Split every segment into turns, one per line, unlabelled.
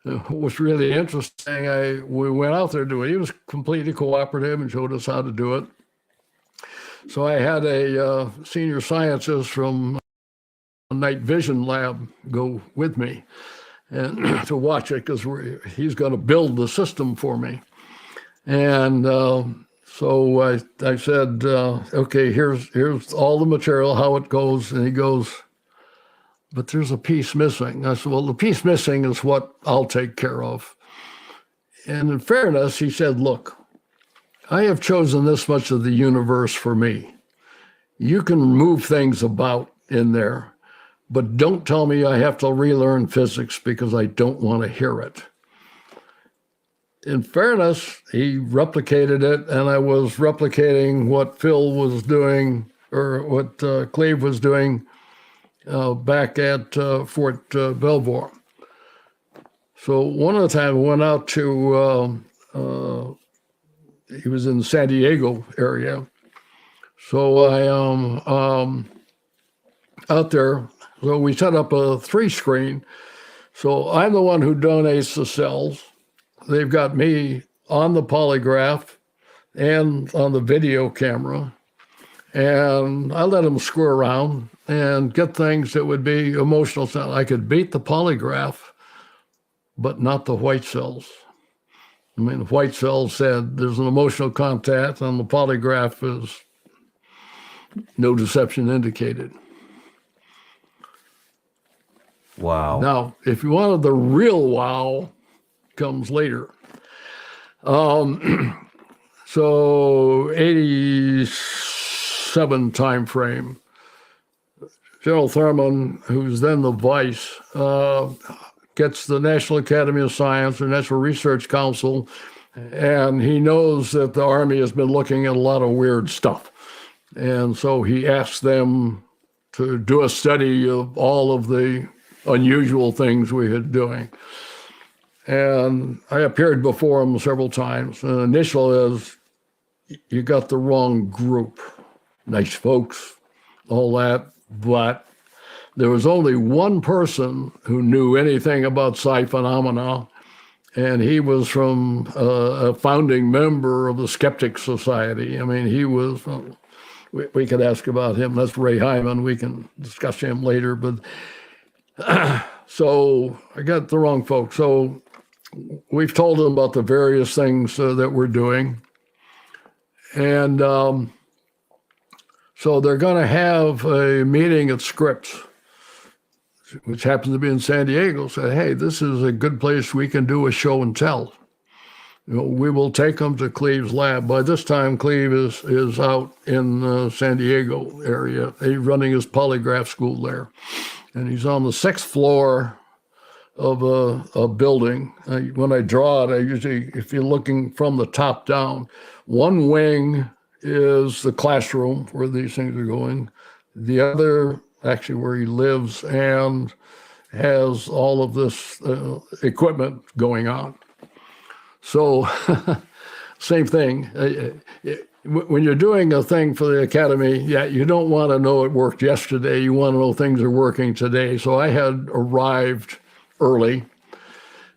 was really interesting. We went out there to do it. He was completely cooperative and showed us how to do it. So I had a senior scientist from a night vision lab go with me and to watch it because he's going to build the system for me. And so I said, okay, here's all the material, how it goes. And he goes, but there's a piece missing. I said, well, the piece missing is what I'll take care of. And in fairness, he said, look, I have chosen this much of the universe for me. You can move things about in there, but don't tell me I have to relearn physics because I don't want to hear it. In fairness, he replicated it, and I was replicating what Phil was doing, or what Cleve was doing back at Fort Belvoir. So one of the times I went out to, he was in the San Diego area. So I out there, so we set up a 3-screen. So I'm the one who donates the cells. They've got me on the polygraph and on the video camera. And I let them screw around and get things that would be emotional. I could beat the polygraph, but not the white cells. I mean, the white cells said there's an emotional contact, and the polygraph is no deception indicated.
Wow.
Now, if you wanted the real wow, comes later. So 87 time frame. General Thurman, who's then the vice, gets the National Academy of Science or National Research Council, and he knows that the Army has been looking at a lot of weird stuff. And so he asks them to do a study of all of the unusual things we had doing. And I appeared before him several times. And the initial is, you got the wrong group. Nice folks, all that. But there was only one person who knew anything about psi phenomena, and he was from a founding member of the Skeptic Society. I mean, he was, we could ask about him. That's Ray Hyman. We can discuss him later. But so I got the wrong folks. So we've told them about the various things that we're doing. And so they're going to have a meeting at Scripps, which happens to be in San Diego. Said, hey, this is a good place we can do a show and tell. You know, we will take them to Cleve's lab. By this time, Cleve is out in San Diego area. He's running his polygraph school there. And he's on the 6th floor of a building. When I draw it, I usually, if you're looking from the top down, one wing is the classroom where these things are going. The other, actually where he lives and has all of this equipment going on. So same thing. When you're doing a thing for the academy, you don't want to know it worked yesterday. You want to know things are working today. So I had arrived early,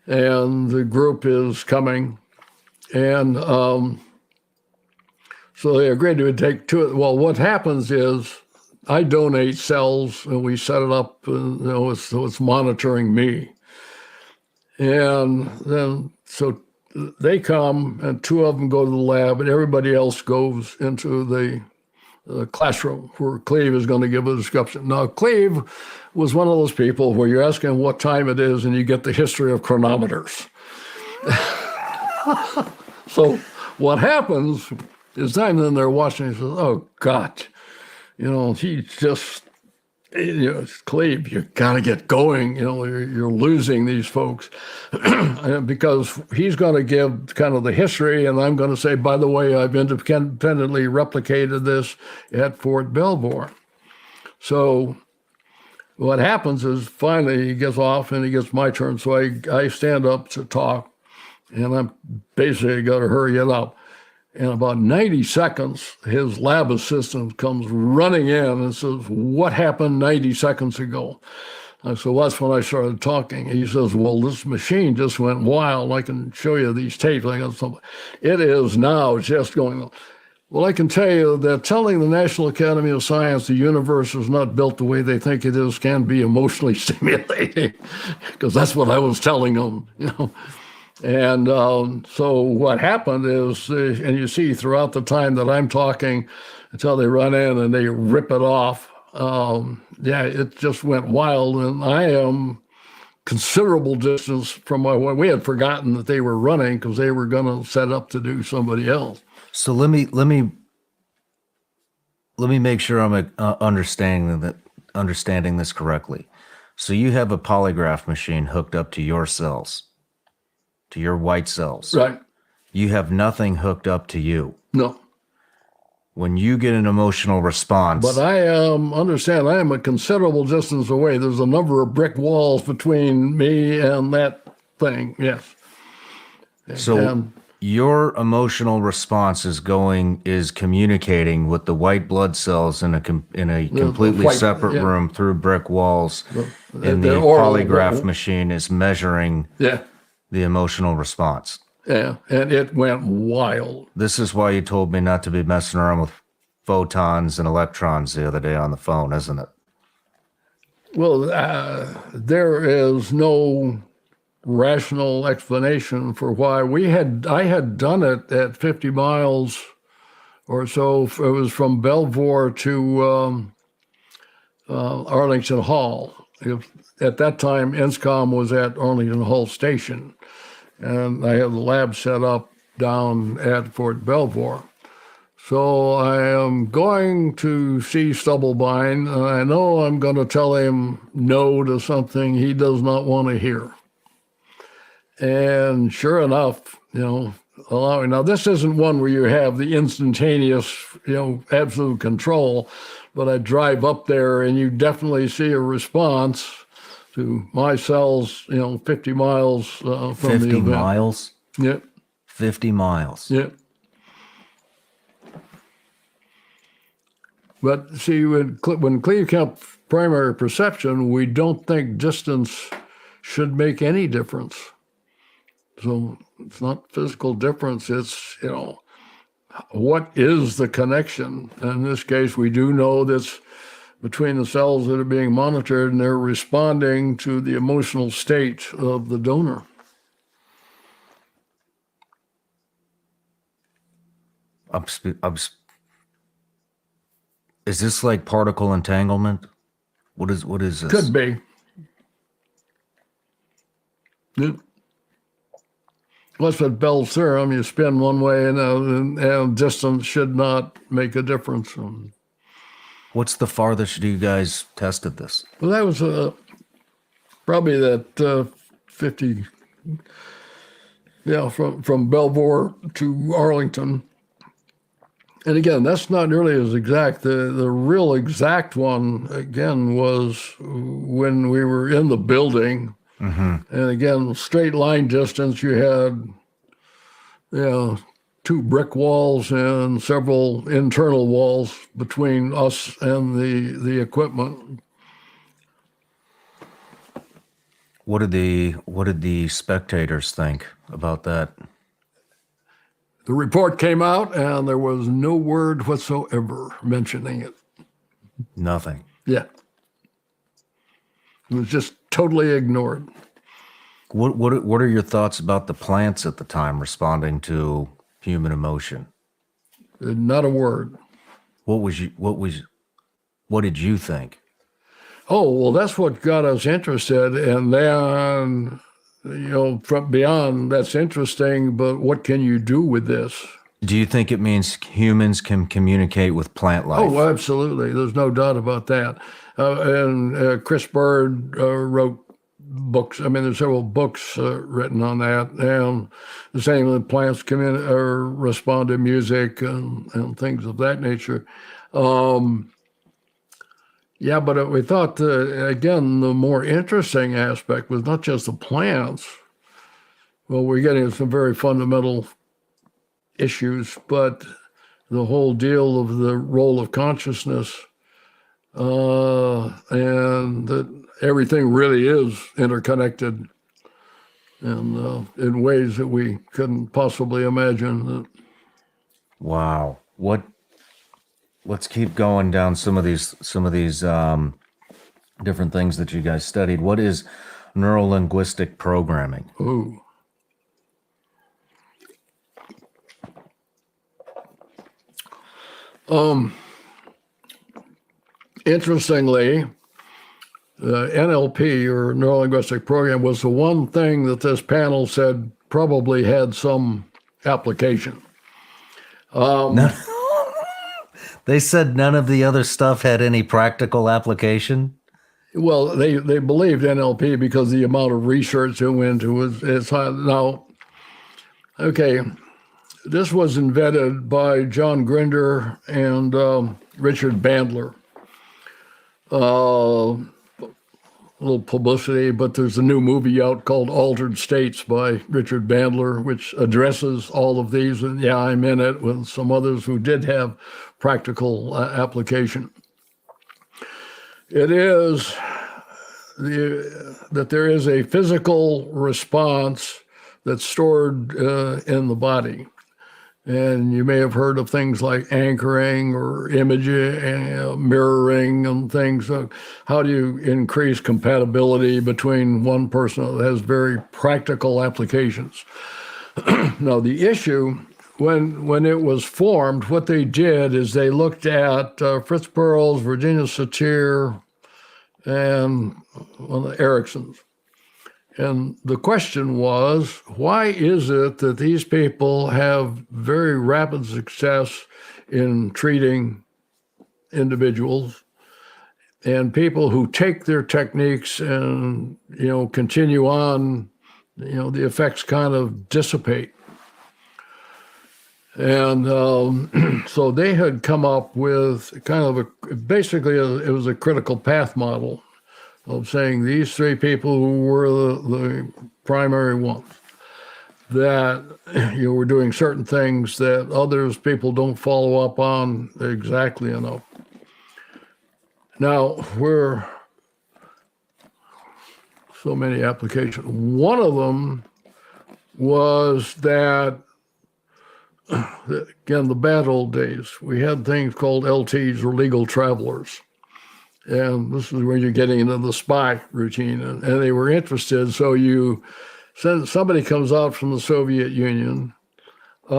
and the group is coming. And so they agreed to take two. Well, what happens is I donate cells, and we set it up, so it's monitoring me. And then, so they come, and 2 of them go to the lab, and everybody else goes into the classroom where Cleve is going to give a description. Now, Cleve was one of those people where you're asking what time it is, and you get the history of chronometers. So what happens is I'm in there watching, he says, oh, God, he just, Cleve, you got to get going. You're losing these folks because he's going to give kind of the history, and I'm going to say, by the way, I've independently replicated this at Fort Belvoir. So what happens is finally he gets off and he gets my turn. So I stand up to talk, and I'm basically got to hurry it up. In about 90 seconds, his lab assistant comes running in and says, what happened 90 seconds ago? So that's when I started talking. He says, well, this machine just went wild. I can show you these tapes. I got some. It is now just going. Well, I can tell you that telling the National Academy of Science the universe is not built the way they think it is can be emotionally stimulating, because that's what I was telling them, And so what happened is, and you see throughout the time that I'm talking until they run in and they rip it off, it just went wild. And I am considerable distance from my wife. We had forgotten that they were running because they were going to set up to do somebody else.
So let me make sure I'm understanding this correctly. So you have a polygraph machine hooked up to your cells, to your white cells.
Right.
You have nothing hooked up to you.
No.
When you get an emotional response.
But I understand I am a considerable distance away. There's a number of brick walls between me and that thing. Yes.
So your emotional response is communicating with the white blood cells in a completely separate room through brick walls, and the polygraph machine is measuring the emotional response.
Yeah, and it went wild.
This is why you told me not to be messing around with photons and electrons the other day on the phone, isn't it?
Well, there is no rational explanation for why I had done it at 50 miles or so. It was from Belvoir to Arlington Hall. At that time, INSCOM was at Arlington Hall Station, and I had the lab set up down at Fort Belvoir. So I am going to see Stubblebine, and I know I'm going to tell him no to something he does not want to hear. And sure enough, now this isn't one where you have the instantaneous, absolute control, but I drive up there and you definitely see a response to my cells, 50 miles from
50
the event.
miles?
Yep.
50 miles.
Yep. But see, when Cleve counts primary perception, we don't think distance should make any difference. So it's not physical difference, it's, what is the connection? In this case, we do know that's between the cells that are being monitored, and they're responding to the emotional state of the donor.
Is this like particle entanglement? What is this?
Could be. That's what Bell's theorem. You spin one way and distance should not make a difference.
What's the farthest you guys tested this?
Well, that was probably that 50, from Belvoir to Arlington. And again, that's not nearly as exact. The real exact one, again, was when we were in the building. Mm-hmm. And again, straight line distance, you had, 2 brick walls and several internal walls between us and the equipment.
What did the spectators think about that?
The report came out, and there was no word whatsoever mentioning it.
Nothing.
Yeah. It was just totally ignored.
What are your thoughts about the plants at the time responding to human emotion?
Not a word.
What did you think?
Oh, well, that's what got us interested. And then, from beyond, that's interesting, but what can you do with this?
Do you think it means humans can communicate with plant life?
Oh, absolutely. There's no doubt about that. And Chris Bird wrote books. I mean, there's several books written on that. And the same with plants respond to music and things of that nature. But we thought, again, the more interesting aspect was not just the plants. Well, we're getting some very fundamental issues, but the whole deal of the role of consciousness and that everything really is interconnected, and in ways that we couldn't possibly imagine.
Wow. Let's keep going down some of these different things that you guys studied. What is neuro-linguistic programming?
Ooh. Interestingly, the NLP, or neuro-linguistic program, was the one thing that this panel said probably had some application.
They said none of the other stuff had any practical application?
Well, they believed NLP because the amount of research that went into it is high. Now, okay, this was invented by John Grinder and Richard Bandler. A little publicity, but there's a new movie out called Altered States by Richard Bandler, which addresses all of these. And yeah, I'm in it with some others who did have practical application. It is that there is a physical response that's stored in the body. And you may have heard of things like anchoring or imaging, mirroring, and things. How do you increase compatibility between one person? That has very practical applications. Now, the issue, when it was formed, what they did is they looked at Fritz Perls, Virginia Satir, and the Ericksons. And the question was, why is it that these people have very rapid success in treating individuals, and people who take their techniques and, continue on, the effects kind of dissipate? And so they had come up with kind of it was a critical path model of saying these three people who were the primary ones, that were doing certain things that people don't follow up on exactly enough. Now, we're so many applications. One of them was that, again, the bad old days, we had things called LTs, or legal travelers. And this is when you're getting into the spy routine, and they were interested. So somebody comes out from the Soviet Union. It's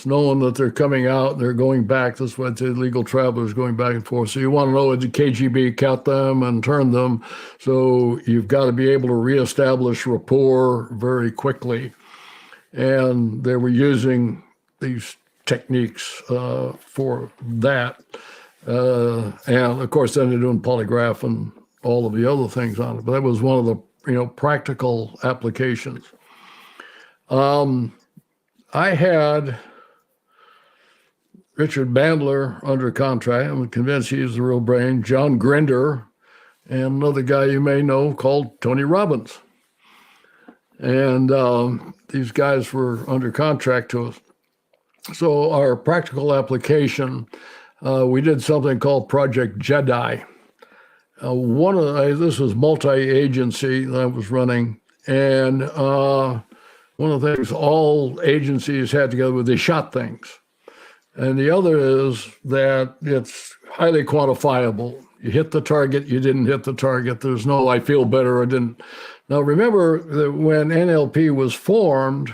known that they're coming out, they're going back. That's why it's illegal travelers going back and forth. So you want to know, did the KGB count them and turn them? So you've got to be able to reestablish rapport very quickly. And they were using these techniques for that. And of course, then they're doing polygraph and all of the other things on it. But that was one of the practical applications. I had Richard Bandler under contract. I'm convinced he's the real brain. John Grinder, and another guy you may know called Tony Robbins. And these guys were under contract to us. So our practical application, we did something called Project Jedi. This was multi-agency that I was running, and one of the things all agencies had together was they shot things. And the other is that it's highly quantifiable. You hit the target, you didn't hit the target. There's no, I feel better, I didn't. Now remember that when NLP was formed,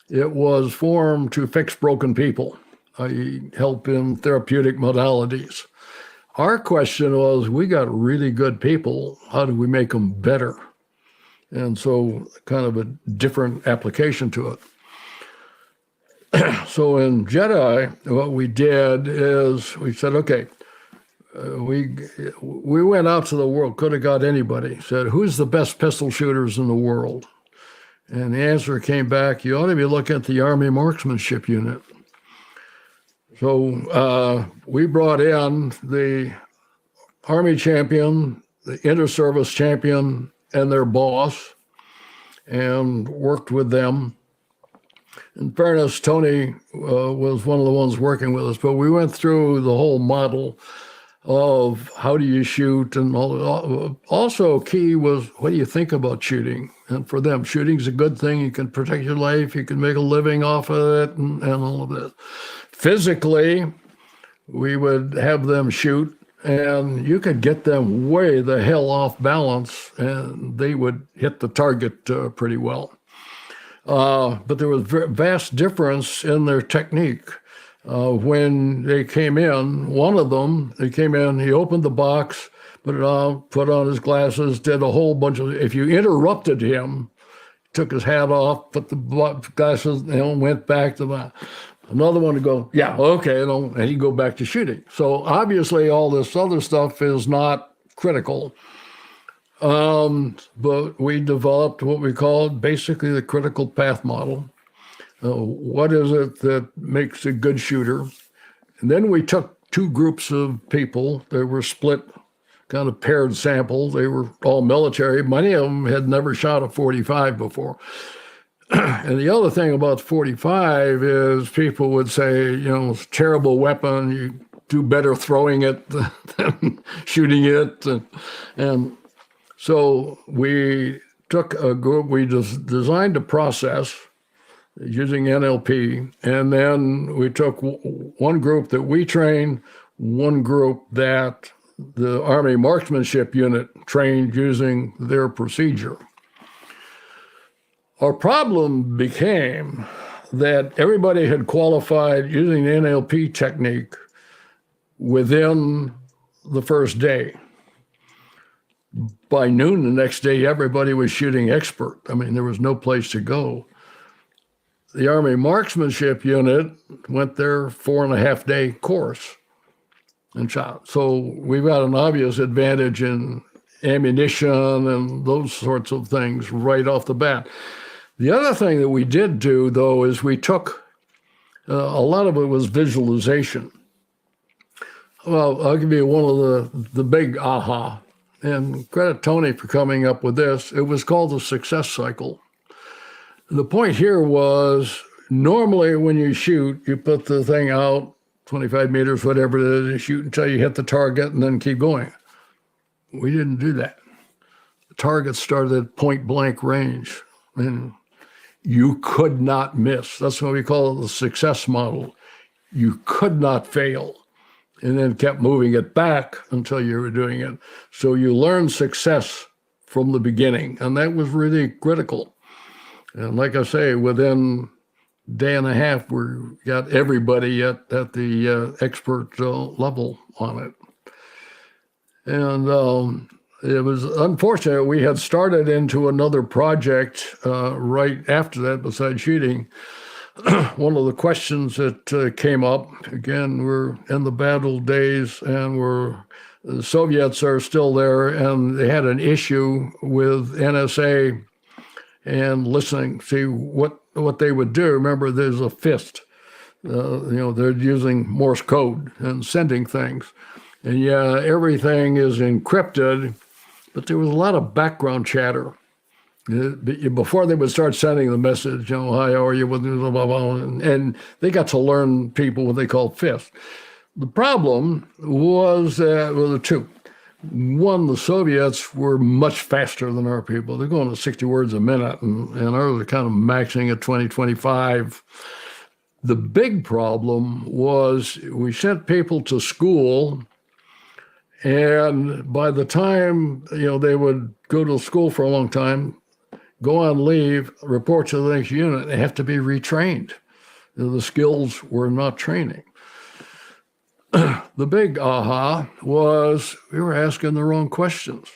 it was formed to fix broken people, i.e. help in therapeutic modalities. Our question was, we got really good people, how do we make them better? And so kind of a different application to it. So in Jedi, what we did is we said, okay, we went out to the world, could have got anybody, said, who's the best pistol shooters in the world? And the answer came back, you ought to be looking at the Army Marksmanship Unit. So we brought in the Army champion, the inter-service champion, and their boss, and worked with them. In fairness, Tony was one of the ones working with us, but we went through the whole model. of how do you shoot, and also key was what do you think about shooting. And for them, shooting's a good thing. You can protect your life, you can make a living off of it, and all of that. Physically, we would have them shoot, and you could get them way the hell off balance, and they would hit the target pretty well. But there was vast difference in their technique. When they came in, one of them, they came in, he opened the box, put it on, put on his glasses, did a whole bunch of, if you interrupted him, took his hat off, put the glasses, went back to the, another one to go, yeah, okay, and he'd go back to shooting. So obviously all this other stuff is not critical. But we developed what we called basically the critical path model. What is it that makes a good shooter? And then we took two groups of people. They were split, kind of paired samples. They were all military. Many of them had never shot a .45 before. And the other thing about 45 is people would say, it's a terrible weapon. You do better throwing it than shooting it. And so we took a group, we designed a process using NLP, and then we took one group that we trained, one group that the Army Marksmanship Unit trained using their procedure. Our problem became that everybody had qualified using the NLP technique within the first day. By noon the next day, everybody was shooting expert. I mean, there was no place to go. The Army Marksmanship Unit went their 4.5-day course and shot. So we've got an obvious advantage in ammunition and those sorts of things right off the bat. The other thing that we did do, though, is we took, a lot of it was visualization. Well, I'll give you one of the big aha. And credit Tony for coming up with this. It was called the success cycle. The point here was normally when you shoot, you put the thing out 25 meters, whatever it is, and shoot until you hit the target and then keep going. We didn't do that. The target started at point blank range, and you could not miss. That's what we call it the success model. You could not fail. And then kept moving it back until you were doing it. So you learn success from the beginning, and that was really critical. And like I say, within a day and a half, we got everybody at the expert level on it. And it was unfortunate. We had started into another project right after that, besides shooting. One of the questions that came up, again, we're in the battle days, and the Soviets are still there, and they had an issue with NSA and listening, see what they would do. Remember, there's a fist. They're using Morse code and sending things. And yeah, everything is encrypted, but there was a lot of background chatter. Before they would start sending the message, hi, how are you? Blah, blah, blah, and they got to learn people what they called fifth. The problem was there were two. One, the Soviets were much faster than our people. They're going to 60 words a minute, and ours are kind of maxing at 20, 25. The big problem was we sent people to school, and by the time they would go to school for a long time, go on leave, report to the next unit, they have to be retrained. The skills were not training. The big aha was we were asking the wrong questions.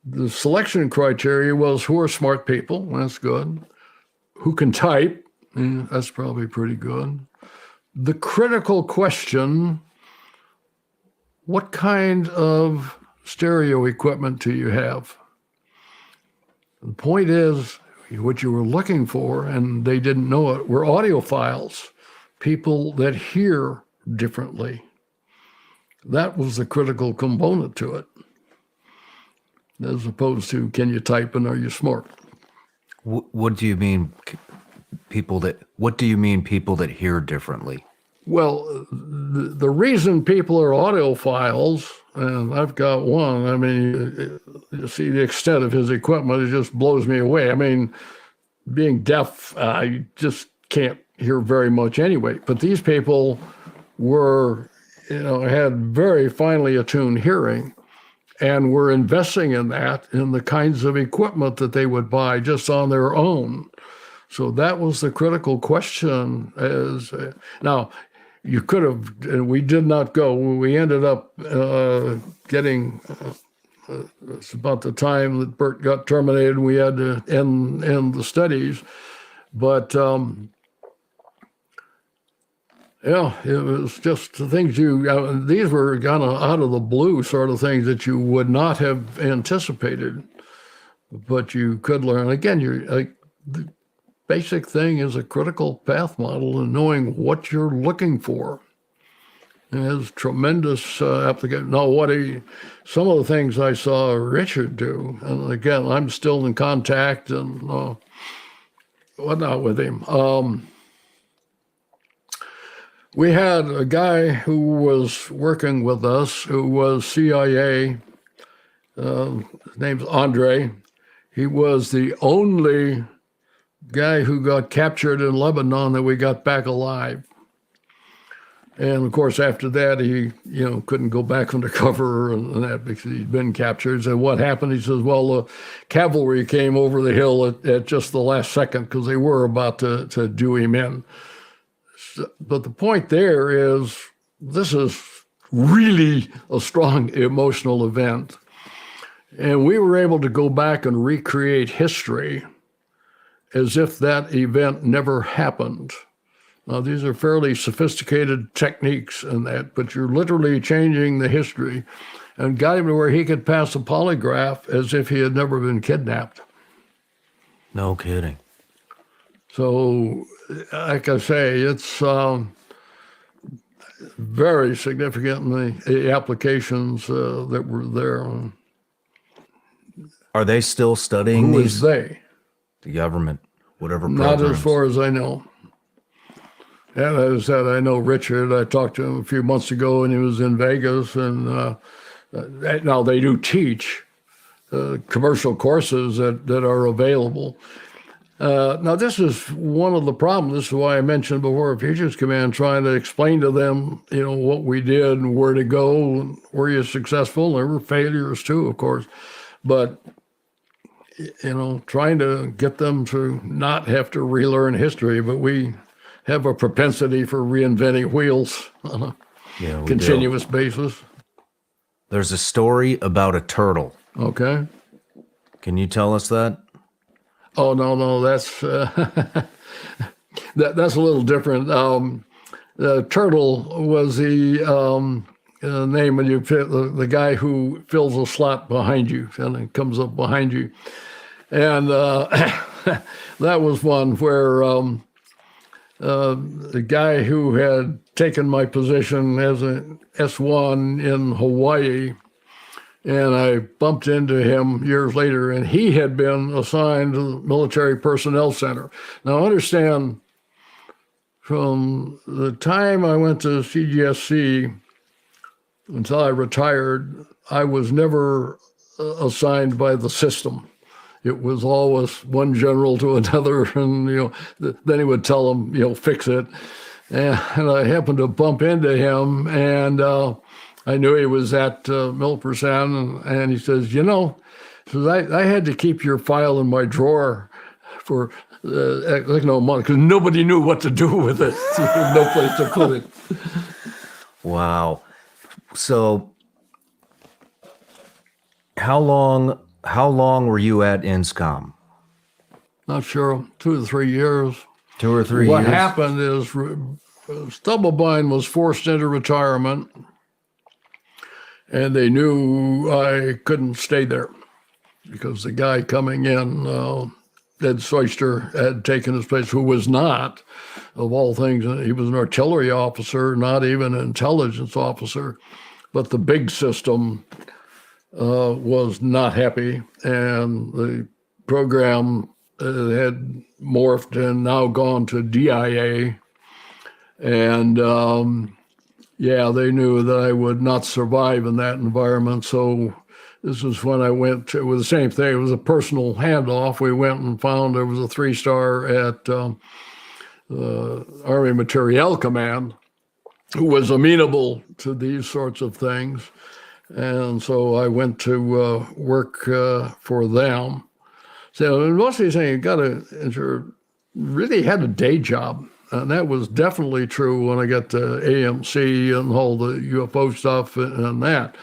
The selection criteria was who are smart people, that's good. Who can type, that's probably pretty good. The critical question, what kind of stereo equipment do you have? The point is, what you were looking for, and they didn't know it, were audiophiles, people that hear differently. That was the critical component to it, as opposed to can you type and are you smart?
What do you mean people that hear differently?
Well, the reason people are audiophiles, and I've got one, I mean, you see the extent of his equipment, it just blows me away. I mean, being deaf, I just can't hear very much anyway. But these people were, had very finely attuned hearing and were investing in that, in the kinds of equipment that they would buy just on their own. So that was the critical question. Now, you could have, and we did not go. We ended up getting, it's about the time that Bert got terminated, we had to end the studies. But yeah, it was just the things these were kind of out of the blue sort of things that you would not have anticipated, but you could learn. Again, the basic thing is a critical path model and knowing what you're looking for. It has tremendous application. Now, some of the things I saw Richard do, and again, I'm still in contact and whatnot with him. We had a guy who was working with us who was CIA. His name's Andre. He was the only guy who got captured in Lebanon that we got back alive. And of course, after that, he couldn't go back undercover and that because he'd been captured. So what happened? He says, well, the cavalry came over the hill at just the last second because they were about to do him in. But the point there is, this is really a strong emotional event. And we were able to go back and recreate history as if that event never happened. Now, these are fairly sophisticated techniques in that, but you're literally changing the history, and got him to where he could pass a polygraph as if he had never been kidnapped.
No kidding.
So, like I say, it's very significant in the applications that were there.
Are they still studying
Who
these?
is they?
The government, whatever programs.
Not as far as I know. And as I said, I know Richard. I talked to him a few months ago, and he was in Vegas. And now they do teach commercial courses that are available. Now, this is one of the problems. This is why I mentioned before Futures Command, trying to explain to them, what we did and where to go, and were you successful? There were failures too, of course. But, trying to get them to not have to relearn history, but we have a propensity for reinventing wheels on a continuous basis.
There's a story about a turtle.
Okay.
Can you tell us that?
Oh, no, that's that's a little different. The turtle was the name when you fit the guy who fills a slot behind you and it comes up behind you. And that was one where the guy who had taken my position as an S1 in Hawaii, and I bumped into him years later, and he had been assigned to the Military Personnel Center. Now, understand, from the time I went to CGSC until I retired, I was never assigned by the system. It was always one general to another, and then he would tell them, fix it. And I happened to bump into him, and I knew he was at Milpersan, and he says, I had to keep your file in my drawer for no month because nobody knew what to do with it. No place to put it.
Wow. So, how long were you at INSCOM?
Not sure. 2 to 3 years.
2 or 3 years.
What happened is Stubblebine was forced into retirement, and they knew I couldn't stay there because the guy coming in, Ed Soyster, had taken his place, who was not, of all things, he was an artillery officer, not even an intelligence officer. But the big system was not happy, and the program had morphed and now gone to DIA. And yeah, they knew that I would not survive in that environment. So this is when I went to, with the same thing. It was a personal handoff. We went and found there was a 3-star at Army Materiel Command who was amenable to these sorts of things. And so I went to work for them. So most of these things, you got to really had a day job. And that was definitely true when I got to AMC and all the UFO stuff and that.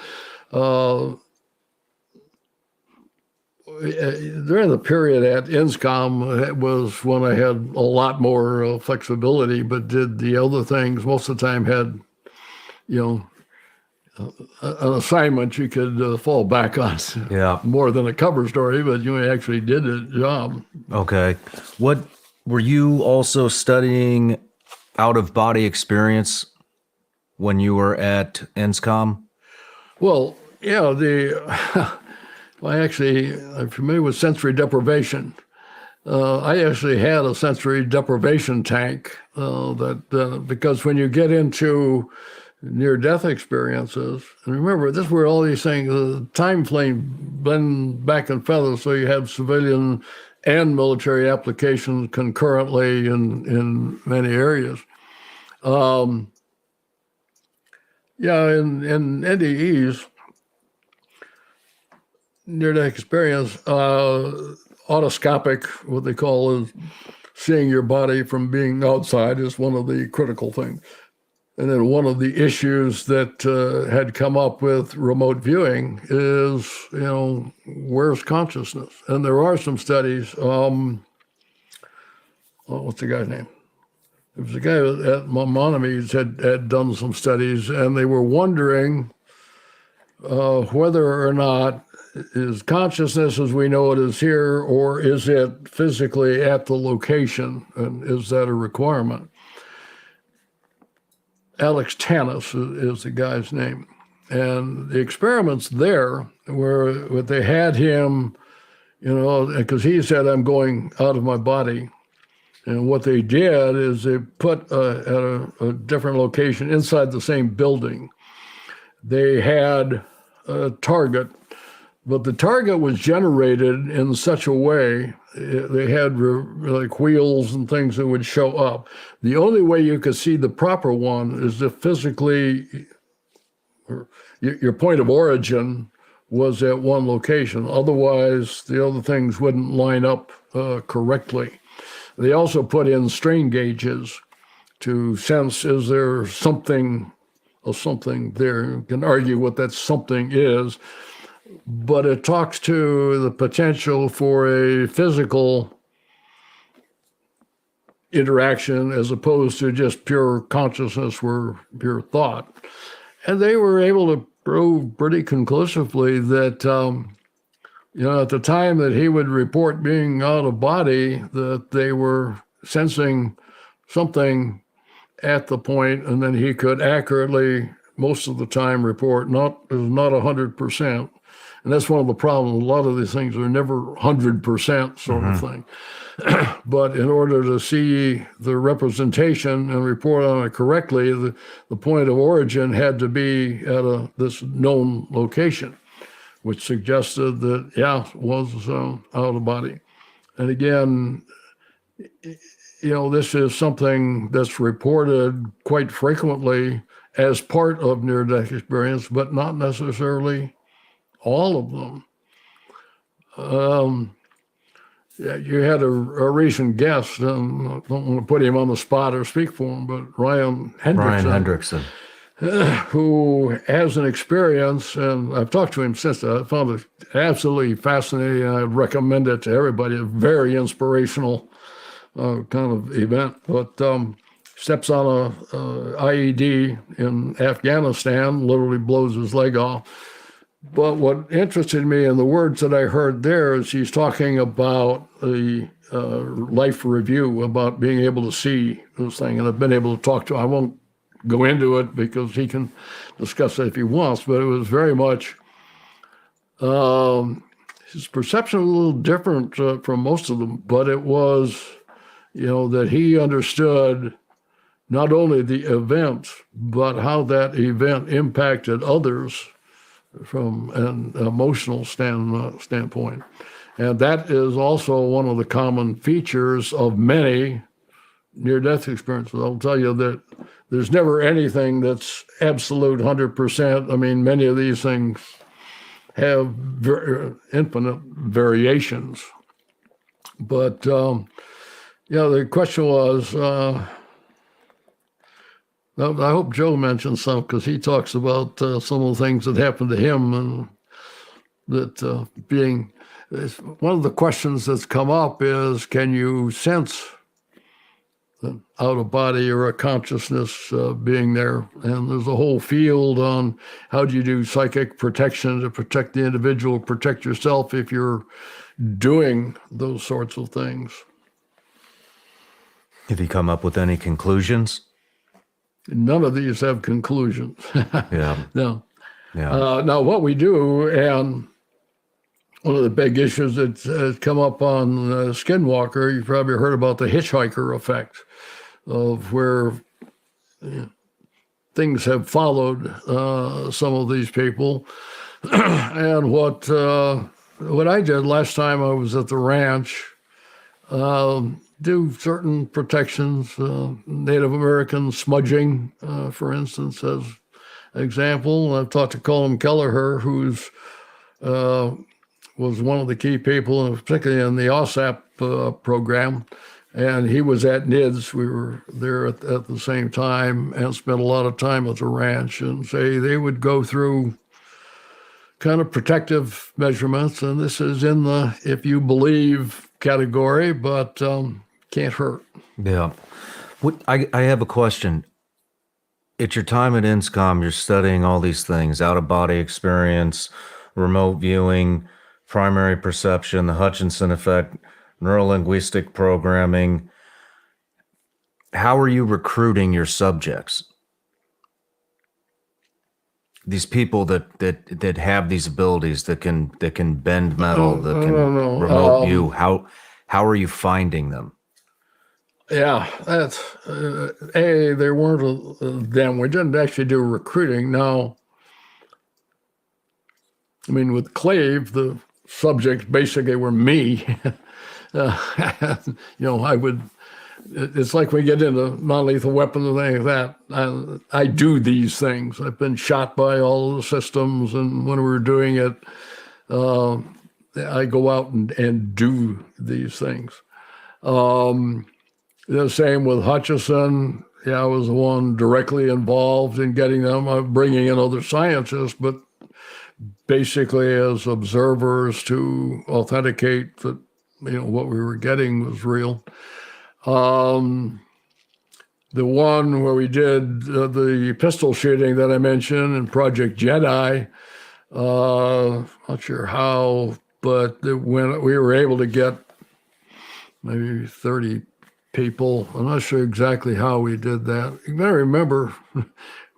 During the period at INSCOM, it was when I had a lot more flexibility, but did the other things most of the time had, an assignment you could fall back on.
Yeah.
More than a cover story, but you actually did a job.
Okay. What were you also studying out of body experience when you were at INSCOM?
Well, yeah, I'm familiar with sensory deprivation. I actually had a sensory deprivation tank because when you get into near-death experiences, and remember, this is where all these things, the time frame blend back and feathers, so you have civilian and military applications concurrently in many areas. In NDEs, near-death experience, autoscopic, what they call is seeing your body from being outside, is one of the critical things. And then one of the issues that had come up with remote viewing is, where's consciousness? And there are some studies. What's the guy's name? It was a guy at Maimonides had done some studies, and they were wondering whether or not is consciousness as we know it is here, or is it physically at the location, and is that a requirement? Alex Tanis is the guy's name. And the experiments there were they had him, because he said, I'm going out of my body. And what they did is they put at a different location inside the same building. They had a target, but the target was generated in such a way, they had like wheels and things that would show up. The only way you could see the proper one is if physically your point of origin was at one location. Otherwise, the other things wouldn't line up correctly. They also put in strain gauges to sense, is there something there? You can argue what that something is, but it talks to the potential for a physical interaction as opposed to just pure consciousness or pure thought. And they were able to prove pretty conclusively that, at the time that he would report being out of body, that they were sensing something at the point, and then he could accurately, most of the time, report not 100%. And that's one of the problems. A lot of these things are never 100% sort of thing. But in order to see the representation and report on it correctly, the point of origin had to be at this known location, which suggested that, it was out of body. And again, this is something that's reported quite frequently as part of near-death experience, but not necessarily all of them. You had a recent guest, and I don't want to put him on the spot or speak for him, but Ryan Hendrickson. Who has an experience, and I've talked to him since. I found it absolutely fascinating. I recommend it to everybody. A very inspirational kind of event. But steps on a IED in Afghanistan, literally blows his leg off. But what interested me in the words that I heard there is he's talking about the life review, about being able to see this thing. And I've been able to talk to him. I won't go into it because he can discuss it if he wants, but it was very much, his perception was a little different from most of them, but it was, that he understood not only the event, but how that event impacted others from an emotional standpoint. And that is also one of the common features of many near-death experiences. I'll tell you that there's never anything that's absolute 100%. I mean, many of these things have infinite variations. But, the question was, I hope Joe mentioned some, because he talks about some of the things that happened to him, and that being, one of the questions that's come up is, can you sense an out of body or a consciousness being there? And there's a whole field on how do you do psychic protection to protect the individual, protect yourself if you're doing those sorts of things.
Have you come up with any conclusions?
None of these have conclusions.
Yeah.
No.
Yeah.
Now, what we do, and one of the big issues that has come up on Skinwalker, you've probably heard about the hitchhiker effect, of where things have followed some of these people. And what I did last time I was at the ranch, do certain protections, Native American smudging, for instance, as an example. I've talked to Colin Kelleher, who's was one of the key people, particularly in the OSAP program, and he was at NIDS. We were there at the same time and spent a lot of time at the ranch, and they would go through kind of protective measurements, and this is in the if you believe category, but can't hurt.
Yeah. I have a question. At your time at INSCOM, you're studying all these things, out-of-body experience, remote viewing, primary perception, the Hutchinson effect, neurolinguistic programming. How are you recruiting your subjects? These people that have these abilities, that can bend metal, that can remote view. How are you finding them?
Yeah, that's there weren't them. We didn't actually do recruiting. Now, I mean, with Clave, the subjects basically were me. I would. It's like we get into non-lethal weapons and things like that. I do these things. I've been shot by all of the systems, and when we were doing it, I go out and do these things. The same with Hutchison. Yeah, I was the one directly involved in getting them, bringing in other scientists, but basically as observers to authenticate that what we were getting was real. The one where we did the pistol shooting that I mentioned in Project Jedi, not sure how, but when we were able to get maybe 30 people. I'm not sure exactly how we did that. You gotta remember,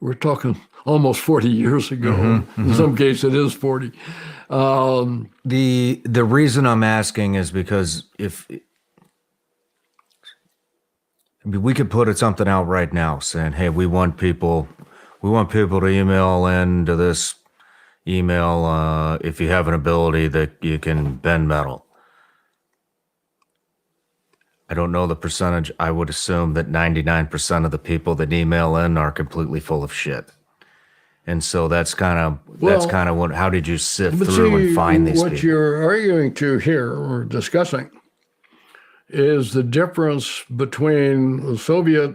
we're talking almost 40 years ago. In some cases, it is 40.
The reason I'm asking is because we could put something out right now saying, "Hey, we want people to email into this email if you have an ability that you can bend metal." I don't know the percentage. I would assume that 99% of the people that email in are completely full of shit. And so that's kind of what. How did you sift through and find these people?
What you're arguing to here or discussing is the difference between the Soviet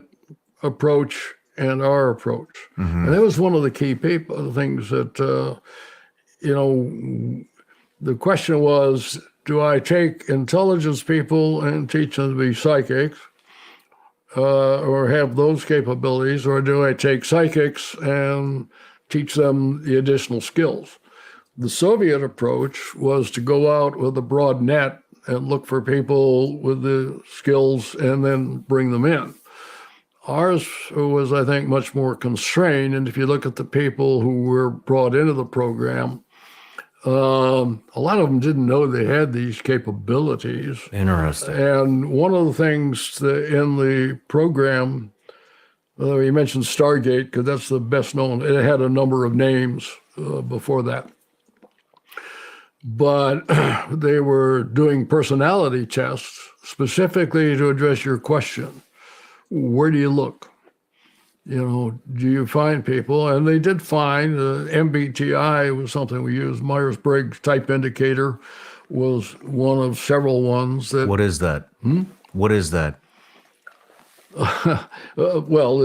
approach and our approach. And that was one of the key things that the question was, do I take intelligence people and teach them to be psychics or have those capabilities, or do I take psychics and teach them the additional skills? The Soviet approach was to go out with a broad net and look for people with the skills and then bring them in. Ours was, I think, much more constrained. And if you look at the people who were brought into the program, a lot of them didn't know they had these capabilities.
Interesting.
And one of the things in the program Although you mentioned Stargate, because that's the best known. It had a number of names before that. But they were doing personality tests specifically to address your question. Where do you look? Do you find people? And they did find MBTI was something we used. Myers-Briggs Type Indicator was one of several ones that.
What is that? What is that?
Well,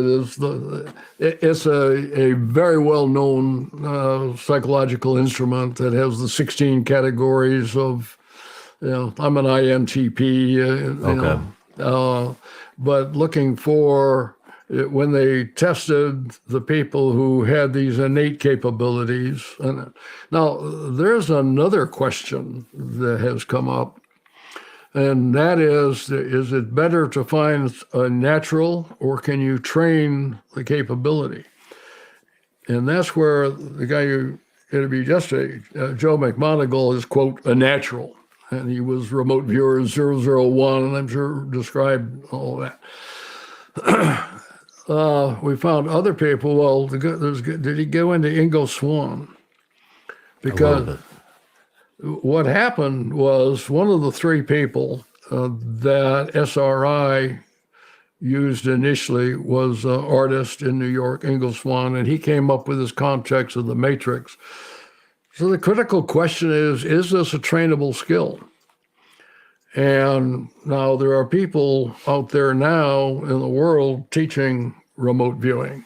it's a very well-known psychological instrument that has the 16 categories of, I'm an INTP,
Okay.
but looking for, when they tested the people who had these innate capabilities. And now, there's another question that has come up. And that is it better to find a natural, or can you train the capability? And that's where the guy you interviewed yesterday, Joe McMoneagle, is, quote, a natural. And he was remote viewer 001, and I'm sure described all that. We found other people. Well, did he go into Ingo Swann? Because what happened was one of the three people that SRI used initially was an artist in New York, Ingo Swann, and he came up with his context of the matrix. So the critical question is this a trainable skill? And now there are people out there now in the world teaching remote viewing.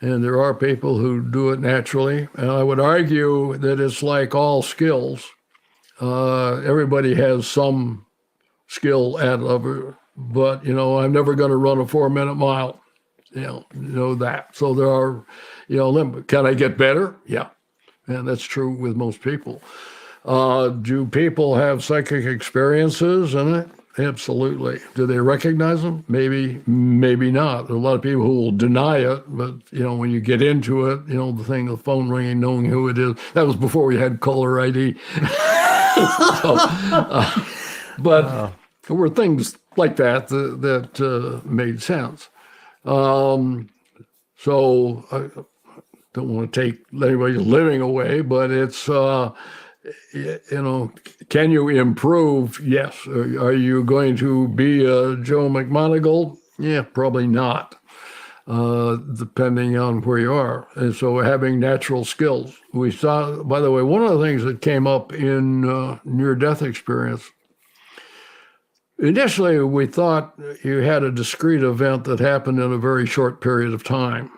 And there are people who do it naturally. And I would argue that it's like all skills. Everybody has some skill at it, but, I'm never going to run a 4-minute mile, that. So there are, limits. Can I get better? Yeah. And that's true with most people. Do people have psychic experiences in it? Absolutely. Do they recognize them? Maybe, maybe not. There are a lot of people who will deny it, but when you get into it, the phone ringing, knowing who it is. That was before we had caller ID. But there were things like that made sense. So I don't want to take anybody's living away, but it's. Can you improve? Yes. Are you going to be a Joe McMoneagle? Yeah, probably not, depending on where you are. And so having natural skills. We saw, by the way, one of the things that came up in near-death experience, initially we thought you had a discrete event that happened in a very short period of time.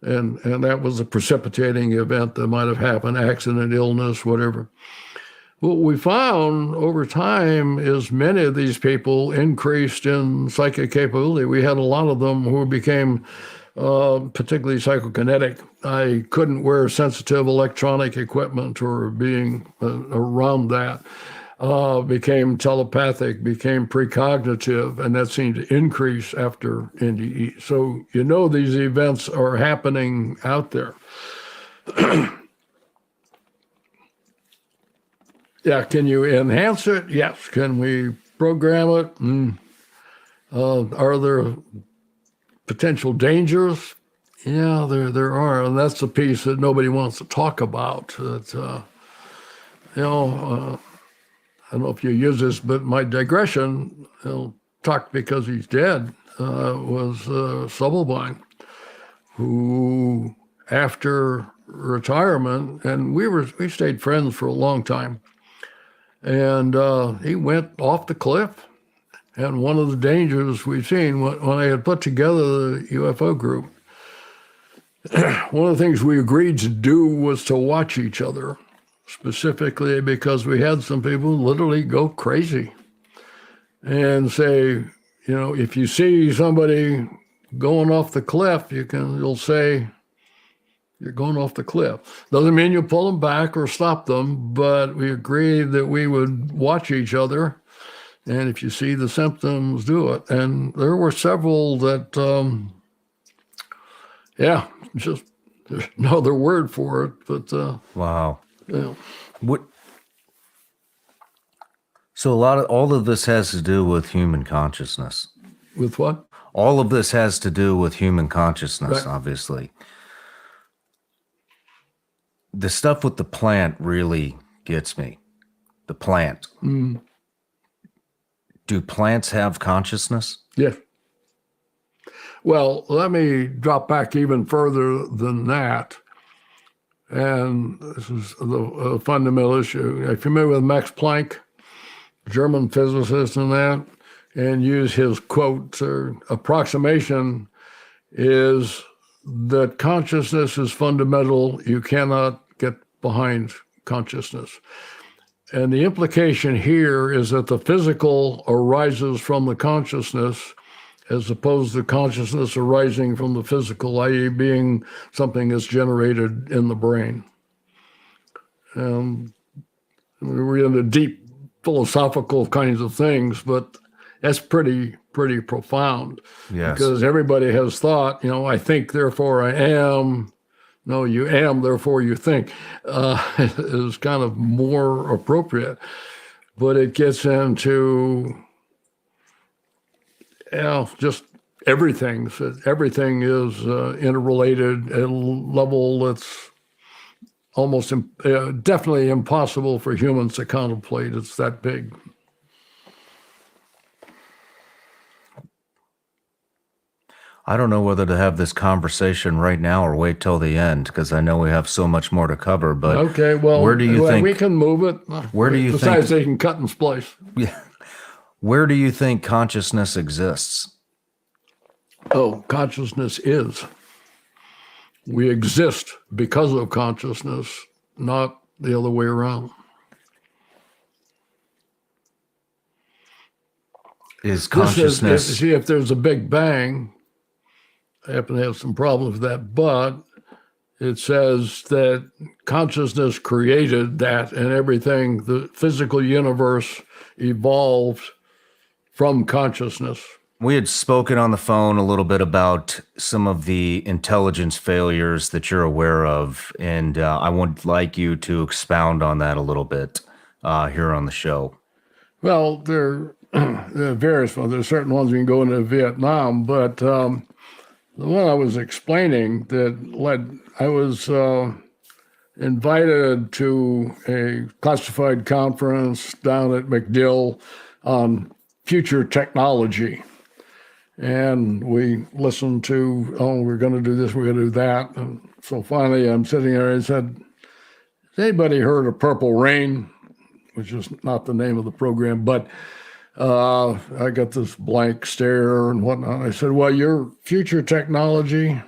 And that was a precipitating event that might have happened, accident, illness, whatever. What we found over time is many of these people increased in psychic capability. We had a lot of them who became particularly psychokinetic. I couldn't wear sensitive electronic equipment or being around that. Became telepathic, became precognitive, and that seemed to increase after NDE. So these events are happening out there. Yeah, can you enhance it? Yes. Can we program it? Are there potential dangers? Yeah, there are, and that's the piece that nobody wants to talk about. That, I don't know if you use this, but my digression, talk because he's dead, was Subelbein, who after retirement, and we stayed friends for a long time, and he went off the cliff. And one of the dangers we've seen when I had put together the UFO group, one of the things we agreed to do was to watch each other. Specifically because we had some people literally go crazy and say, if you see somebody going off the cliff, you'll say, you're going off the cliff. Doesn't mean you pull them back or stop them, but we agreed that we would watch each other. And if you see the symptoms, do it. And there were several that, just there's no other word for it, but.
Wow.
Yeah.
So all of this has to do with human consciousness.
With what?
all of this has to do with human consciousness,
Right.
obviously. The stuff with the plant really gets me. The plant.
Mm.
Do plants have consciousness?
Yes. Well, let me drop back even further than that. And this is the fundamental issue. If you're familiar with Max Planck, German physicist and that, and use his quote or approximation is that consciousness is fundamental. You cannot get behind consciousness. And the implication here is that the physical arises from the consciousness as opposed to consciousness arising from the physical, i.e. being something that's generated in the brain. We're into deep philosophical kinds of things, but that's pretty profound.
Yes.
Because everybody has thought, I think, therefore I am. No, you am, therefore you think, is kind of more appropriate. But it gets into, just everything. So everything is interrelated at a level that's almost definitely impossible for humans to contemplate. It's that big.
I don't know whether to have this conversation right now or wait till the end, because I know we have so much more to cover. But
okay, well,
where do you think
we can move it?
Where do you
besides
think?
They can cut and splice.
Yeah, where do you think consciousness exists?
Oh, consciousness is. We exist because of consciousness, not the other way around.
Is consciousness?
See, if there's a Big Bang, I happen to have some problems with that, but it says that consciousness created that, and everything, the physical universe evolved from consciousness.
We had spoken on the phone a little bit about some of the intelligence failures that you're aware of, and I would like you to expound on that a little bit here on the show.
Well, there are various ones. There's certain ones we can go into Vietnam, but the one I was explaining I was invited to a classified conference down at MacDill on future technology. And we listened to, we're going to do this, we're going to do that. And so finally I'm sitting there and I said, has anybody heard of Purple Rain? Which is not the name of the program, but I got this blank stare and whatnot. I said, well, your future technology,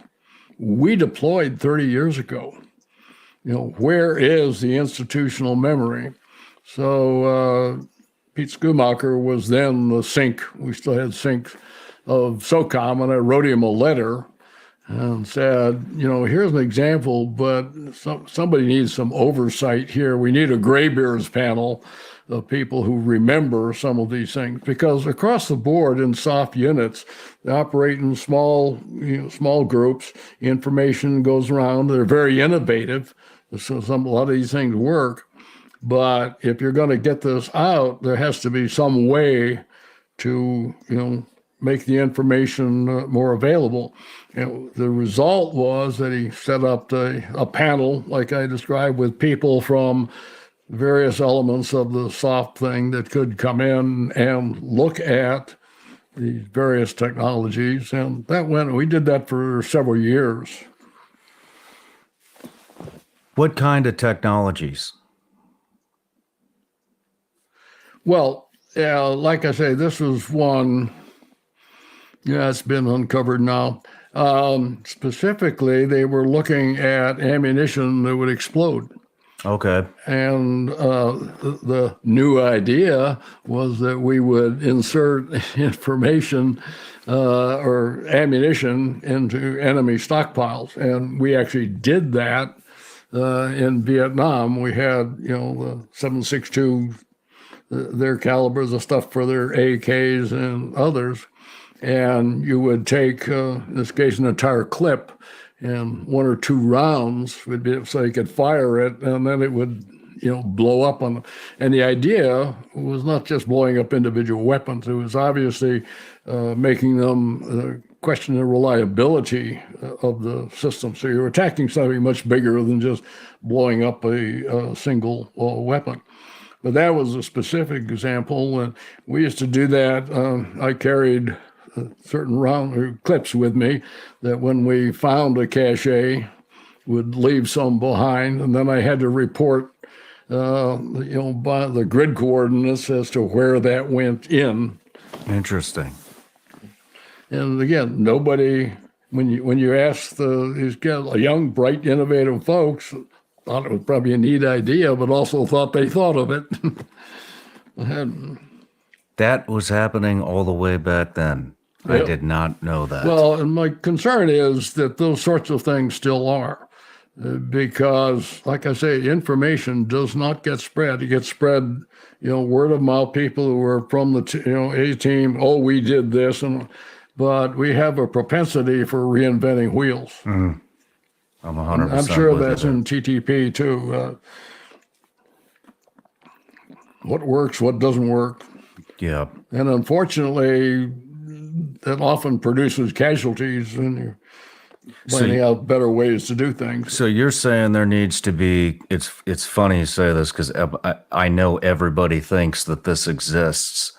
we deployed 30 years ago. Where is the institutional memory? So Pete Schumacher was then the sync. We still had sync of SOCOM, and I wrote him a letter and said, here's an example, but somebody needs some oversight here. We need a graybeards panel of people who remember some of these things, because across the board in soft units, they operate in small groups. Information goes around. They're very innovative. So a lot of these things work. But if you're going to get this out, there has to be some way to, make the information more available. The result was that he set up a panel, like I described, with people from various elements of the soft thing that could come in and look at the various technologies. And we did that for several years.
What kind of technologies?
Well, like I say, this was one. Yeah, it's been uncovered now. Specifically, they were looking at ammunition that would explode.
Okay.
And the new idea was that we would insert information or ammunition into enemy stockpiles. And we actually did that in Vietnam. We had, the 7.62, their calibers of stuff for their AKs and others. And you would take, in this case, an entire clip, and one or two rounds would be so you could fire it, and then it would blow up on them. And the idea was not just blowing up individual weapons. It was obviously making them question the reliability of the system. So you're attacking something much bigger than just blowing up a single weapon. But that was a specific example, and we used to do that. I carried certain round clips with me that when we found a cache, would leave some behind, and then I had to report, by the grid coordinates as to where that went in.
Interesting.
And again, nobody, when you ask these guys, young, bright, innovative folks, thought it was probably a neat idea, but also thought they thought of it.
That was happening all the way back then. Yep. I did not know that.
Well, and my concern is that those sorts of things still are. Because, like I say, information does not get spread. It gets spread, word of mouth, people who are from the, A team, oh, we did this. But we have a propensity for reinventing wheels.
Mm. I'm 100%.
I'm sure that's in TTP too. What works, what doesn't work.
Yeah.
And unfortunately, that often produces casualties and you're finding out better ways to do things.
So you're saying there needs to be, it's funny you say this because I know everybody thinks that this exists,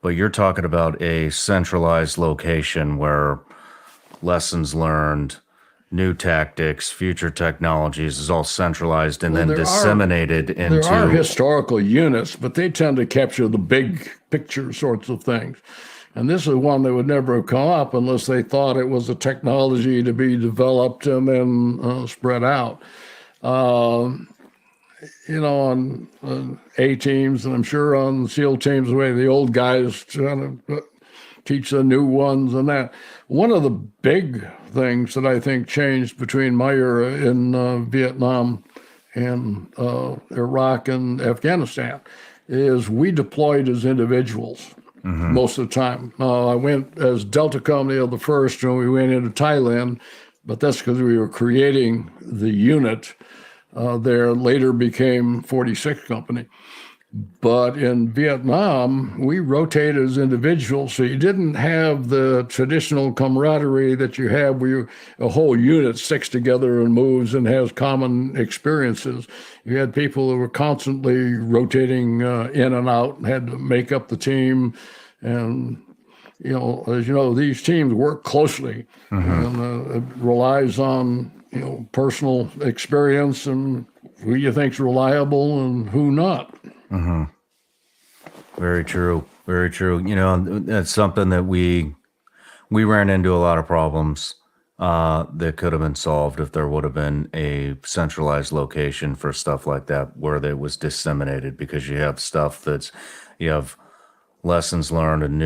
but you're talking about a centralized location where lessons learned, new tactics, future technologies is all centralized and then disseminated into...
There are historical units, but they tend to capture the big picture sorts of things. And this is one that would never have come up unless they thought it was a technology to be developed and then spread out. On A teams, and I'm sure on SEAL teams, the way the old guys trying to teach the new ones and that. One of the big things that I think changed between my era in Vietnam and Iraq and Afghanistan is we deployed as individuals most of the time. I went as Delta Company of the first when we went into Thailand, but that's because we were creating the unit there, later became 46th Company. But in Vietnam, we rotated as individuals, so you didn't have the traditional camaraderie that you have where a whole unit sticks together and moves and has common experiences. You had people who were constantly rotating in and out and had to make up the team. And, as you know, these teams work closely and it relies on, personal experience and who you think's reliable and who not.
Mm-hmm. Very true. Very true. That's something that we ran into a lot of problems that could have been solved if there would have been a centralized location for stuff like that where that was disseminated, because you have stuff you have lessons learned and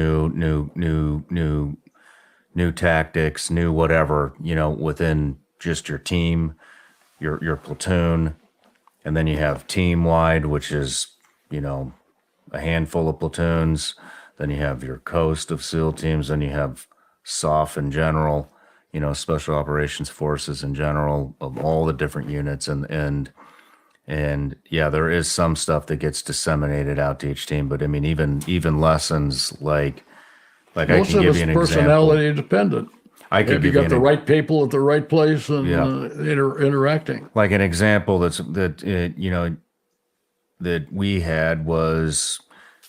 new tactics, new whatever, within just your team, your platoon, and then you have team wide, which is a handful of platoons. Then you have your coast of SEAL teams. Then you have SOF in general, Special Operations Forces in general, of all the different units. And yeah, there is some stuff that gets disseminated out to each team. But I mean, even lessons like I can give you an example. Most of it's
personality dependent. Have you got the right people at the right place and interacting?
Like an example that we had was,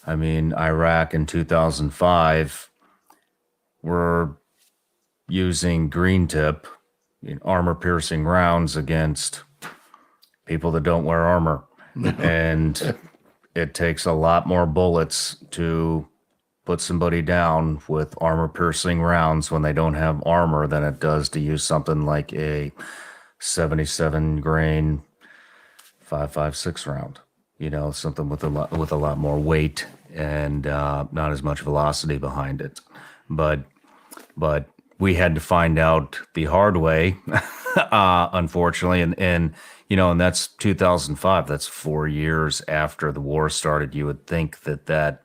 Iraq in 2005, we're using green tip, armor-piercing rounds against people that don't wear armor. And it takes a lot more bullets to put somebody down with armor-piercing rounds when they don't have armor than it does to use something like a 77 grain 5.56 round. Something with a lot more weight and not as much velocity behind it. But we had to find out the hard way, unfortunately. And that's 2005. That's 4 years after the war started. You would think that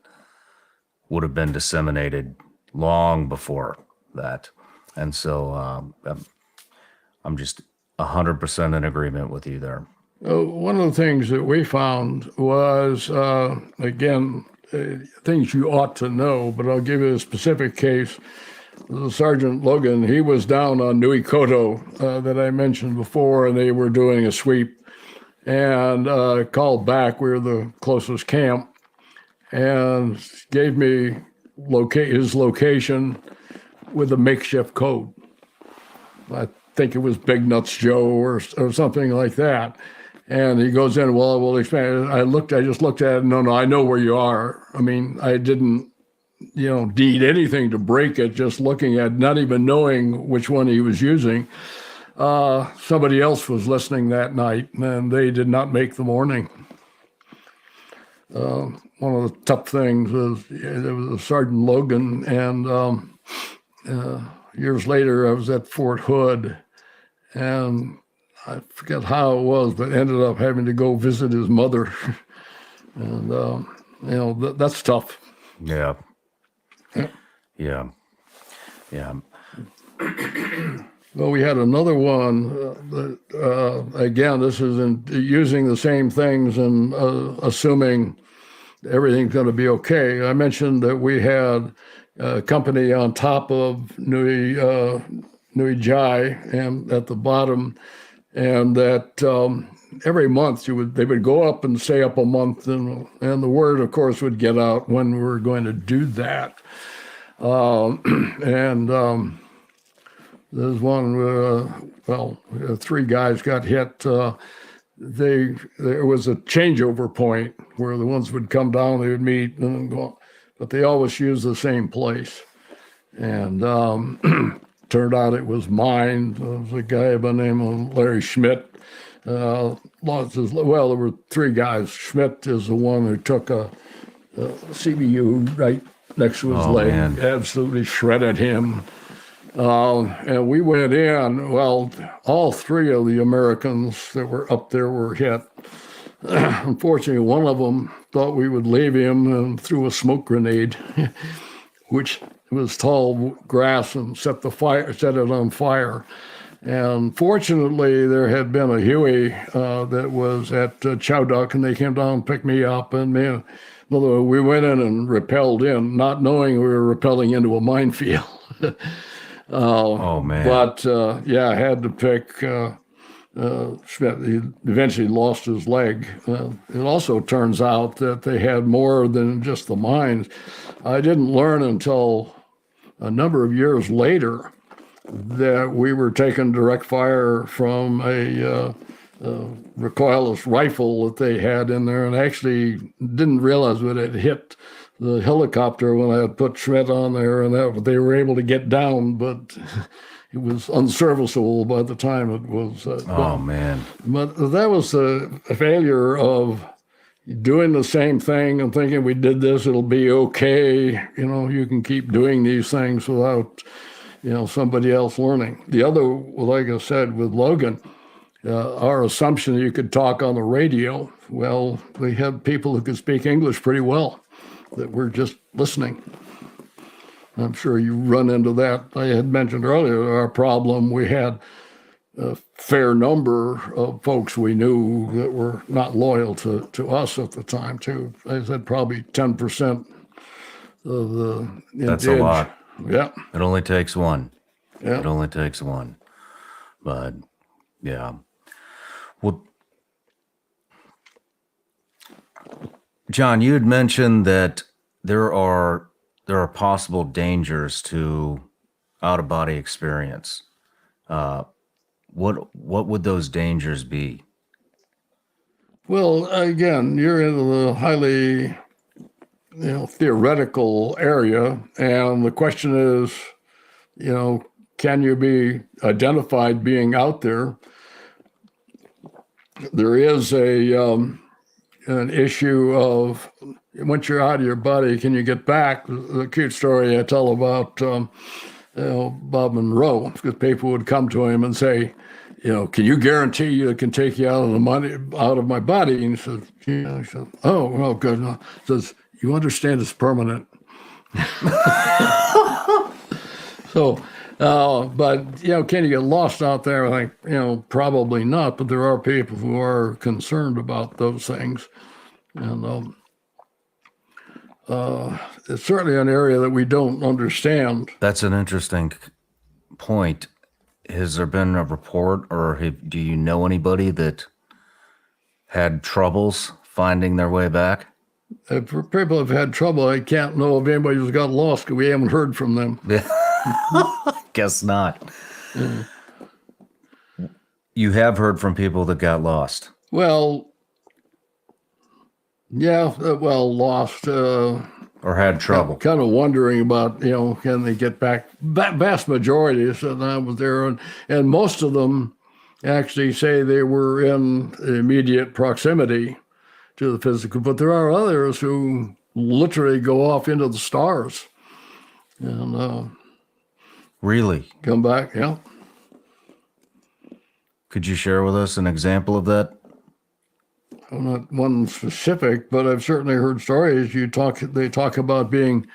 would have been disseminated long before that. And so I'm just 100% in agreement with you there.
One of the things that we found was, again, things you ought to know, but I'll give you a specific case. Sergeant Logan, he was down on Nui Koto that I mentioned before, and they were doing a sweep, and called back. We were the closest camp, and gave me his location with a makeshift code. I think it was Big Nuts Joe or something like that. And he goes in, well, we'll expand. I just looked at it. No, I know where you are. I mean, I didn't, need anything to break it, just looking at, not even knowing which one he was using. Somebody else was listening that night, and they did not make the morning. One of the tough things was there was a Sergeant Logan, and years later I was at Fort Hood, and I forget how it was, but ended up having to go visit his mother, and that's tough.
Yeah. Yeah.
Well, we had another one. Again, this is using the same things and assuming everything's going to be okay. I mentioned that we had a company on top of Nui Jai and at the bottom, and that every month they would go up and stay up a month, and the word, of course, would get out when we were going to do that. There's one, three guys got hit. There was a changeover point where the ones would come down, they would meet and then go, but they always used the same place. And turned out it was mine. There was a guy by the name of Larry Schmidt. There were three guys. Schmidt is the one who took a CBU right next to his leg, man. Absolutely shredded him. And we went in, all three of the Americans that were up there were hit. Unfortunately, one of them thought we would leave him and threw a smoke grenade, which was tall grass, and set it on fire. And fortunately, there had been a Huey that was at Chowduck, and they came down and picked me up. And we went in and rappelled in, not knowing we were rappelling into a minefield.
Oh, man.
But, I had to pick Schmidt. He eventually lost his leg. It also turns out that they had more than just the mines. I didn't learn until a number of years later that we were taking direct fire from a recoilless rifle that they had in there, and actually didn't realize that it hit the helicopter when I had put Schmidt on there, and that they were able to get down, but it was unserviceable by the time it was done.
Man.
But that was a failure of doing the same thing and thinking we did this, it'll be okay. You can keep doing these things without, somebody else learning. The other, like I said, with Logan, our assumption that you could talk on the radio, we had people who could speak English pretty well that were just listening. I'm sure you run into that. I had mentioned earlier our problem. We had a fair number of folks we knew that were not loyal to us at the time, too. I said probably 10% of the...
That's a lot.
Yeah.
It only takes one.
Yeah.
It only takes one. But, yeah. Well, John, you had mentioned that there are possible dangers to out-of-body experience. What would those dangers be?
Well, again, you're in the highly, theoretical area, and the question is, can you be identified being out there? There is an issue of once you're out of your body, can you get back? The cute story I tell about Bob Monroe, because people would come to him and say, can you guarantee you it can take you out of my body? And he said, yeah. He said, oh, well, good. He says, you understand it's permanent. So But, can you get lost out there? Like, probably not, but there are people who are concerned about those things. And it's certainly an area that we don't understand.
That's an interesting point. Has there been a report, or do you know anybody that had troubles finding their way back?
If people have had trouble, I can't know of anybody who's got lost because we haven't heard from them.
Guess not. You have heard from people that got lost.
Well, yeah, lost.
Or had trouble.
Kind of wondering about, can they get back? Vast majority said I was there, and most of them actually say they were in immediate proximity to the physical, but there are others who literally go off into the stars and
really
come back. Yeah.
Could you share with us an example of that?
I'm not one specific, but I've certainly heard stories. They talk about being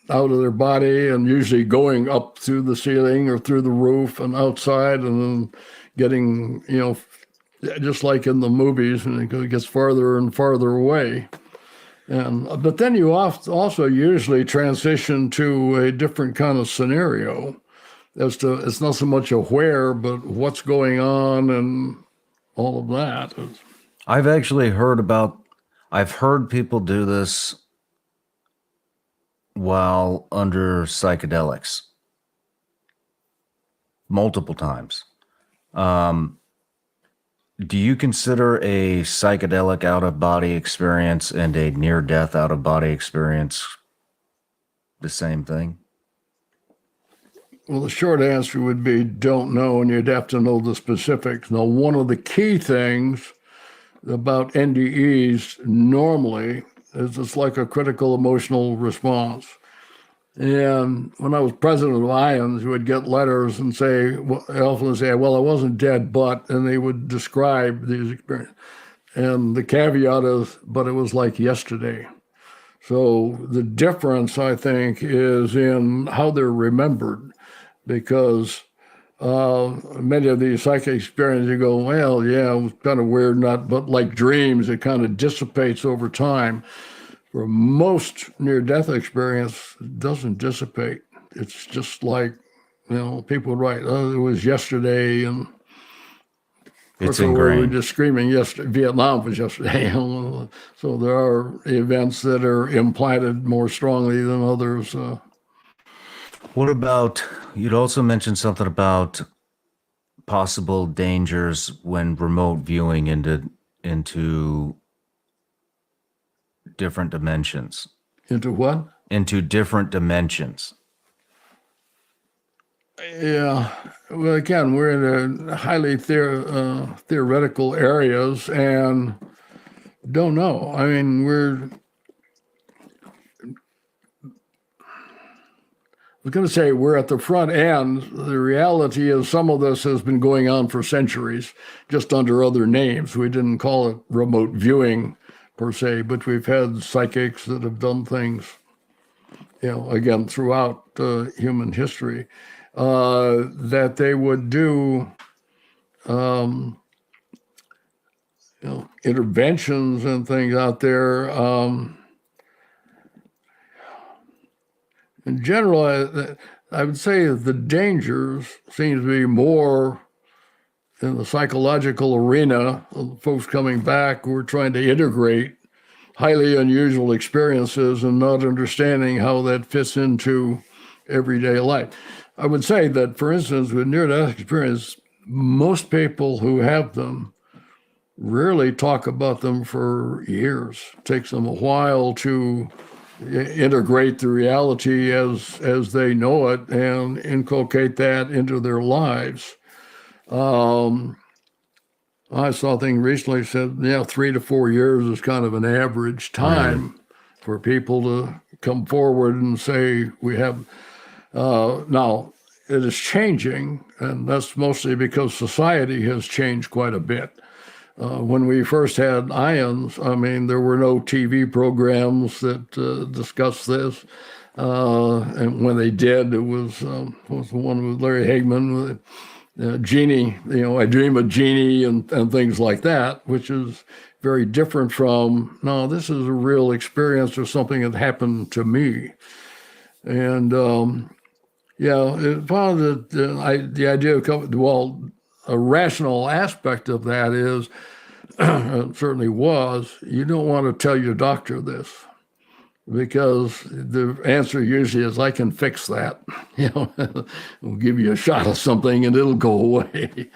out of their body and usually going up through the ceiling or through the roof and outside, and then getting, just like in the movies, and it gets farther and farther away. But then you also usually transition to a different kind of scenario as to, it's not so much a where, but what's going on and all of that.
I've heard people do this while under psychedelics multiple times. Do you consider a psychedelic out-of-body experience and a near-death out-of-body experience the same thing?
Well, the short answer would be don't know, and you'd have to know the specifics. Now, one of the key things about NDEs normally is it's like a critical emotional response. And when I was president of IONS, we would get letters and say, I often say, well, I wasn't dead, but, and they would describe these experiences. And the caveat is, but it was like yesterday. So the difference, I think, is in how they're remembered, because many of these psychic experiences, you go, well, yeah, it was kind of weird, but like dreams, it kind of dissipates over time. For most near-death experience, it doesn't dissipate. It's just like, people would write, oh, it was yesterday, and
it's ingrained.
We were just screaming yesterday. Vietnam was yesterday. So there are events that are implanted more strongly than others.
What about, you'd also mentioned something about possible dangers when remote viewing into different dimensions.
Into what?
Into different dimensions.
Yeah. Well, again, we're in a highly theoretical areas and don't know. I mean, I was going to say we're at the front end. The reality is some of this has been going on for centuries, just under other names. We didn't call it remote viewing per se, but we've had psychics that have done things, again, throughout human history, that they would do, interventions and things out there. In general, I would say the dangers seem to be more in the psychological arena of folks coming back who are trying to integrate highly unusual experiences and not understanding how that fits into everyday life. I would say that, for instance, with near-death experience, most people who have them rarely talk about them for years. It takes them a while to integrate the reality as they know it and inculcate that into their lives. I saw a thing recently said, 3 to 4 years is kind of an average time for people to come forward and say, we have, now it is changing, and that's mostly because society has changed quite a bit. When we first had IONS, there were no TV programs that discussed this. And when they did, it was the one with Larry Hagman, Genie, I Dream of Genie and things like that, which is very different from, no, this is a real experience or something that happened to me. And it found that the idea of, a rational aspect of that is, it certainly was, you don't want to tell your doctor this, because the answer usually is, I can fix that. We'll give you a shot of something and it'll go away.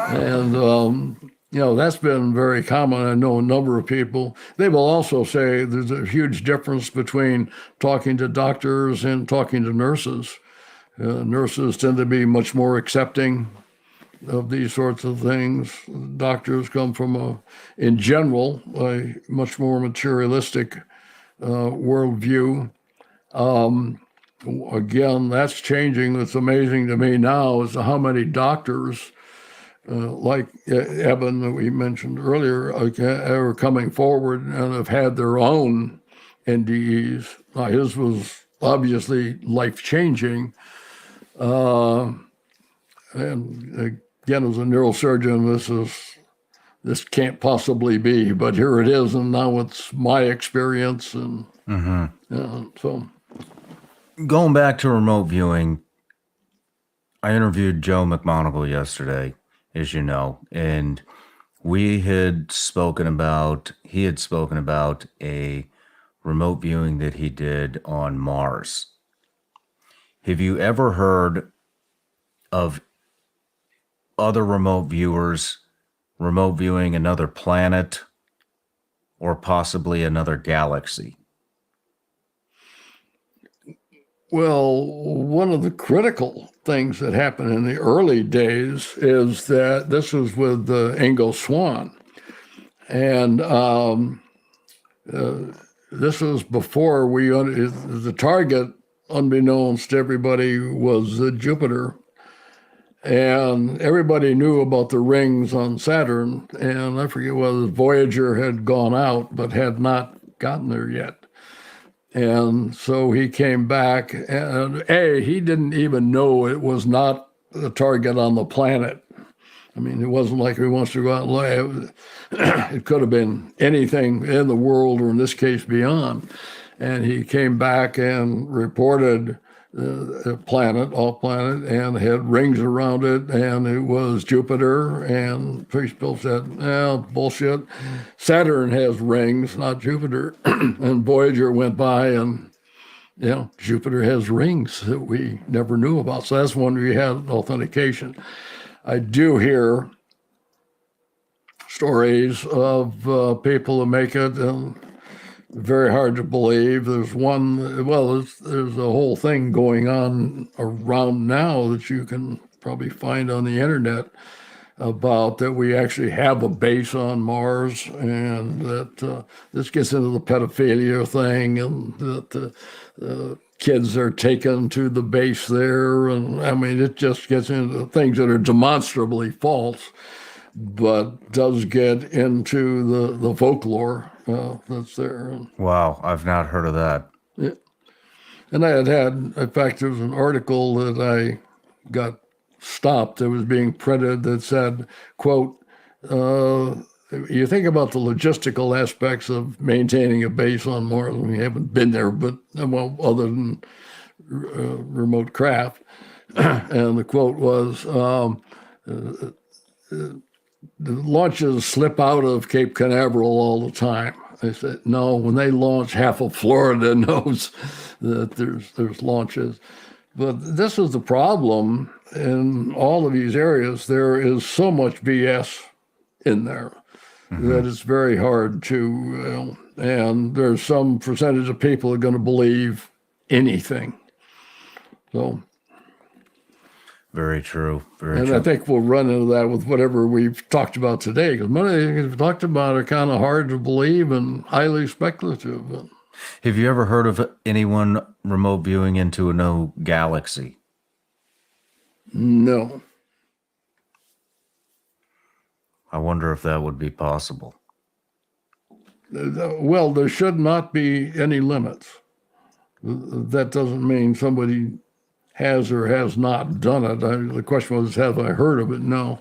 And, that's been very common. I know a number of people. They will also say there's a huge difference between talking to doctors and talking to nurses. Nurses tend to be much more accepting of these sorts of things. Doctors come from, in general, a much more materialistic worldview. Again, that's changing. It's amazing to me now as to how many doctors, like Eben that we mentioned earlier, are coming forward and have had their own NDEs. Now, his was obviously life-changing. And again, as a neurosurgeon, this can't possibly be, but here it is, and now it's my experience, and so.
Going back to remote viewing, I interviewed Joe McMonagle yesterday, as you know, and he had spoken about a remote viewing that he did on Mars. Have you ever heard of other remote viewers remote viewing another planet or possibly another galaxy?
Well, one of the critical things that happened in the early days is that this was with Ingo Swann. And this was before the target, unbeknownst to everybody, was Jupiter. And everybody knew about the rings on Saturn. And I forget whether Voyager had gone out, but had not gotten there yet. And so he came back, and he didn't even know it was not the target on the planet. I mean, it wasn't like he wants to go out and look. It could have been anything in the world, or in this case, beyond. And he came back and reported a planet, and had rings around it, and it was Jupiter. And people said, bullshit. Saturn has rings, not Jupiter. And Voyager went by, and Jupiter has rings that we never knew about. So that's when we had authentication. I do hear stories of people who make it, and very hard to believe. There's there's a whole thing going on around now that you can probably find on the internet about that we actually have a base on Mars, and that this gets into the pedophilia thing, and that kids are taken to the base there. And I mean, it just gets into things that are demonstrably false, but does get into the folklore that's there.
Wow, I've not heard of that.
Yeah. And I had, in fact, there was an article that I got stopped that was being printed that said, quote, you think about the logistical aspects of maintaining a base on Mars. We haven't been there, but other than remote craft. And the quote was, the launches slip out of Cape Canaveral all the time. They said, no, when they launch, half of Florida knows that there's launches. But this is the problem in all of these areas. There is so much BS in there that it's very hard to, and there's some percentage of people are going to believe anything. So.
Very true.
And I think we'll run into that with whatever we've talked about today, because many of the things we've talked about are kind of hard to believe and highly speculative.
Have you ever heard of anyone remote viewing into a no galaxy?
No.
I wonder if that would be possible.
Well, there should not be any limits. That doesn't mean somebody has or has not done it. The question was, have I heard of it? No.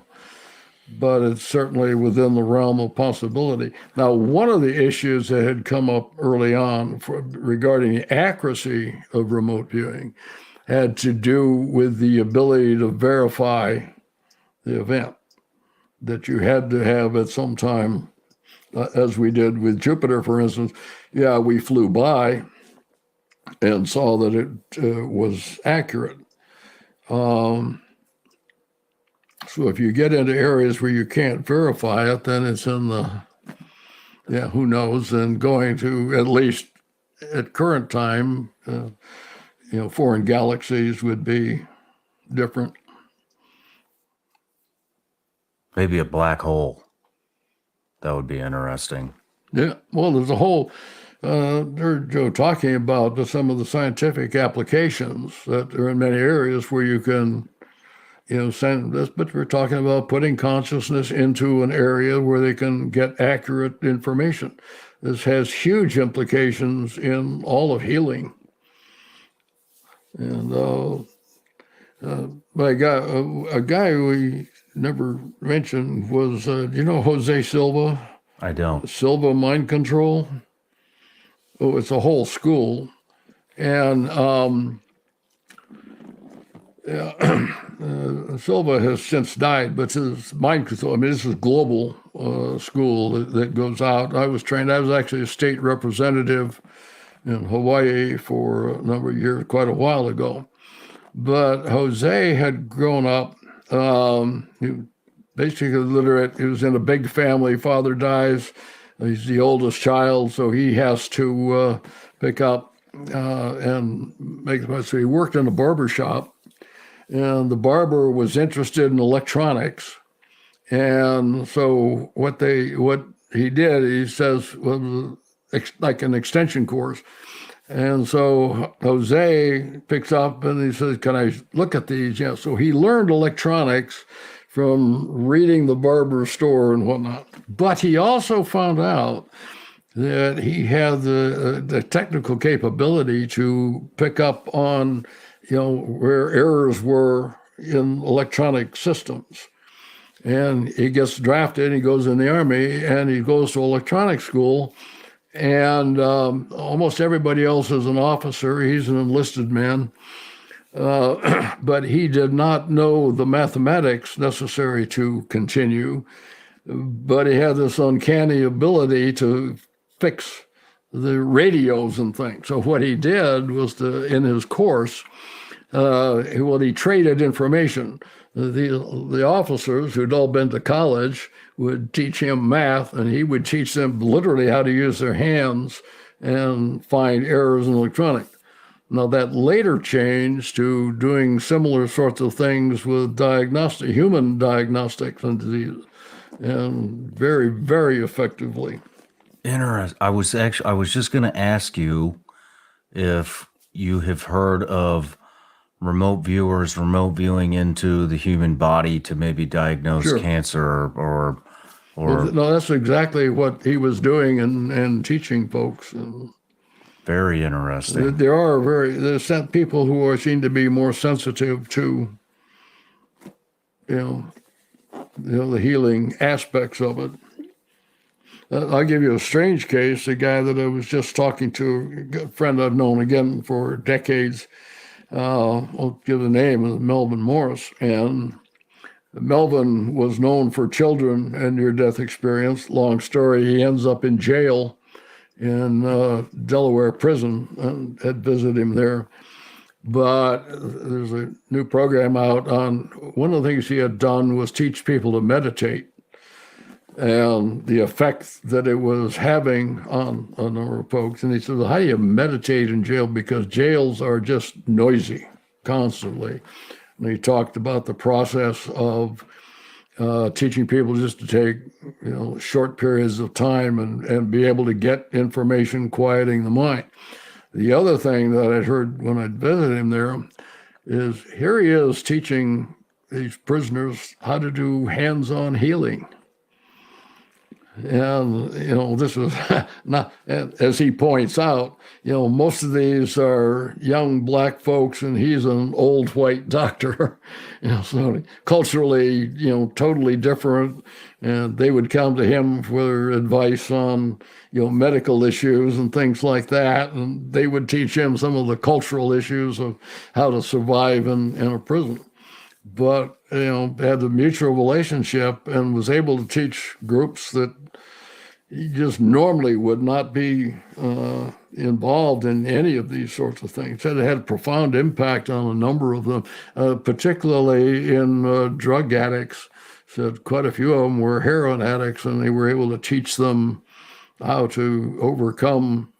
But it's certainly within the realm of possibility. Now, one of the issues that had come up early on regarding the accuracy of remote viewing had to do with the ability to verify the event, that you had to have at some time, as we did with Jupiter, for instance. Yeah, we flew by and saw that it was accurate. So if you get into areas where you can't verify it, then it's in the, who knows, and going to, at least at current time, foreign galaxies would be different.
Maybe a black hole. That would be interesting.
Yeah, well, there's a whole, heard Joe talking about some of the scientific applications that are in many areas where you can, send this, but we're talking about putting consciousness into an area where they can get accurate information. This has huge implications in all of healing. And a guy we never mentioned was, Jose Silva?
I don't.
Silva Mind Control. Oh, it's a whole school. And Silva has since died, but his mind control, this is global school that goes out. I was actually a state representative in Hawaii for a number of years, quite a while ago. But Jose had grown up, he basically literate. He was in a big family. Father dies. He's the oldest child, so he has to pick up and make the money. So he worked in a barber shop. And the barber was interested in electronics. And so what he did, he says, well, like an extension course. And so Jose picks up and he says, can I look at these? Yeah. So he learned electronics from reading the barber store and whatnot. But he also found out that he had the technical capability to pick up on where errors were in electronic systems. And he gets drafted, he goes in the Army, and he goes to electronics school, and almost everybody else is an officer. He's an enlisted man. But he did not know the mathematics necessary to continue, but he had this uncanny ability to fix the radios and things. So what he did was in his course, he traded information. The officers who'd all been to college would teach him math, and he would teach them literally how to use their hands and find errors in electronics. Now that later changed to doing similar sorts of things with human diagnostics and disease, and very, very effectively.
Interesting. I was just going to ask you if you have heard of remote viewing into the human body to maybe diagnose cancer or
no, that's exactly what he was doing and teaching folks.
Very interesting.
There's people who seem to be more sensitive to, the healing aspects of it. I'll give you a strange case. A guy that I was just talking to, a friend I've known again for decades. I'll give the name, Melvin Morris. And Melvin was known for children and near-death experience. Long story, he ends up in jail in Delaware prison, and had visited him there. But there's a new program out on, one of the things he had done was teach people to meditate, and the effect that it was having on a number of folks. And he said, well, how do you meditate in jail? Because jails are just noisy constantly. And he talked about the process of teaching people just to take, short periods of time and be able to get information quieting the mind. The other thing that I'd heard when I'd visited him there is here he is teaching these prisoners how to do hands-on healing. And, this was not, as he points out, most of these are young black folks and he's an old white doctor, so culturally, totally different. And they would come to him for advice on, medical issues and things like that. And they would teach him some of the cultural issues of how to survive in a prison. But, had a mutual relationship and was able to teach groups that he just normally would not be involved in any of these sorts of things. It had a profound impact on a number of them, particularly in drug addicts. Said quite a few of them were heroin addicts, and they were able to teach them how to overcome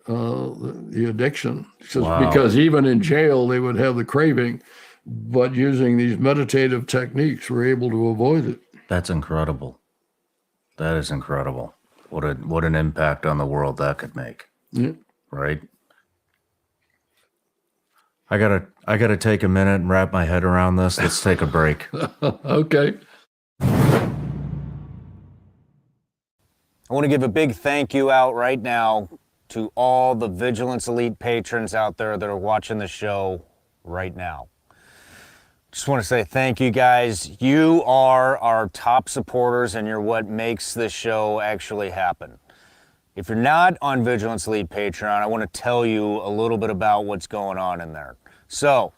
the addiction.
Wow.
Because even in jail, they would have the craving, but using these meditative techniques, were able to avoid it.
That's incredible. That is incredible. What an impact on the world that could make.
Yeah.
Right? I gotta take a minute and wrap my head around this. Let's take a break.
Okay.
I want to give a big thank you out right now to all the Vigilance Elite patrons out there that are watching the show right now. Just want to say thank you guys. You are our top supporters and you're what makes this show actually happen. If you're not on Vigilance Elite Patreon, I want to tell you a little bit about what's going on in there. So,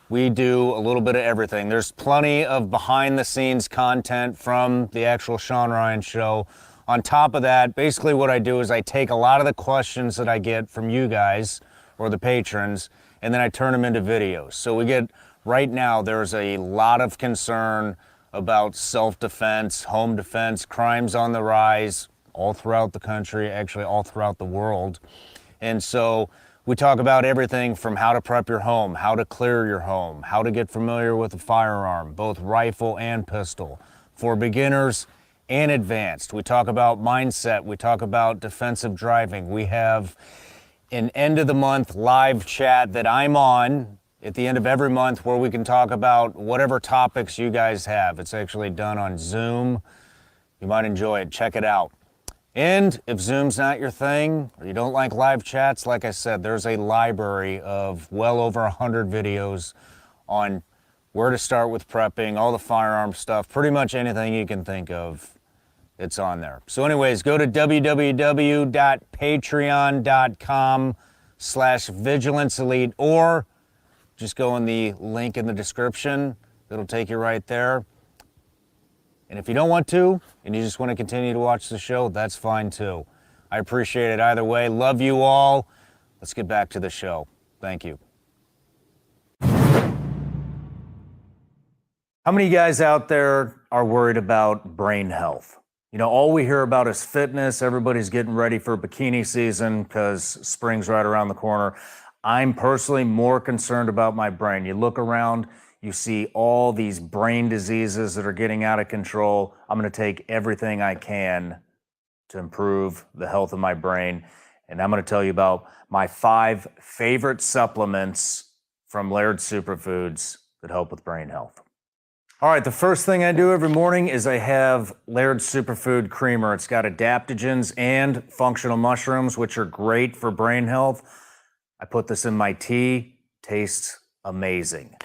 we do a little bit of everything. There's plenty of behind the scenes content from the actual Shawn Ryan show. On top of that, basically what I do is I take a lot of the questions that I get from you guys or the patrons, and then I turn them into videos. So we get, right now, there's a lot of concern about self-defense, home defense, crimes on the rise all throughout the country, actually all throughout the world. And so we talk about everything from how to prep your home, how to clear your home, how to get familiar with a firearm, both rifle and pistol, for beginners and advanced. We talk about mindset. We talk about defensive driving. We have an end of the month live chat that I'm on at the end of every month where we can talk about whatever topics you guys have. It's actually done on Zoom. You might enjoy it. Check it out. And if Zoom's not your thing, or you don't like live chats, like I said, there's a library of well over 100 videos on where to start with prepping, all the firearm stuff, pretty much anything you can think of, it's on there. So anyways, go to www.patreon.com/vigilanceelite, or just go in the link in the description. It'll take you right there. And if you don't want to, and you just want to continue to watch the show, that's fine too. I appreciate it either way. Love you all. Let's get back to the show. Thank you. How many guys out there are worried about brain health? You know, all we hear about is fitness. Everybody's getting ready for bikini season because spring's right around the corner. I'm personally more concerned about my brain. You look around, you see all these brain diseases that are getting out of control. I'm going to take everything I can to improve the health of my brain. And I'm going to tell you about my 5 favorite supplements from Laird Superfoods that help with brain health. All right, the first thing I do every morning is I have Laird Superfood Creamer. It's got adaptogens and functional mushrooms, which are great for brain health. I put this in my tea. Tastes amazing.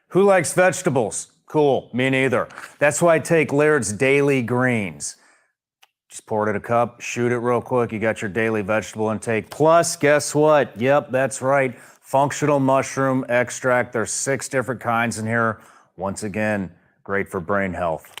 Who likes vegetables? Cool, me neither. That's why I take Laird's Daily Greens. Just pour it in a cup, shoot it real quick. You got your daily vegetable intake. Plus, guess what? Yep, that's right. Functional mushroom extract. There's 6 different kinds in here. Once again, great for brain health.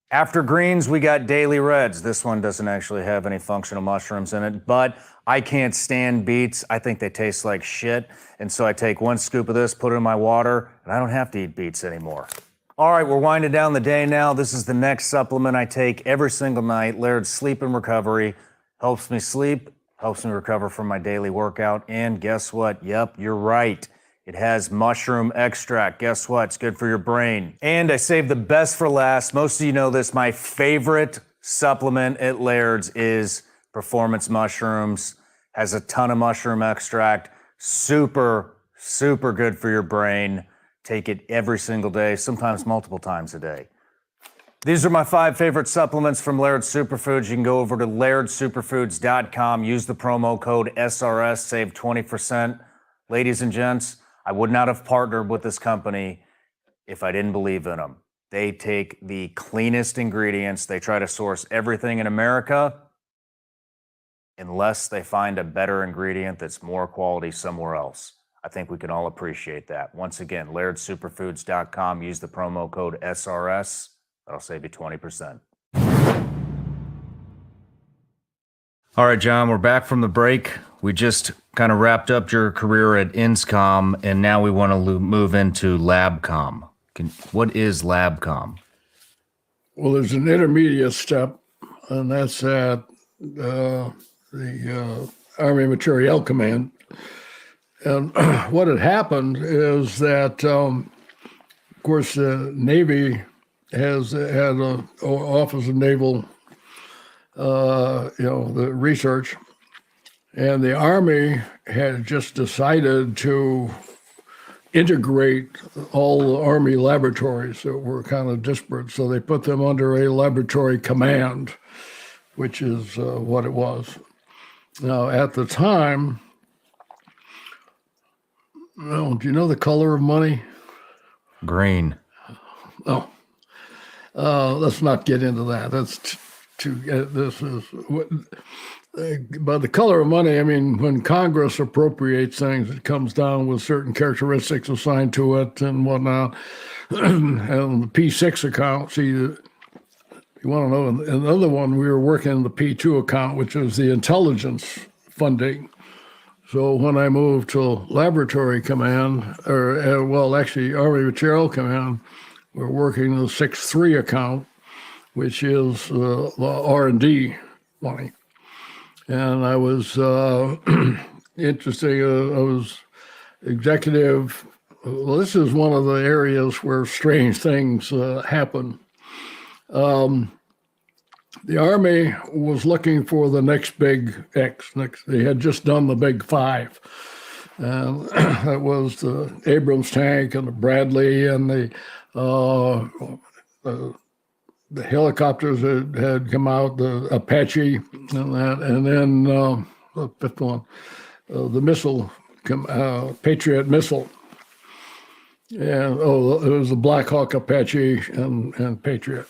After greens, we got Daily Reds. This one doesn't actually have any functional mushrooms in it, but I can't stand beets. I think they taste like shit. And so I take 1 scoop of this, put it in my water, and I don't have to eat beets anymore. All right, we're winding down the day now. This is the next supplement I take every single night. Laird's Sleep and Recovery. Helps me sleep, helps me recover from my daily workout. And guess what? Yep, you're right. It has mushroom extract. Guess what? It's good for your brain. And I saved the best for last. Most of you know this. My favorite supplement at Laird's is Performance Mushrooms. Has a ton of mushroom extract. Super, super good for your brain. Take it every single day, sometimes multiple times a day. These are my 5 favorite supplements from Laird Superfoods. You can go over to lairdsuperfoods.com, use the promo code SRS, save 20%. Ladies and gents, I would not have partnered with this company if I didn't believe in them. They take the cleanest ingredients. They try to source everything in America unless they find a better ingredient that's more quality somewhere else. I think we can all appreciate that. Once again, lairdsuperfoods.com, use the promo code SRS. That'll save you 20%.
All right, John, we're back from the break. We just kind of wrapped up your career at INSCOM, and now we want to move into LabCom. What is LabCom?
Well, there's an intermediate step, and that's at the Army Materiel Command. And what had happened is that, of course, the Navy has had an Office of Naval, the research, and the Army had just decided to integrate all the Army laboratories that were kind of disparate. So they put them under a laboratory command, which is what it was. Now, at the time, do you know the color of money?
Green.
Oh. Let's not get into that. That's by the color of money, I mean, when Congress appropriates things, it comes down with certain characteristics assigned to it and whatnot. And the P6 account, see, you want to know, another one, we were working in the P2 account, which is the intelligence funding. So when I moved to Laboratory Command, actually Army Materiel Command, we're working the 6-3 account, which is the R&D money. And I was interesting. I was executive. Well, this is one of the areas where strange things happen. The Army was looking for the next big X. They had just done the big 5. And that was the Abrams tank and the Bradley and the helicopters that had come out, the Apache and that, and then the 5th one, the missile, Patriot missile. And it was the Black Hawk Apache and Patriot.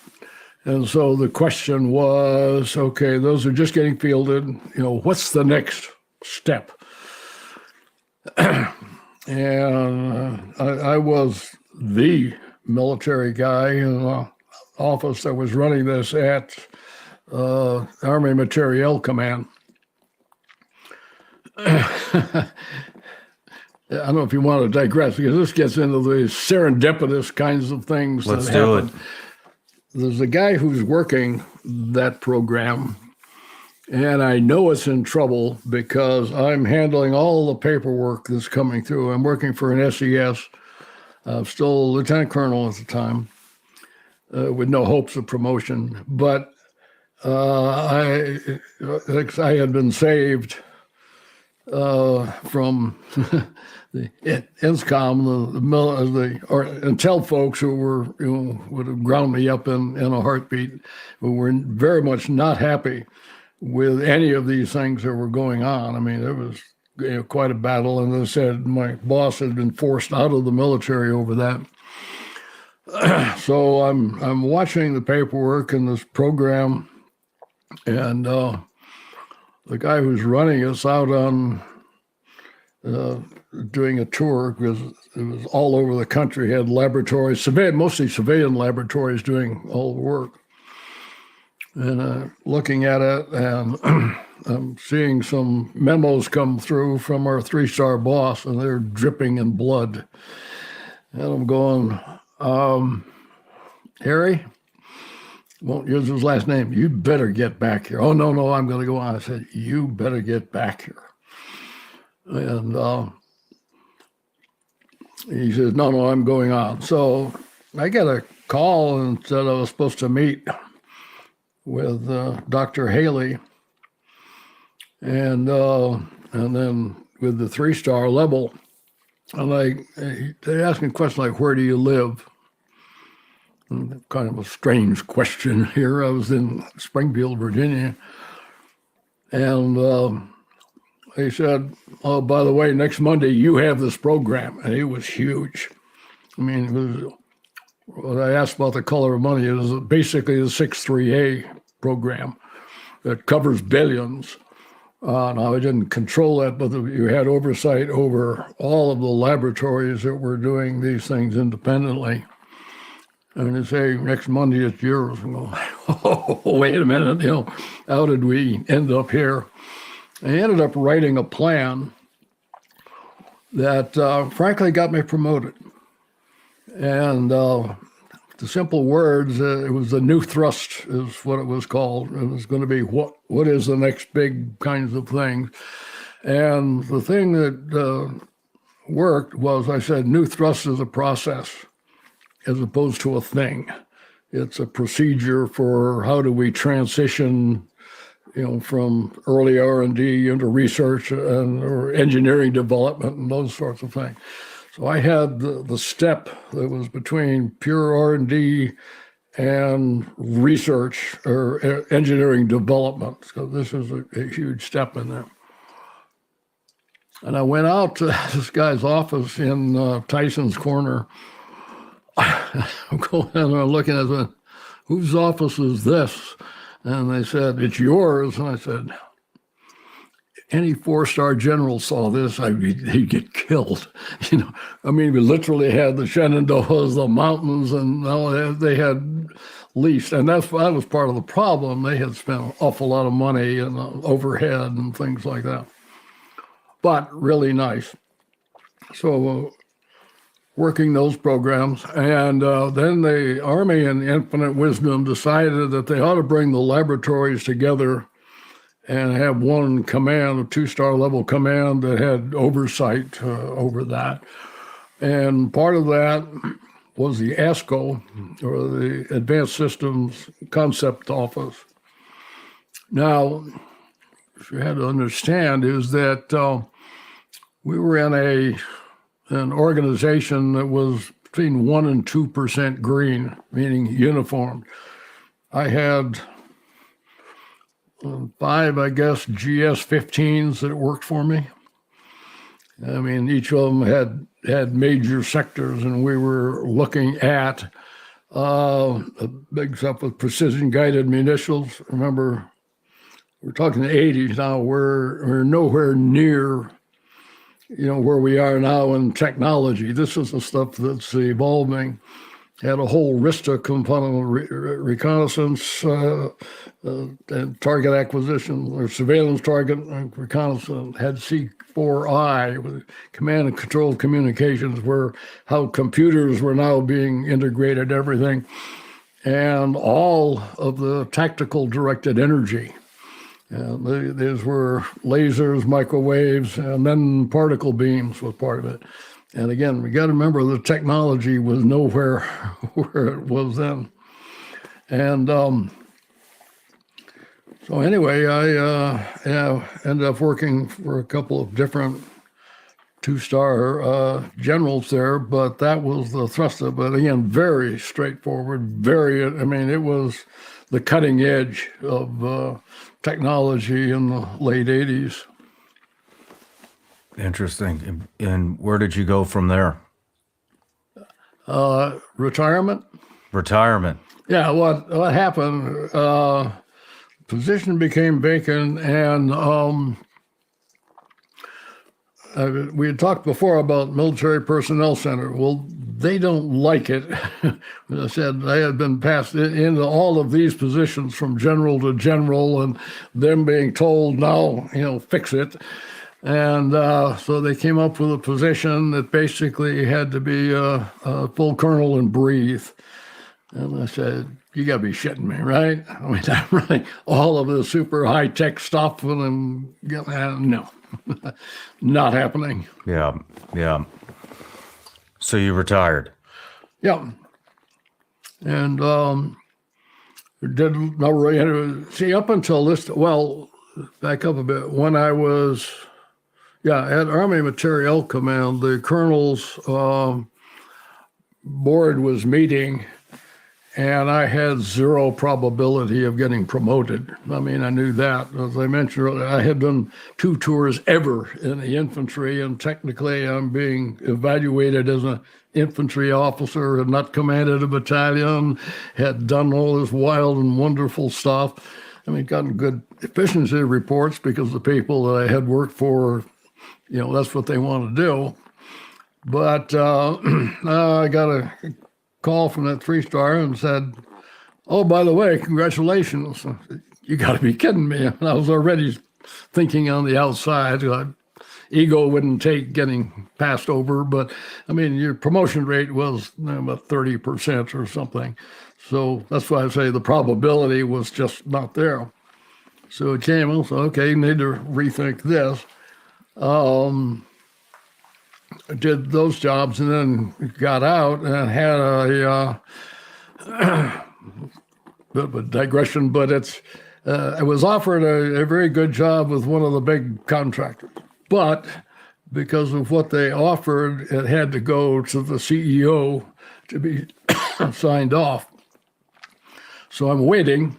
And so the question was, okay, those are just getting fielded, what's the next step? And I was the military guy in the office that was running this at Army Materiel Command. I don't know if you want to digress, because this gets into the serendipitous kinds of things.
Let's do it.
There's a guy who's working that program, and I know it's in trouble because I'm handling all the paperwork that's coming through. I'm working for an SES. I'm still a lieutenant colonel at the time, with no hopes of promotion. But I had been saved from the INSCOM, the intel folks who were, would have ground me up in a heartbeat, who were very much not happy with any of these things that were going on. I mean, it was quite a battle. And as I said, my boss had been forced out of the military over that. So I'm watching the paperwork in this program, and the guy who's running us out on doing a tour, because it was all over the country, had laboratories, mostly civilian laboratories doing all the work. And looking at it, and I'm seeing some memos come through from our 3-star boss, and they're dripping in blood. And I'm going, Harry, won't use his last name, you better get back here. Oh, no, I'm going to go on. I said, you better get back here. And he says, no, I'm going on. So I got a call and said I was supposed to meet with Dr. Haley, and then with the 3-star level. And they asked me a question like, where do you live? kind of a strange question here. I was in Springfield, Virginia, and they said, "Oh, by the way, next Monday you have this program," and it was huge. I mean, it was. What I asked about the color of money is basically the 6.3A program that covers billions. Now, I didn't control that, but you had oversight over all of the laboratories that were doing these things independently. And they say, next Monday it's yours. And go, oh, wait a minute, how did we end up here? I ended up writing a plan that frankly got me promoted. And the simple words, it was the new thrust is what it was called. It was going to be what is the next big kinds of things. And the thing that worked was I said, new thrust is a process as opposed to a thing. It's a procedure for how do we transition from early R&D into research or engineering development and those sorts of things. So I had the step that was between pure R&D and research or engineering development. So this is a huge step in there. And I went out to this guy's office in Tyson's Corner. I'm going and I'm looking at it, whose office is this? And they said, it's yours. And I said, any four-star general saw this, he'd get killed. I mean, we literally had the Shenandoahs, the mountains, and they had leased. And that was part of the problem. They had spent an awful lot of money and overhead and things like that. But really nice. So working those programs. And then the Army in infinite wisdom decided that they ought to bring the laboratories together and have one command, a 2-star level command that had oversight over that. And part of that was the ASCO, or the Advanced Systems Concept Office. Now, what you had to understand is that we were in an organization that was between 1% and 2% green, meaning uniformed. I had 5, I guess, GS-15s that worked for me. I mean, each of them had major sectors, and we were looking at big stuff with precision-guided munitions. Remember, we're talking the 80s now. We're nowhere near, where we are now in technology. This is the stuff that's evolving. Had a whole RISTA component, reconnaissance and target acquisition, or surveillance target reconnaissance. Had C4I, with command and control communications, where how computers were now being integrated, everything, and all of the tactical directed energy. These were lasers, microwaves, and then particle beams was part of it. And again, we got to remember the technology was nowhere where it was then. And so anyway, I ended up working for a couple of different 2-star generals there, but that was the thrust of it. But again, very straightforward, it was the cutting edge of technology in the late 80s.
Interesting. And where did you go from there?
Retirement. Yeah, what happened, position became vacant, and we had talked before about Military Personnel Center. Well, they don't like it. As I said, I had been passed into all of these positions from general to general, and them being told, now, fix it. And so they came up with a position that basically had to be a full colonel and breathe. And I said, you got to be shitting me, right? I mean, I'm really all of the super high-tech stuff, and no, not happening.
Yeah. So you retired?
Yeah. And did not really see up until this. Well, back up a bit. When I was at Army Materiel Command, the colonel's board was meeting, and I had zero probability of getting promoted. I mean, I knew that. As I mentioned earlier, I had done 2 tours ever in the infantry, and technically I'm being evaluated as an infantry officer, had not commanded a battalion, had done all this wild and wonderful stuff. I mean, gotten good efficiency reports because the people that I had worked for, that's what they want to do. But I got a call from that 3-star and said, "Oh, by the way, congratulations." You got to be kidding me. And I was already thinking on the outside. Ego wouldn't take getting passed over, but I mean, your promotion rate was about 30% or something. So that's why I say the probability was just not there. So it came, I said, okay, you need to rethink this. I did those jobs and then got out and had a bit of a digression, but I was offered a very good job with one of the big contractors. But because of what they offered, it had to go to the CEO to be signed off. So I'm waiting.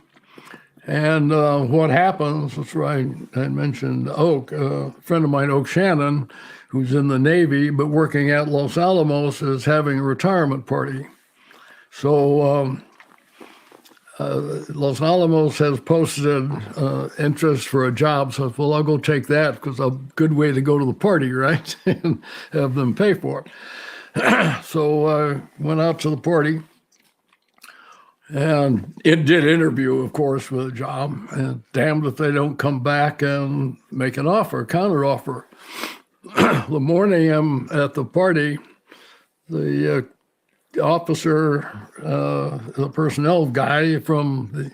And what happens, that's right, I mentioned Oak, a friend of mine, Oak Shannon, who's in the Navy, but working at Los Alamos, is having a retirement party. So Los Alamos has posted interest for a job. So I said, well, I'll go take that because a good way to go to the party, right? And have them pay for it. So I went out to the party. And it did interview, of course, with a job. And damned if they don't come back and make an offer, counter offer. The morning I'm at the party, the officer, the personnel guy from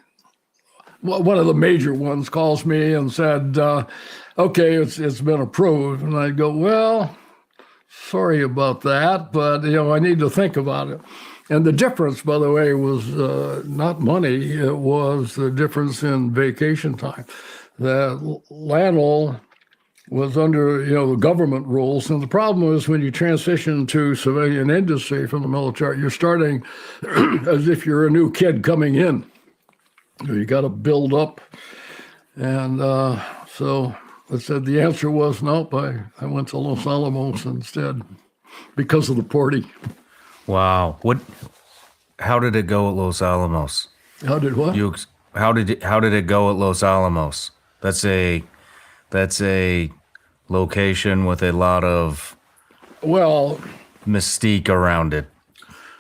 one of the major ones calls me and said, okay, it's been approved. And I go, well, sorry about that, but I need to think about it. And the difference, by the way, was not money. It was the difference in vacation time. That Lanol was under, the government rules. And the problem is when you transition to civilian industry from the military, you're starting as if you're a new kid coming in. You got to build up. And so I said the answer was nope. I went to Los Alamos instead because of the party.
Wow. How did it go at Los Alamos?
How did what?
How did it go at Los Alamos? That's a location with a lot of mystique around it.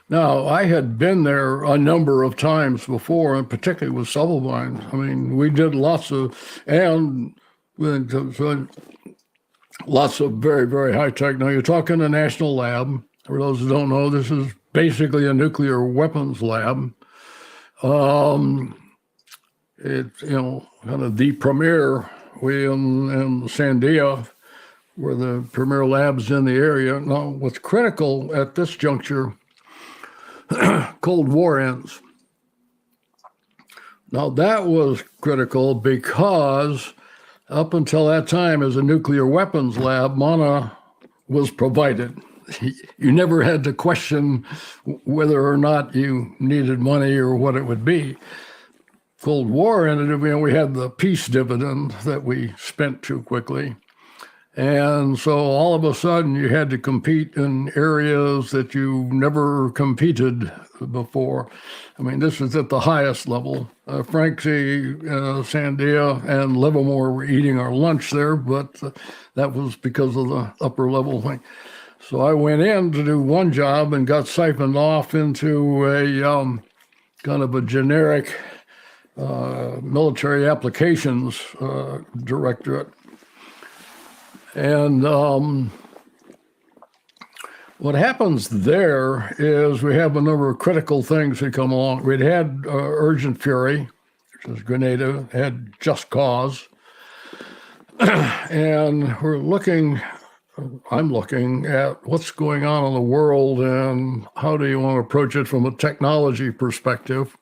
Now, I had been there a number of times before, and particularly with civil mines. I mean, we did lots of very, very high tech. Now, you're talking a national lab. For those who don't know, this is basically a nuclear weapons lab. It's, kind of the premier. We in Sandia were the premier labs in the area. Now, what's critical at this juncture, Cold War ends. Now, that was critical because up until that time, as a nuclear weapons lab, MANA was provided. You never had to question whether or not you needed money or what it would be. Cold War ended, we had the peace dividend that we spent too quickly. And so all of a sudden you had to compete in areas that you never competed before. I mean, this is at the highest level. Frankly, Sandia and Livermore were eating our lunch there, but that was because of the upper level thing. So I went in to do one job and got siphoned off into a kind of a generic military applications directorate. And what happens there is we have a number of critical things that come along. We'd had Urgent Fury, which is Grenada, had Just Cause. And I'm looking at what's going on in the world and how do you want to approach it from a technology perspective.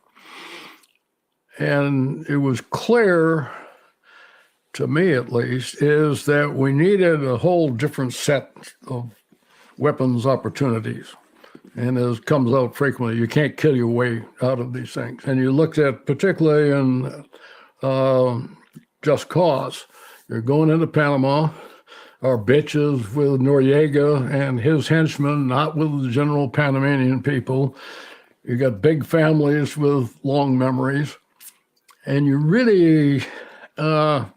And it was clear, to me at least, is that we needed a whole different set of weapons opportunities. And as comes out frequently, you can't kill your way out of these things. And you looked at, particularly in Just Cause, you're going into Panama, our bitches with Noriega and his henchmen, not with the general Panamanian people. You got big families with long memories. And you really, you don't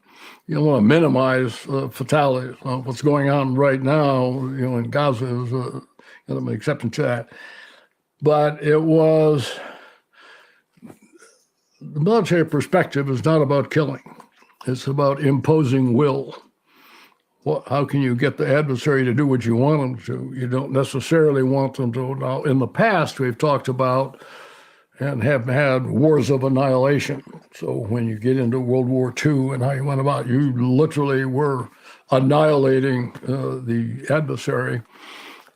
want to minimize fatalities. What's going on right now, in Gaza is an exception to that. But it was, the military perspective is not about killing. It's about imposing will. How can you get the adversary to do what you want them to? You don't necessarily want them to. Now, in the past, we've talked about and have had wars of annihilation. So when you get into World War II and how you went about, you literally were annihilating the adversary.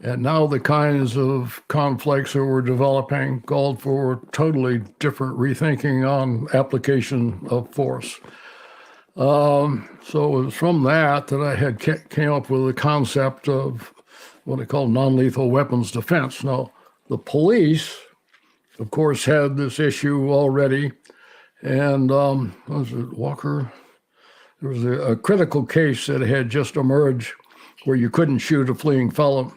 And now the kinds of conflicts that we're developing called for totally different rethinking on application of force. So it was from that I had came up with the concept of what I call non-lethal weapons defense. Now, the police, of course, had this issue already. And was it Walker? There was a critical case that had just emerged where you couldn't shoot a fleeing felon.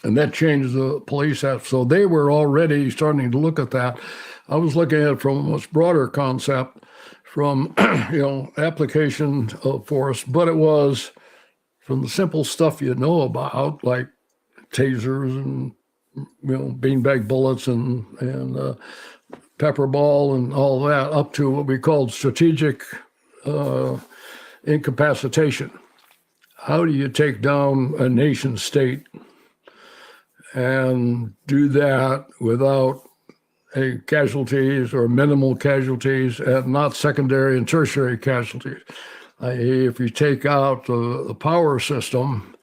And that changed the police act. So they were already starting to look at that. I was looking at it from a much broader concept, from application of force, but it was from the simple stuff you know about, like tasers and beanbag bullets and pepper ball and all that, up to what we called strategic incapacitation. How do you take down a nation state and do that without casualties or minimal casualties and not secondary and tertiary casualties? If you take out the power system,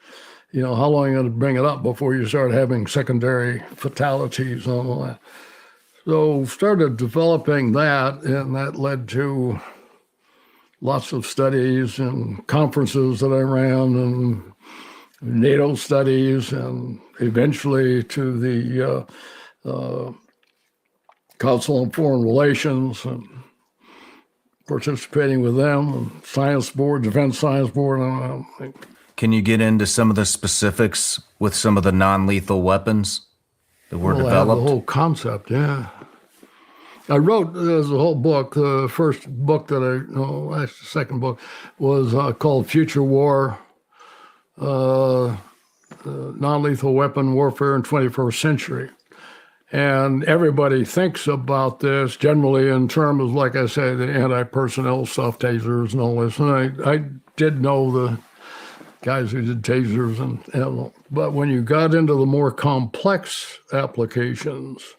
how long are you going to bring it up before you start having secondary fatalities and all that? So started developing that, and that led to lots of studies and conferences that I ran and NATO studies, and eventually to the Council on Foreign Relations and participating with them, and Science Board, Defense Science Board.
Can you get into some of the specifics with some of the non-lethal weapons that were developed?
The whole concept, yeah. I wrote, there's a whole book. The first book that the second book was called Future War, Non-Lethal Weapon Warfare in 21st Century. And everybody thinks about this generally in terms, like I say, the anti-personnel stuff, tasers and all this. And I did know the guys who did tasers, but when you got into the more complex applications,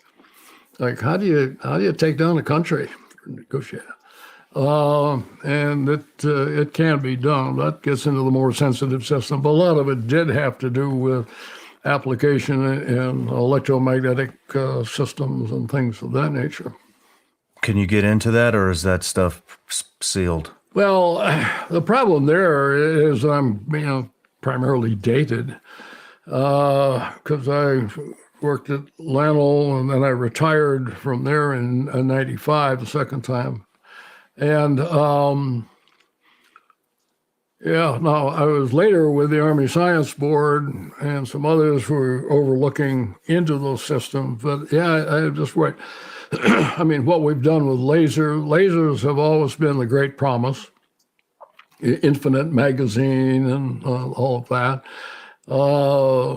like how do you take down a country? Negotiate. And it can be done. That gets into the more sensitive system. But a lot of it did have to do with application in electromagnetic systems and things of that nature.
Can you get into that, or is that stuff sealed?
Well, the problem there is I'm primarily dated because I worked at Lanol and then I retired from there in 95, the second time. And now I was later with the Army Science Board and some others who were overlooking into those systems. But I just right. I mean, what we've done with lasers have always been the great promise. Infinite magazine and all of that.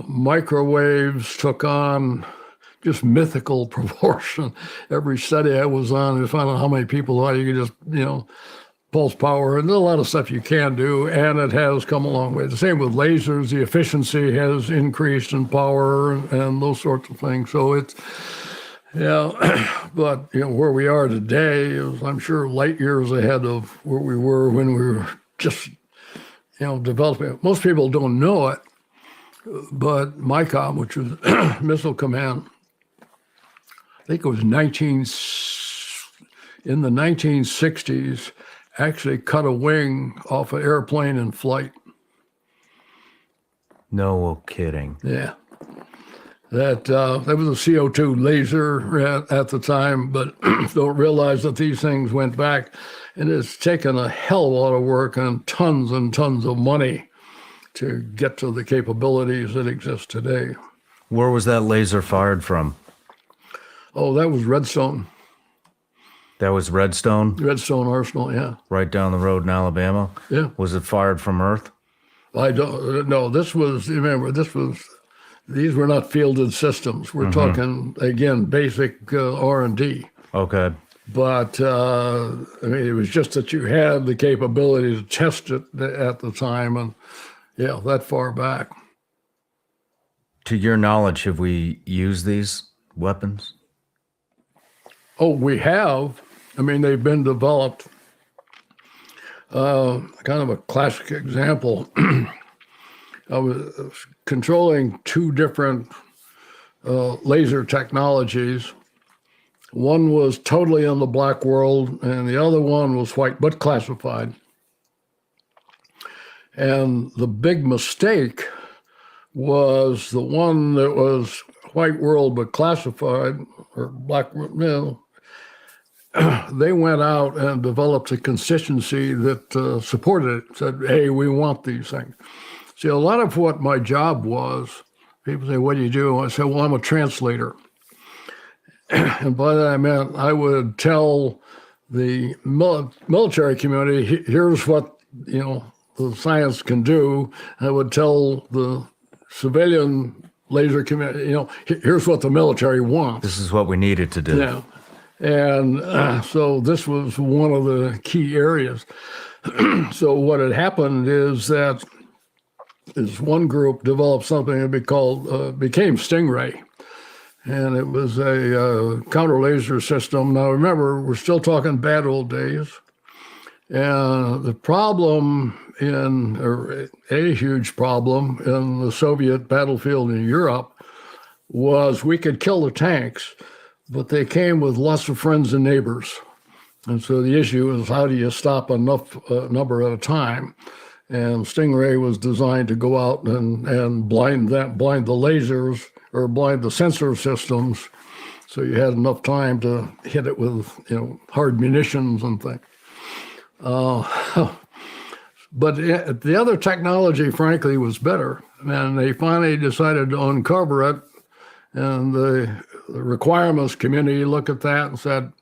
Microwaves took on just mythical proportion. Every study I was on, I found out how many people you could just, pulse power, and there's a lot of stuff you can do, and it has come a long way. The same with lasers, the efficiency has increased in power and those sorts of things. So it's, but where we are today is, I'm sure, light years ahead of where we were when we were just, developing. Most people don't know it, but MICOM, which was Missile Command, I think it was in the 1960s, actually cut a wing off an airplane in flight.
No kidding.
Yeah. that there was a CO2 laser at the time, but don't realize that these things went back, and it's taken a hell of a lot of work and tons of money to get to the capabilities that exist today.
Where was that laser fired from?
Oh, that was Redstone.
That was Redstone?
Redstone Arsenal, yeah.
Right down the road in Alabama?
Yeah.
Was it fired from Earth?
I don't know. These were not fielded systems. We're talking, again, basic R&D.
Okay.
But, I mean, it was just that you had the capability to test it at the time, and, yeah, that far back.
To your knowledge, have we used these weapons?
Oh, we have. I mean, they've been developed. Kind of a classic example. I was controlling two different laser technologies. One was totally in the black world, and the other one was white, but classified. And the big mistake was the one that was white world but classified, or black, they went out and developed a constituency that supported it, said, hey, we want these things. See, a lot of what my job was, people say, what do you do? I said, well, I'm a translator. And by that I meant I would tell the military community, here's what, the science can do. I would tell the civilian laser community, here's what the military wants.
This is what we needed to do.
Yeah. And so this was one of the key areas. So what had happened is that this one group developed something that became Stingray. And it was a counter laser system. Now remember, we're still talking bad old days. And the problem a huge problem in the Soviet battlefield in Europe was we could kill the tanks, but they came with lots of friends and neighbors. And so the issue is, how do you stop enough number at a time? And Stingray was designed to go out and blind the lasers, or blind the sensor systems, so you had enough time to hit it with, hard munitions and things. But the other technology, frankly, was better. And they finally decided to uncover it. And the requirements community looked at that and said,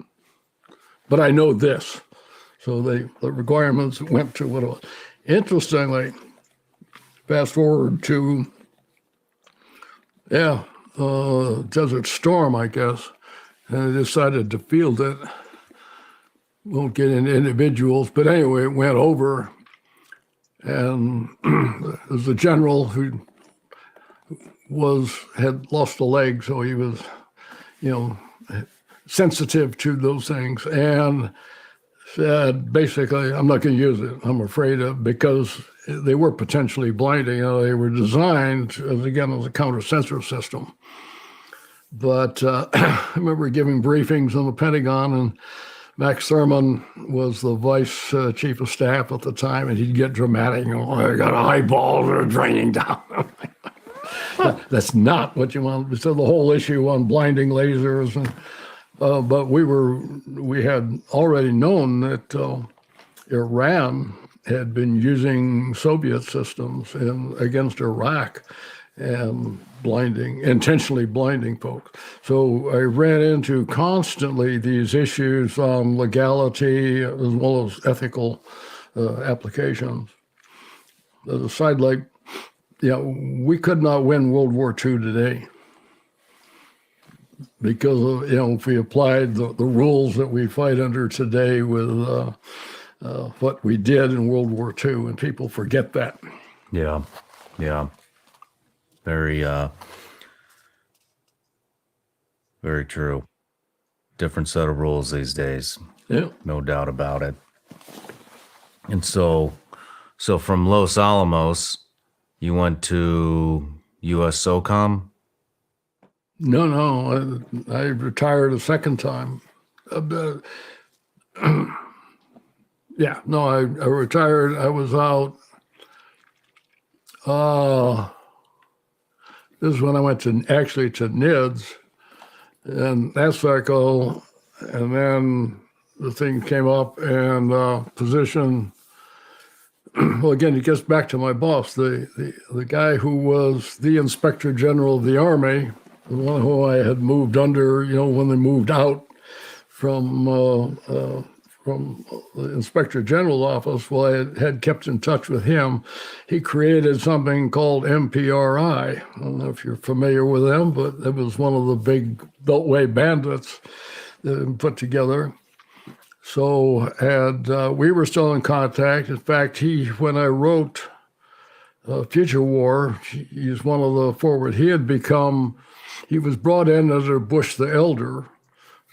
but I know this. So the requirements went to what it was. Interestingly, fast forward to, Desert Storm, I guess, and they decided to field it. Won't get into individuals, but anyway, it went over. And there was a general who had lost a leg, so he was, sensitive to those things, and said, basically, I'm not going to use it. I'm afraid of, because they were potentially blinding. They were designed, as a counter sensor system. But I remember giving briefings in the Pentagon, and Max Thurman was the vice chief of staff at the time, and he'd get dramatic. I got eyeballs that are draining down. That's not what you want. So the whole issue on blinding lasers, but we had already known that Iran had been using Soviet systems against Iraq and intentionally blinding folks. So I ran into constantly these issues on legality as well as ethical applications. As a side leg, we could not win World War II today because of, if we applied the rules that we fight under today with what we did in World War II, and people forget that.
Yeah. Very, very true. Different set of rules these days.
Yeah.
No doubt about it. And so from Los Alamos, you went to U.S. SOCOM?
No, I retired a second time. I retired. I was out this is when I went to NIDS and that cycle, and then the thing came up and position. Well, again, it gets back to my boss, the guy who was the Inspector General of the Army, the one who I had moved under, when they moved out from the Inspector General office. Well, I had kept in touch with him. He created something called MPRI. I don't know if you're familiar with them, but it was one of the big Beltway bandits that put together. So we were still in contact. In fact, when I wrote Future War, he's one of the forward. He was brought in under Bush the Elder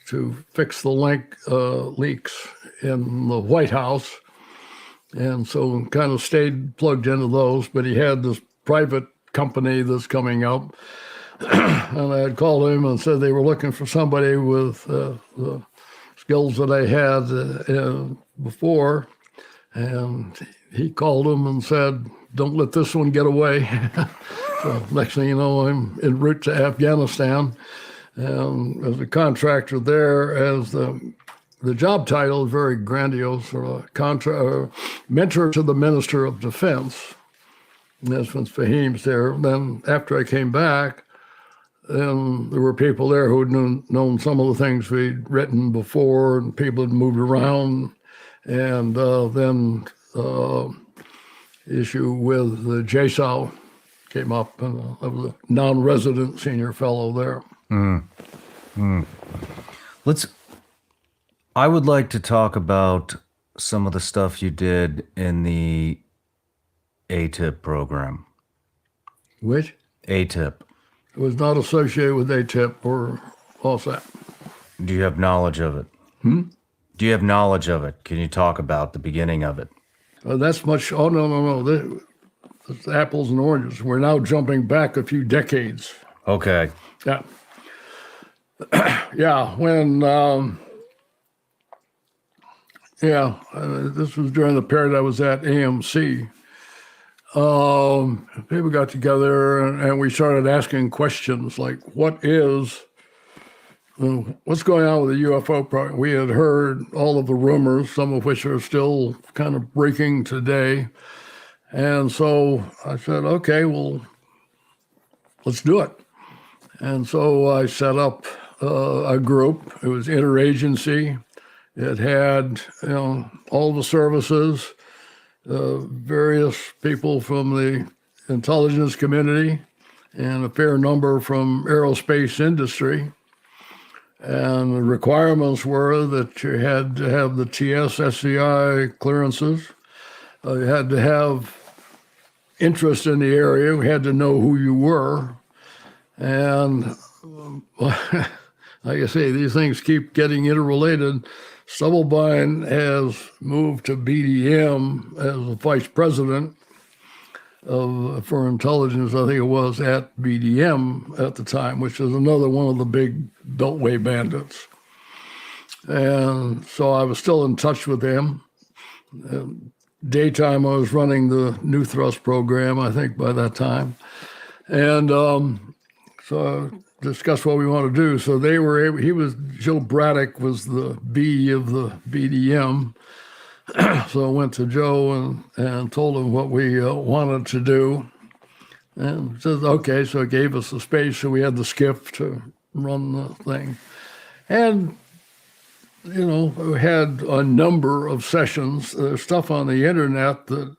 to fix the leaks in the White House. And so kind of stayed plugged into those, but he had this private company that's coming up. And I had called him and said they were looking for somebody with the skills that I had before. And he called him and said, don't let this one get away. So next thing you know, I'm en route to Afghanistan. And as a contractor there, as the job title is very grandiose, mentor to the Minister of Defense. And that's when Fahim's there. Then after I came back, then there were people there who had known some of the things we'd written before, and people had moved around. And then issue with the JSOW came up, and I was a non-resident senior fellow there.
I would like to talk about some of the stuff you did in the ATIP program.
Which?
ATIP.
It was not associated with ATIP or OSAP.
Do you have knowledge of it? Do you have knowledge of it? Can you talk about the beginning of it?
That's much, oh, no. It's apples and oranges. We're now jumping back a few decades.
Okay.
Yeah. Yeah, when, this was during the period I was at AMC. People got together and we started asking questions like, what's going on with the UFO program? We had heard all of the rumors, some of which are still kind of breaking today. And so I said, okay, well, let's do it. And so I set up a group. It was interagency. It had all the services, various people from the intelligence community, and a fair number from aerospace industry. And the requirements were that you had to have the TS, SCI clearances. You had to have interest in the area. We had to know who you were. And like I say, these things keep getting interrelated. Stubblebine has moved to BDM as the vice president for intelligence, I think it was, at BDM at the time, which is another one of the big Beltway bandits. And so I was still in touch with them. Daytime, I was running the New Thrust program, I think, by that time. And so I discussed what we want to do. So Joe Braddock was the B of the BDM. So I went to Joe and told him what we wanted to do. And he says, okay, so it gave us the space, so we had the skiff to run the thing. And, we had a number of sessions. There's stuff on the internet that,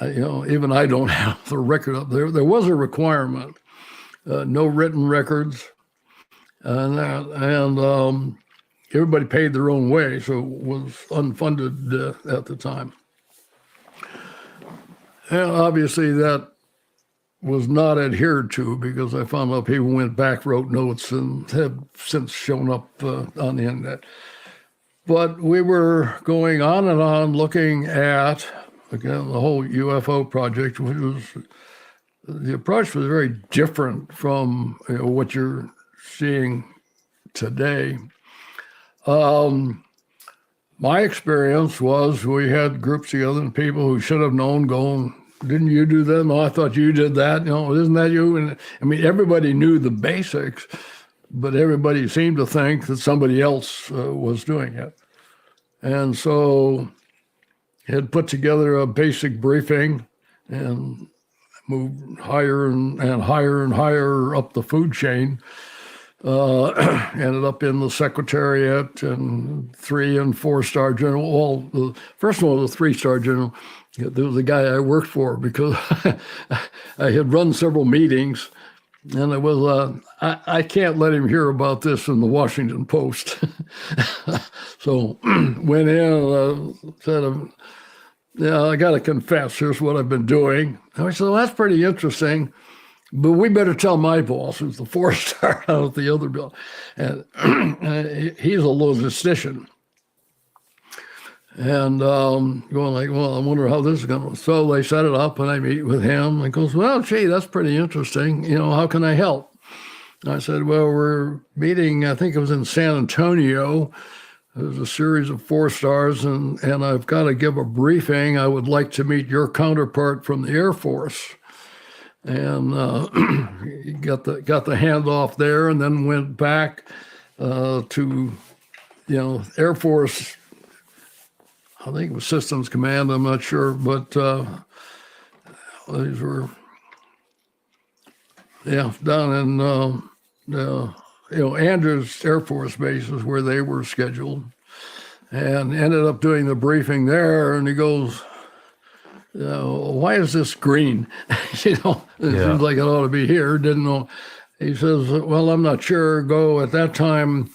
even I don't have the record of. There was a requirement, no written records, and everybody paid their own way, so it was unfunded at the time. And obviously that was not adhered to, because I found out people went back, wrote notes, and have since shown up on the internet. But we were going on and on looking at, again, the whole UFO project, which was, the approach was very different from what you're seeing today. My experience was we had groups together and people who should have known go and didn't you do that? No, I thought you did that. Isn't that you? And I mean, everybody knew the basics, but everybody seemed to think that somebody else was doing it. And so had put together a basic briefing and moved higher and higher and higher up the food chain. Ended up in the Secretariat and 3- and 4-star general. Well, the first one was a 3-star general. There was a guy I worked for because I had run several meetings, and it was I can't let him hear about this in the Washington Post. So went in and said, yeah, I got to confess, here's what I've been doing. And I said, well, that's pretty interesting. But we better tell my boss, who's the 4-star out at the other bill. And he's a logistician. And going like, well, I wonder how this is going to. So they set it up, and I meet with him. And goes, well, gee, that's pretty interesting. How can I help? And I said, well, we're meeting, I think it was in San Antonio. There's a series of 4-stars, and I've got to give a briefing. I would like to meet your counterpart from the Air Force. And got the handoff there, and then went back to Air Force. I think it was Systems Command. I'm not sure, but these were down in Andrews Air Force Base is where they were scheduled, and ended up doing the briefing there. And he goes, why is this green? It seems like it ought to be here. Didn't know. He says, well, I'm not sure. Go at that time,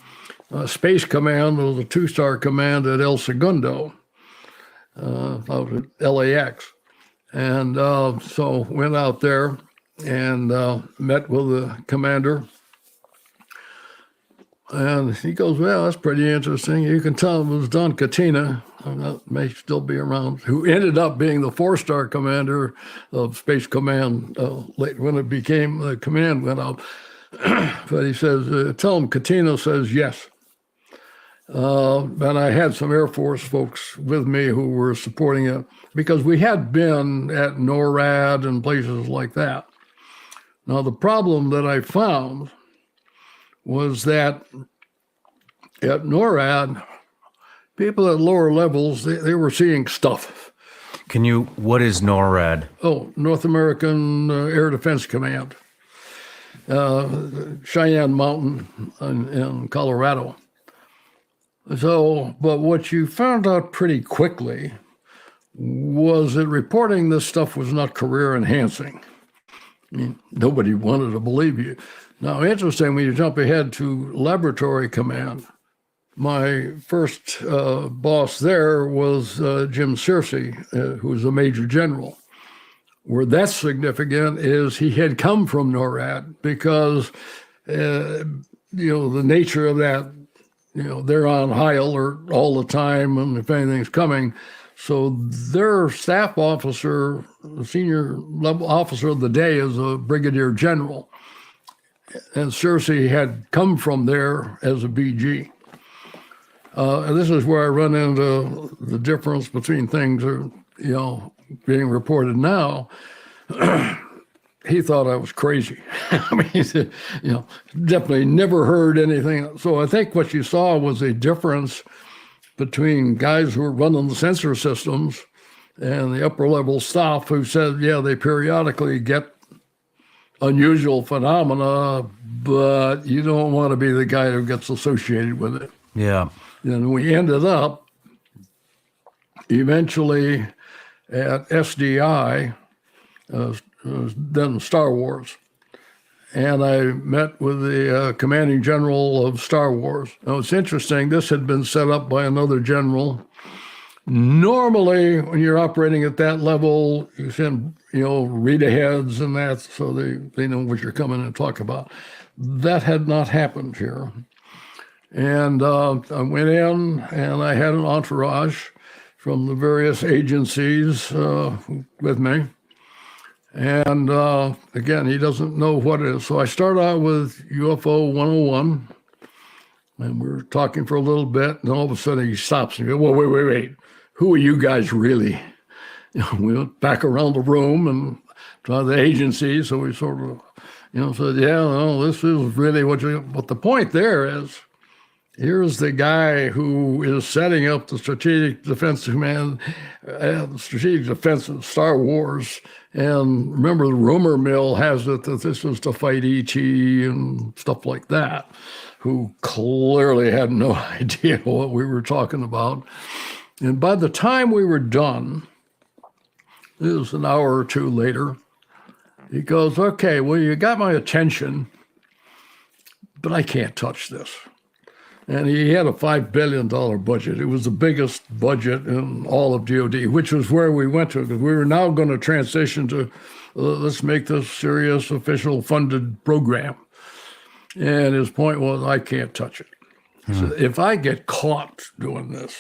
Space Command was a 2-star command at El Segundo, out at LAX. And so went out there and met with the commander. And he goes, well, that's pretty interesting. You can tell it was Don Katina, may still be around, who ended up being the 4-star commander of Space Command late when it became, the command went out. But he says, tell him Katina says yes. And I had some Air Force folks with me who were supporting it because we had been at NORAD and places like that. Now, the problem that I found was that at NORAD, people at lower levels, they were seeing stuff.
What is NORAD?
Oh, North American Air Defense Command, Cheyenne Mountain in Colorado. So, but what you found out pretty quickly was that reporting this stuff was not career enhancing. I mean, nobody wanted to believe you. Now, interesting, when you jump ahead to Laboratory Command, my first boss there was Jim Searcy, who was a major general. Where that's significant is he had come from NORAD because, the nature of that, they're on high alert all the time, and if anything's coming. So their staff officer, the senior level officer of the day, is a brigadier general. And Searcy had come from there as a BG. And this is where I run into the difference between things that, being reported now. He thought I was crazy. I mean, he said, definitely never heard anything. So I think what you saw was a difference between guys who were running the sensor systems and the upper level staff who said, yeah, they periodically get unusual phenomena, but you don't want to be the guy who gets associated with it.
Yeah.
And we ended up eventually at SDI, then Star Wars. And I met with the commanding general of Star Wars. Now, it's interesting, this had been set up by another general. Normally, when you're operating at that level, you send, read-aheads and that, so they know what you're coming to talk about. That had not happened here. And I went in, and I had an entourage from the various agencies with me. And again, he doesn't know what it is. So I start out with UFO 101, and we're talking for a little bit, and all of a sudden he stops me. Well, wait. Who are you guys really? we went back around the room and to the agency. So we sort of, said, yeah, no, this is really but the point there is, here's the guy who is setting up the Strategic Defense Command, Strategic Defense of Star Wars. And remember, the rumor mill has it that this was to fight E.T. and stuff like that, who clearly had no idea what we were talking about. And by the time we were done, it was an hour or two later, he goes, okay, well, you got my attention, but I can't touch this. And he had a $5 billion budget. It was the biggest budget in all of DOD, which was where we went to, because we were now going to transition to, let's make this serious official funded program. And his point was, I can't touch it. So if I get caught doing this,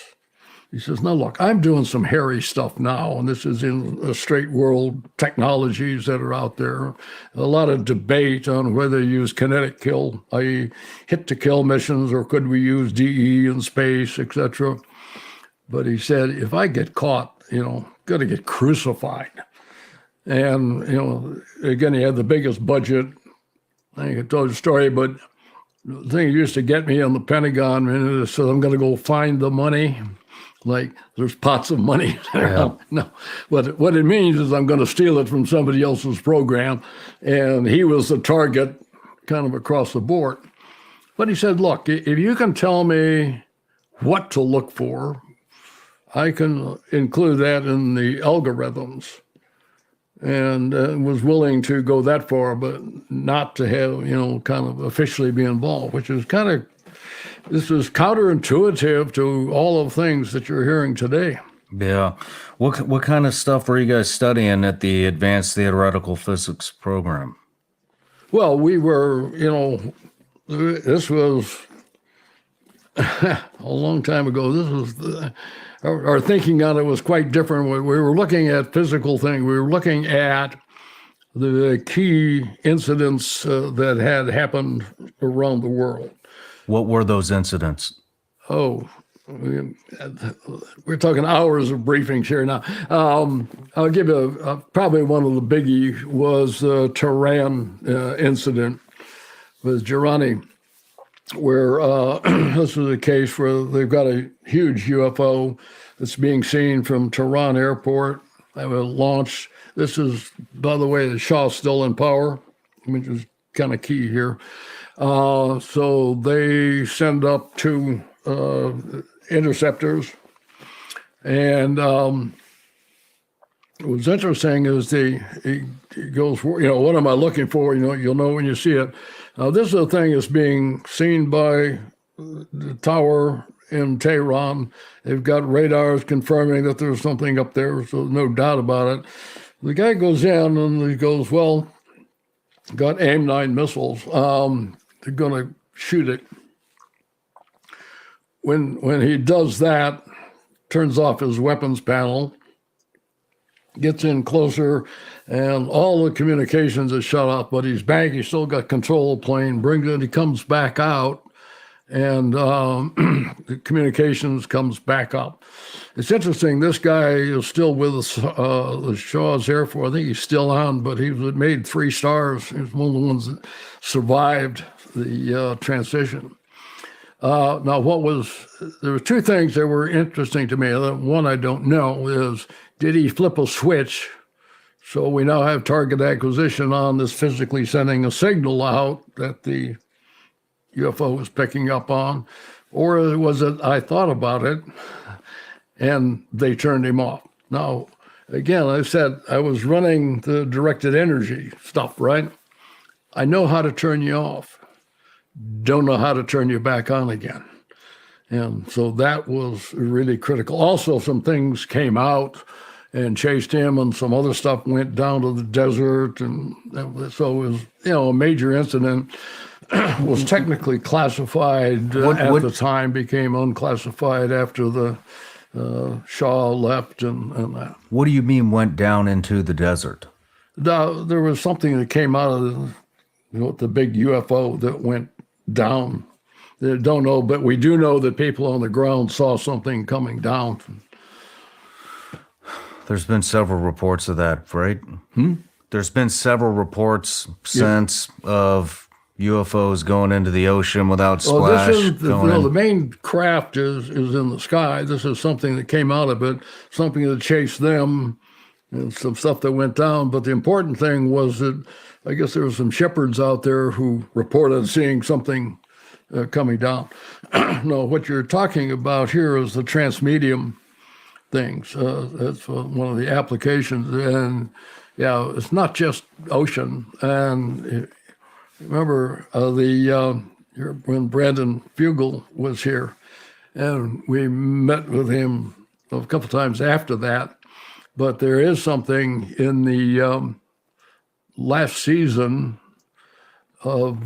he says, no, look, I'm doing some hairy stuff now, and this is in the straight world technologies that are out there. A lot of debate on whether to use kinetic kill, i.e. hit-to-kill missions, or could we use DE in space, etc. But he said, if I get caught, got to get crucified. And, again, he had the biggest budget. I think I told you the story, but the thing that used to get me on the Pentagon, and it said, I'm going to go find the money. Like there's pots of money. Yeah. No, what it means is I'm going to steal it from somebody else's program. And he was the target kind of across the board. But he said, look, if you can tell me what to look for, I can include that in the algorithms. And was willing to go that far, but not to have, kind of officially be involved, which is this is counterintuitive to all of things that you're hearing today.
Yeah. What kind of stuff were you guys studying at the Advanced Theoretical Physics program?
Well, we were, this was a long time ago. This was our thinking on it was quite different. We were looking at physical things. We were looking at the key incidents that had happened around the world.
What were those incidents?
Oh, we're talking hours of briefings here now. I'll give you probably one of the biggie was the Tehran incident with Girani, where this is a case where they've got a huge UFO that's being seen from Tehran airport. They were launched. This is, by the way, the Shah's still in power, which is kind of key here. So they send up two interceptors. And what's interesting is he goes, what am I looking for? You'll know when you see it. This is a thing that's being seen by the tower in Tehran. They've got radars confirming that there's something up there, so no doubt about it. The guy goes in and he goes, well, got AIM-9 missiles. They're going to shoot it. When he does that, turns off his weapons panel, gets in closer, and all the communications are shut off, but he's back. He's still got control of the plane, brings it, he comes back out, and the communications comes back up. It's interesting, this guy is still with the Shaw's Air Force. I think he's still on, but he made 3 stars. He was one of the ones that survived the transition. Now, there were 2 things that were interesting to me. One I don't know is, did he flip a switch? So we now have target acquisition on this, physically sending a signal out that the UFO was picking up on. Or was it, I thought about it, and they turned him off. Now, again, I said I was running the directed energy stuff, right? I know how to turn you off. Don't know how to turn you back on again. And so that was really critical. Also, some things came out and chased him, and some other stuff went down to the desert. And so it was, a major incident. Was technically classified at the time, became unclassified after the Shaw left and that.
What do you mean went down into the desert?
There was something that came out of the big UFO that went down. They don't know, but we do know that people on the ground saw something coming down.
There's been several reports of that, right? There's been several reports since of UFOs going into the ocean without splash.
This is the main craft is in the sky. This is something that came out of it, something that chased them, and some stuff that went down. But the important thing was that I guess there were some shepherds out there who reported seeing something coming down. No, what you're talking about here is the transmedium things. That's one of the applications, and yeah, it's not just ocean. And remember when Brandon Fugel was here, and we met with him a couple times after that. But there is something in the last season of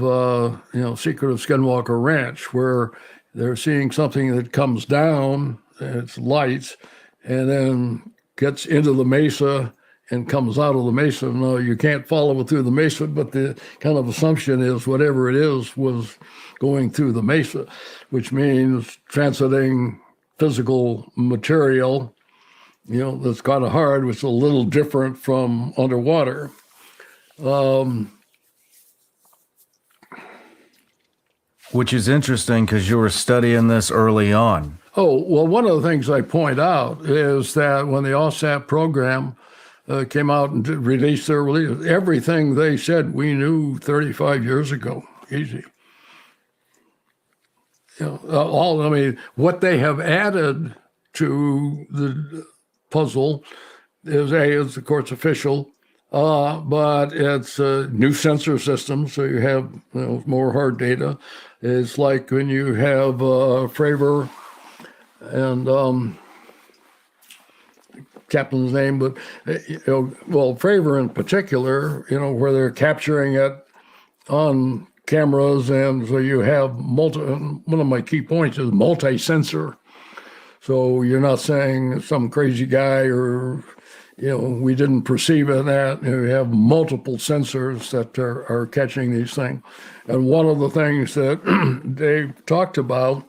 Secret of Skinwalker Ranch where they're seeing something that comes down, it's lights, and then gets into the mesa and comes out of the mesa. No, you can't follow it through the mesa, but the kind of assumption is whatever it is was going through the mesa, which means transiting physical material, that's kind of hard, which is a little different from underwater.
Which is interesting because you were studying this early on.
Oh, well, one of the things I point out is that when the OSAP program came out and released their release, everything they said we knew 35 years ago, easy. What they have added to the puzzle is of course official, but it's a new sensor system, so you have more hard data. It's like when you have Fravor and captain's name, but Fravor in particular, where they're capturing it on cameras, and so you have one of my key points is multi-sensor. So you're not saying some crazy guy or, we didn't perceive it that. You have multiple sensors that are catching these things. And one of the things that they talked about,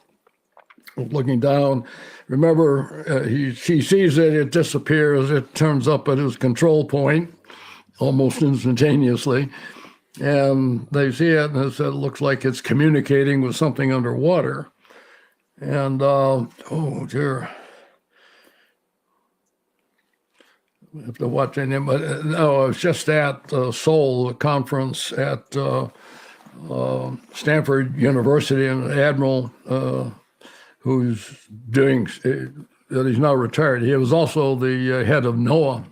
looking down, remember, he sees it disappears, it turns up at his control point almost instantaneously. And they see it, and it looks like it's communicating with something underwater. And, oh dear, I have to watch him. But no, I was just at Seoul, a conference at Stanford University, and Admiral who's doing, that he's now retired. He was also the head of NOAA.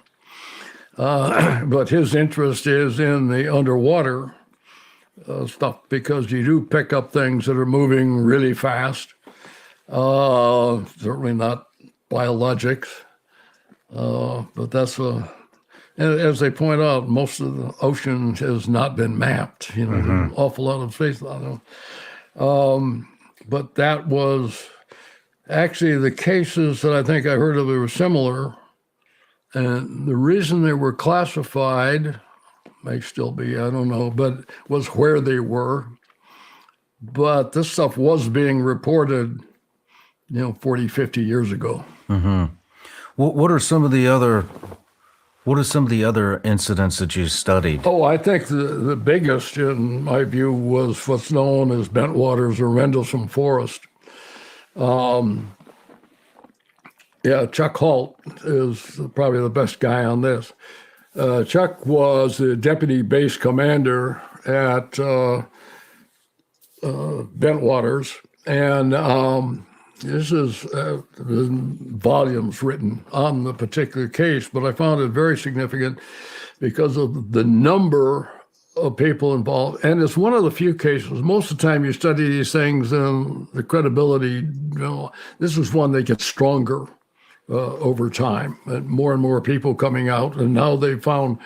But his interest is in the underwater stuff because you do pick up things that are moving really fast. Certainly not biologics, but that's and as they point out, most of the ocean has not been mapped. There's an awful lot of space on them. But that was actually the cases that I think I heard of. They were similar, and the reason they were classified may still be, I don't know, but was where they were. But this stuff was being reported 40, 50 years ago.
What are some of the other incidents that you studied?
Oh, I think the biggest, in my view, was what's known as Bentwaters or Rendlesham Forest. Chuck Holt is probably the best guy on this. Chuck was the deputy base commander at Bentwaters, and this is volumes written on the particular case, but I found it very significant because of the number of people involved. And it's one of the few cases, most of the time you study these things and the credibility, this is one that gets stronger over time, and more people coming out. And now they found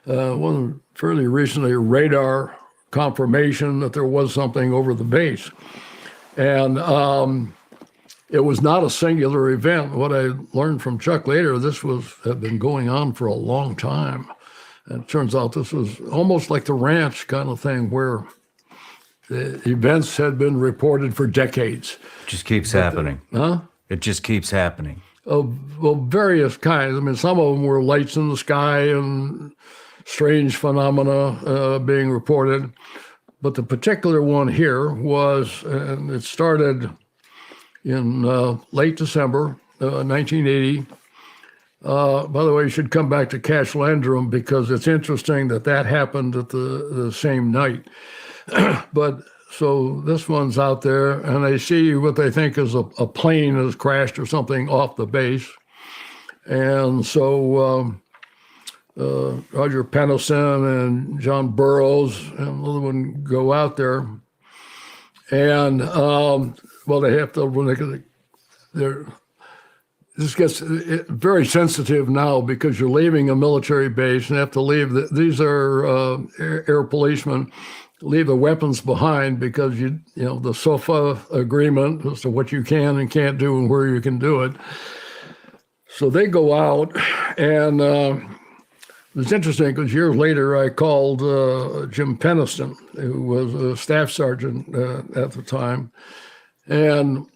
one fairly recently, radar confirmation that there was something over the base. And it was not a singular event. What I learned from Chuck later, this had been going on for a long time. And it turns out this was almost like the ranch kind of thing where the events had been reported for decades.
It just keeps happening.
Huh?
It just keeps happening.
of various kinds. I mean, some of them were lights in the sky and strange phenomena being reported. But the particular one here was, and it started in late December 1980. By the way, you should come back to Cash Landrum because it's interesting that happened at the same night. But so this one's out there, and they see what they think is a plane has crashed or something off the base. And so Roger Pennison and John Burroughs and another one go out there. And, well, they have to, this gets very sensitive now because you're leaving a military base and have to leave. These are air policemen. Leave the weapons behind because you know the SOFA agreement as to what you can and can't do and where you can do it. So they go out, and it's interesting because years later I called Jim Penniston, who was a staff sergeant at the time, and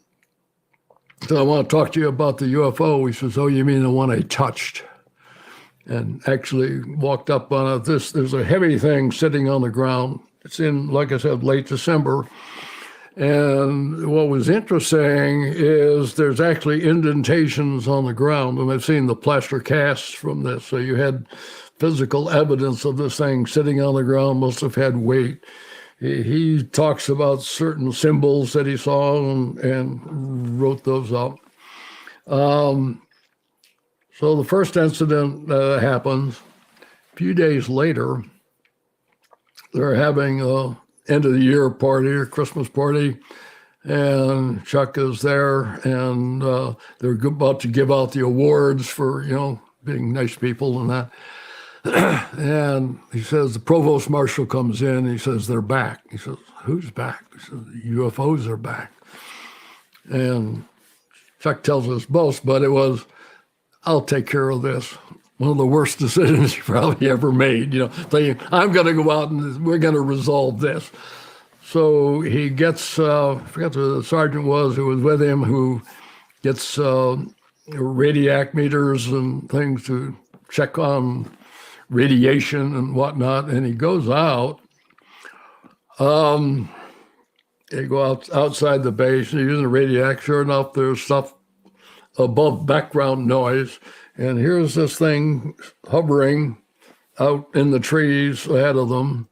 so I want to talk to you about the UFO. He says, "Oh, you mean the one I touched?" And actually walked up on it. There's a heavy thing sitting on the ground. It's in, like I said, late December. And what was interesting is there's actually indentations on the ground. And I've seen the plaster casts from this. So you had physical evidence of this thing sitting on the ground, must have had weight. He talks about certain symbols that he saw and wrote those up. So the first incident happens. A few days later, they're having a end of the year party or Christmas party, and Chuck is there, and they're about to give out the awards for, you know, being nice people and that. And he says, the provost marshal comes in, and he says, they're back. He says, who's back? He says, the UFOs are back. And Chuck tells us both, but it was, I'll take care of this. One of the worst decisions he probably ever made, you know, thinking, I'm going to go out and we're going to resolve this. So he gets, I forgot who the sergeant was who was with him, who gets radiac meters and things to check on radiation and whatnot. And he goes out. They go outside the base and using a radiac. Sure enough, there's stuff above background noise. And here's this thing hovering out in the trees ahead of them,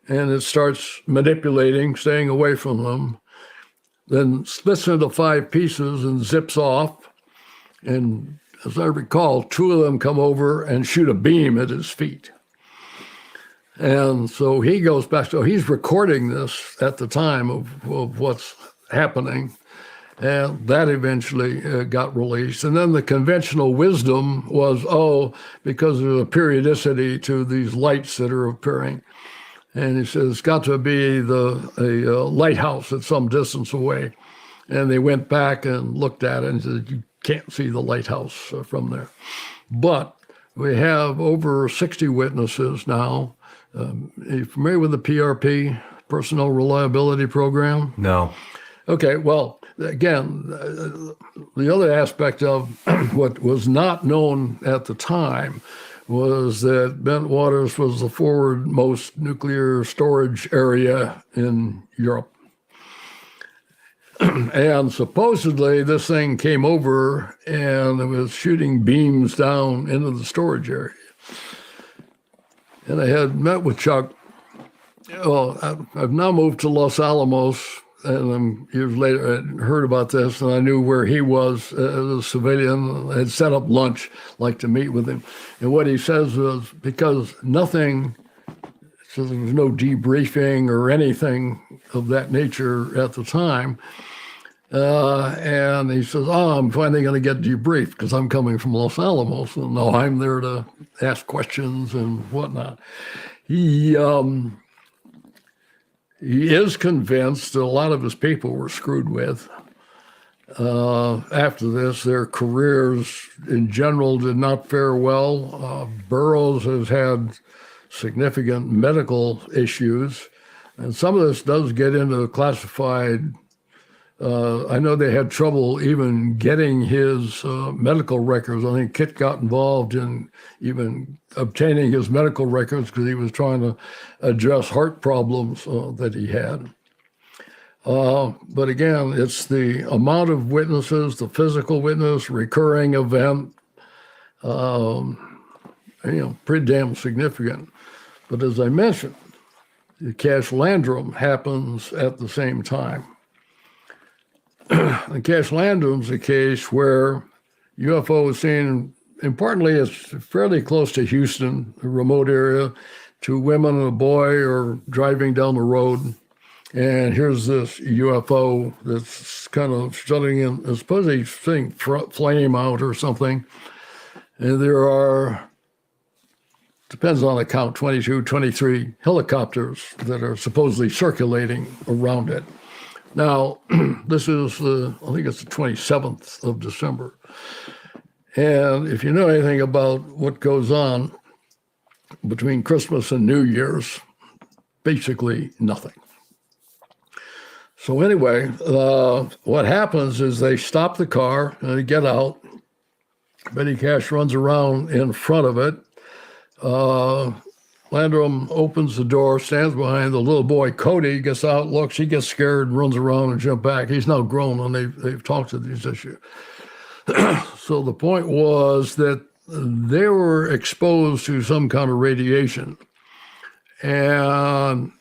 and it starts manipulating, staying away from them, then splits into 5 pieces and zips off. And as I recall, 2 of them come over and shoot a beam at his feet. And so he goes back. So he's recording this at the time of what's happening. And that eventually got released. And then the conventional wisdom was, because there's a periodicity to these lights that are appearing. And he says, it's got to be a lighthouse at some distance away. And they went back and looked at it and said, you can't see the lighthouse from there. But we have over 60 witnesses now. Are you familiar with the PRP, Personnel Reliability Program?
No.
Okay, well, again, the other aspect of what was not known at the time was that Bentwaters was the forward-most nuclear storage area in Europe. And supposedly this thing came over and it was shooting beams down into the storage area. And I had met with Chuck. Well, I've now moved to Los Alamos, and years later I heard about this, and I knew where he was as a civilian. I had set up lunch, like to meet with him. And what he says was, because nothing, so there was no debriefing or anything of that nature at the time. And he says, I'm finally going to get debriefed because I'm coming from Los Alamos, and no, I'm there to ask questions and whatnot. He is convinced that a lot of his people were screwed with. After this, their careers in general did not fare well. Burroughs has had significant medical issues, and some of this does get into classified I know they had trouble even getting his medical records. I think Kit got involved in even obtaining his medical records because he was trying to address heart problems that he had. But again, it's the amount of witnesses, the physical witness, recurring event, pretty damn significant. But as I mentioned, the Cache Landrum happens at the same time. The Cache Landrum's a case where UFO is seen, importantly, it's fairly close to Houston, a remote area. Two women and a boy are driving down the road, and here's this UFO that's kind of shutting in, I suppose he's seeing flame out or something. And there are, depends on the count, 22, 23 helicopters that are supposedly circulating around it. Now, this is, I think it's the 27th of December. And if you know anything about what goes on between Christmas and New Year's, basically nothing. So anyway, what happens is they stop the car and they get out. Betty Cache runs around in front of it. Landrum opens the door, stands behind the little boy. Cody gets out, looks, he gets scared and runs around and jumps back. He's now grown and they've talked to these issues. So the point was that they were exposed to some kind of radiation. And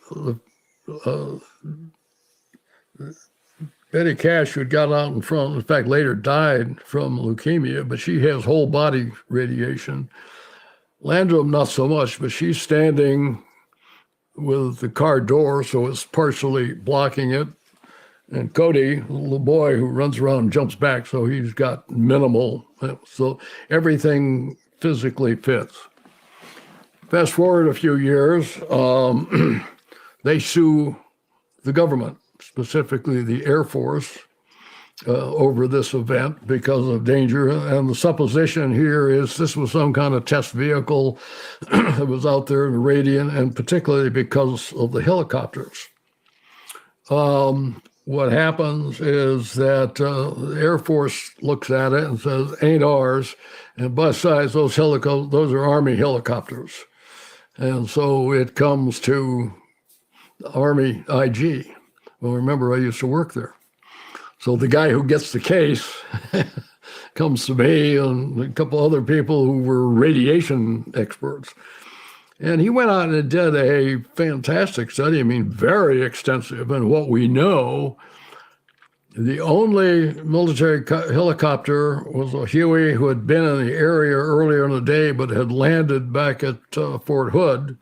Betty Cache, who got out in front, in fact, later died from leukemia, but she has whole body radiation. Landrum, not so much, but she's standing with the car door, so it's partially blocking it. And Cody, the little boy who runs around and jumps back, so he's got minimal. So everything physically fits. Fast forward a few years, they sue the government, specifically the Air Force, over this event because of danger. And the supposition here is this was some kind of test vehicle that was out there in the radiant, and particularly because of the helicopters. What happens is that the Air Force looks at it and says, ain't ours. And besides, those are Army helicopters. And so it comes to Army IG. Well, remember, I used to work there. So the guy who gets the case comes to me and a couple other people who were radiation experts. And he went out and did a fantastic study, very extensive. And what we know, the only military helicopter was a Huey who had been in the area earlier in the day, but had landed back at Fort Hood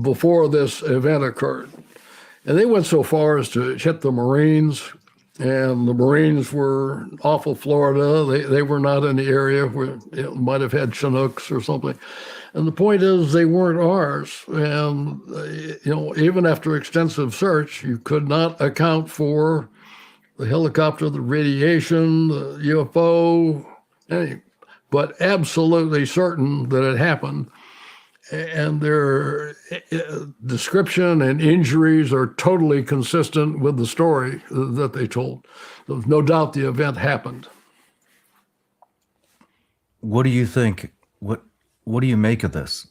before this event occurred. And they went so far as to hit the Marines, and the Marines were off of Florida. They were not in the area where it might have had Chinooks or something. And the point is, they weren't ours. And, even after extensive search, you could not account for the helicopter, the radiation, the UFO, but absolutely certain that it happened. And their description and injuries are totally consistent with the story that they told. There's no doubt the event happened.
What do you think? What do you make of this?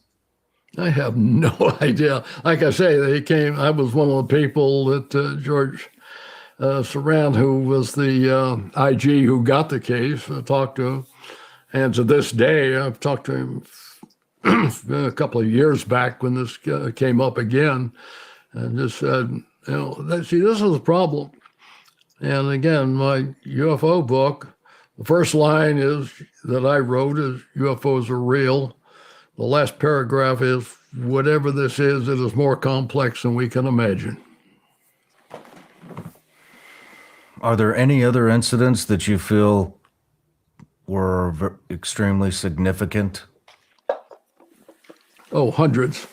I have no idea. Like I say, I was one of the people that George Saran, who was the IG who got the case, talked to him. And to this day, I've talked to him a couple of years back when this came up again, and just said, see, this is a problem. And again, my UFO book, the first line that I wrote is UFOs are real. The last paragraph is, whatever this is, it is more complex than we can imagine.
Are there any other incidents that you feel were extremely significant?
Oh, hundreds.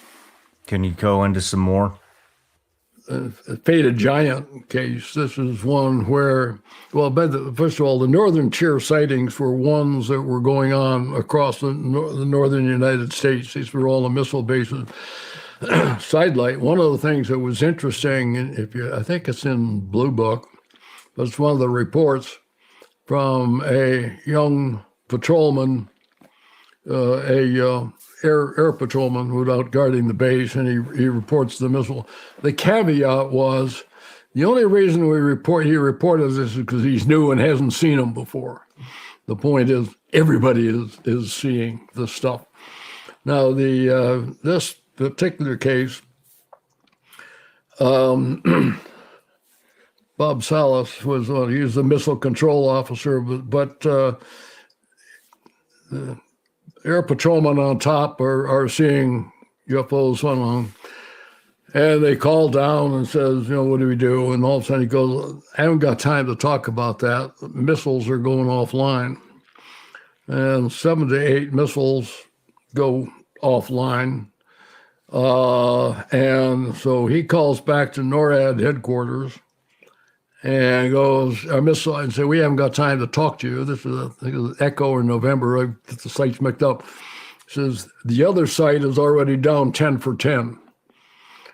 Can you go into some more?
Faded Giant case. This is one where, first of all, the Northern Tier sightings were ones that were going on across the northern United States. These were all the missile bases. Sidelight, one of the things that was interesting, I think it's in Blue Book, but it's one of the reports from a young patrolman, air patrolman who's out guarding the base, and he reports the missile. The caveat was the only reason he reported this is because he's new and hasn't seen them before. The point is everybody is seeing this stuff. Now this particular case, Bob Salas was he was the missile control officer, but the air patrolmen on top are seeing UFOs along, and they call down and says, what do we do? And all of a sudden he goes, I haven't got time to talk about that. Missiles are going offline, and 7 to 8 missiles go offline. And so he calls back to NORAD headquarters and goes, our missile, and say, we haven't got time to talk to you. This is, I think it was Echo or November. I get the sites mixed up. He says, the other site is already down 10 for 10.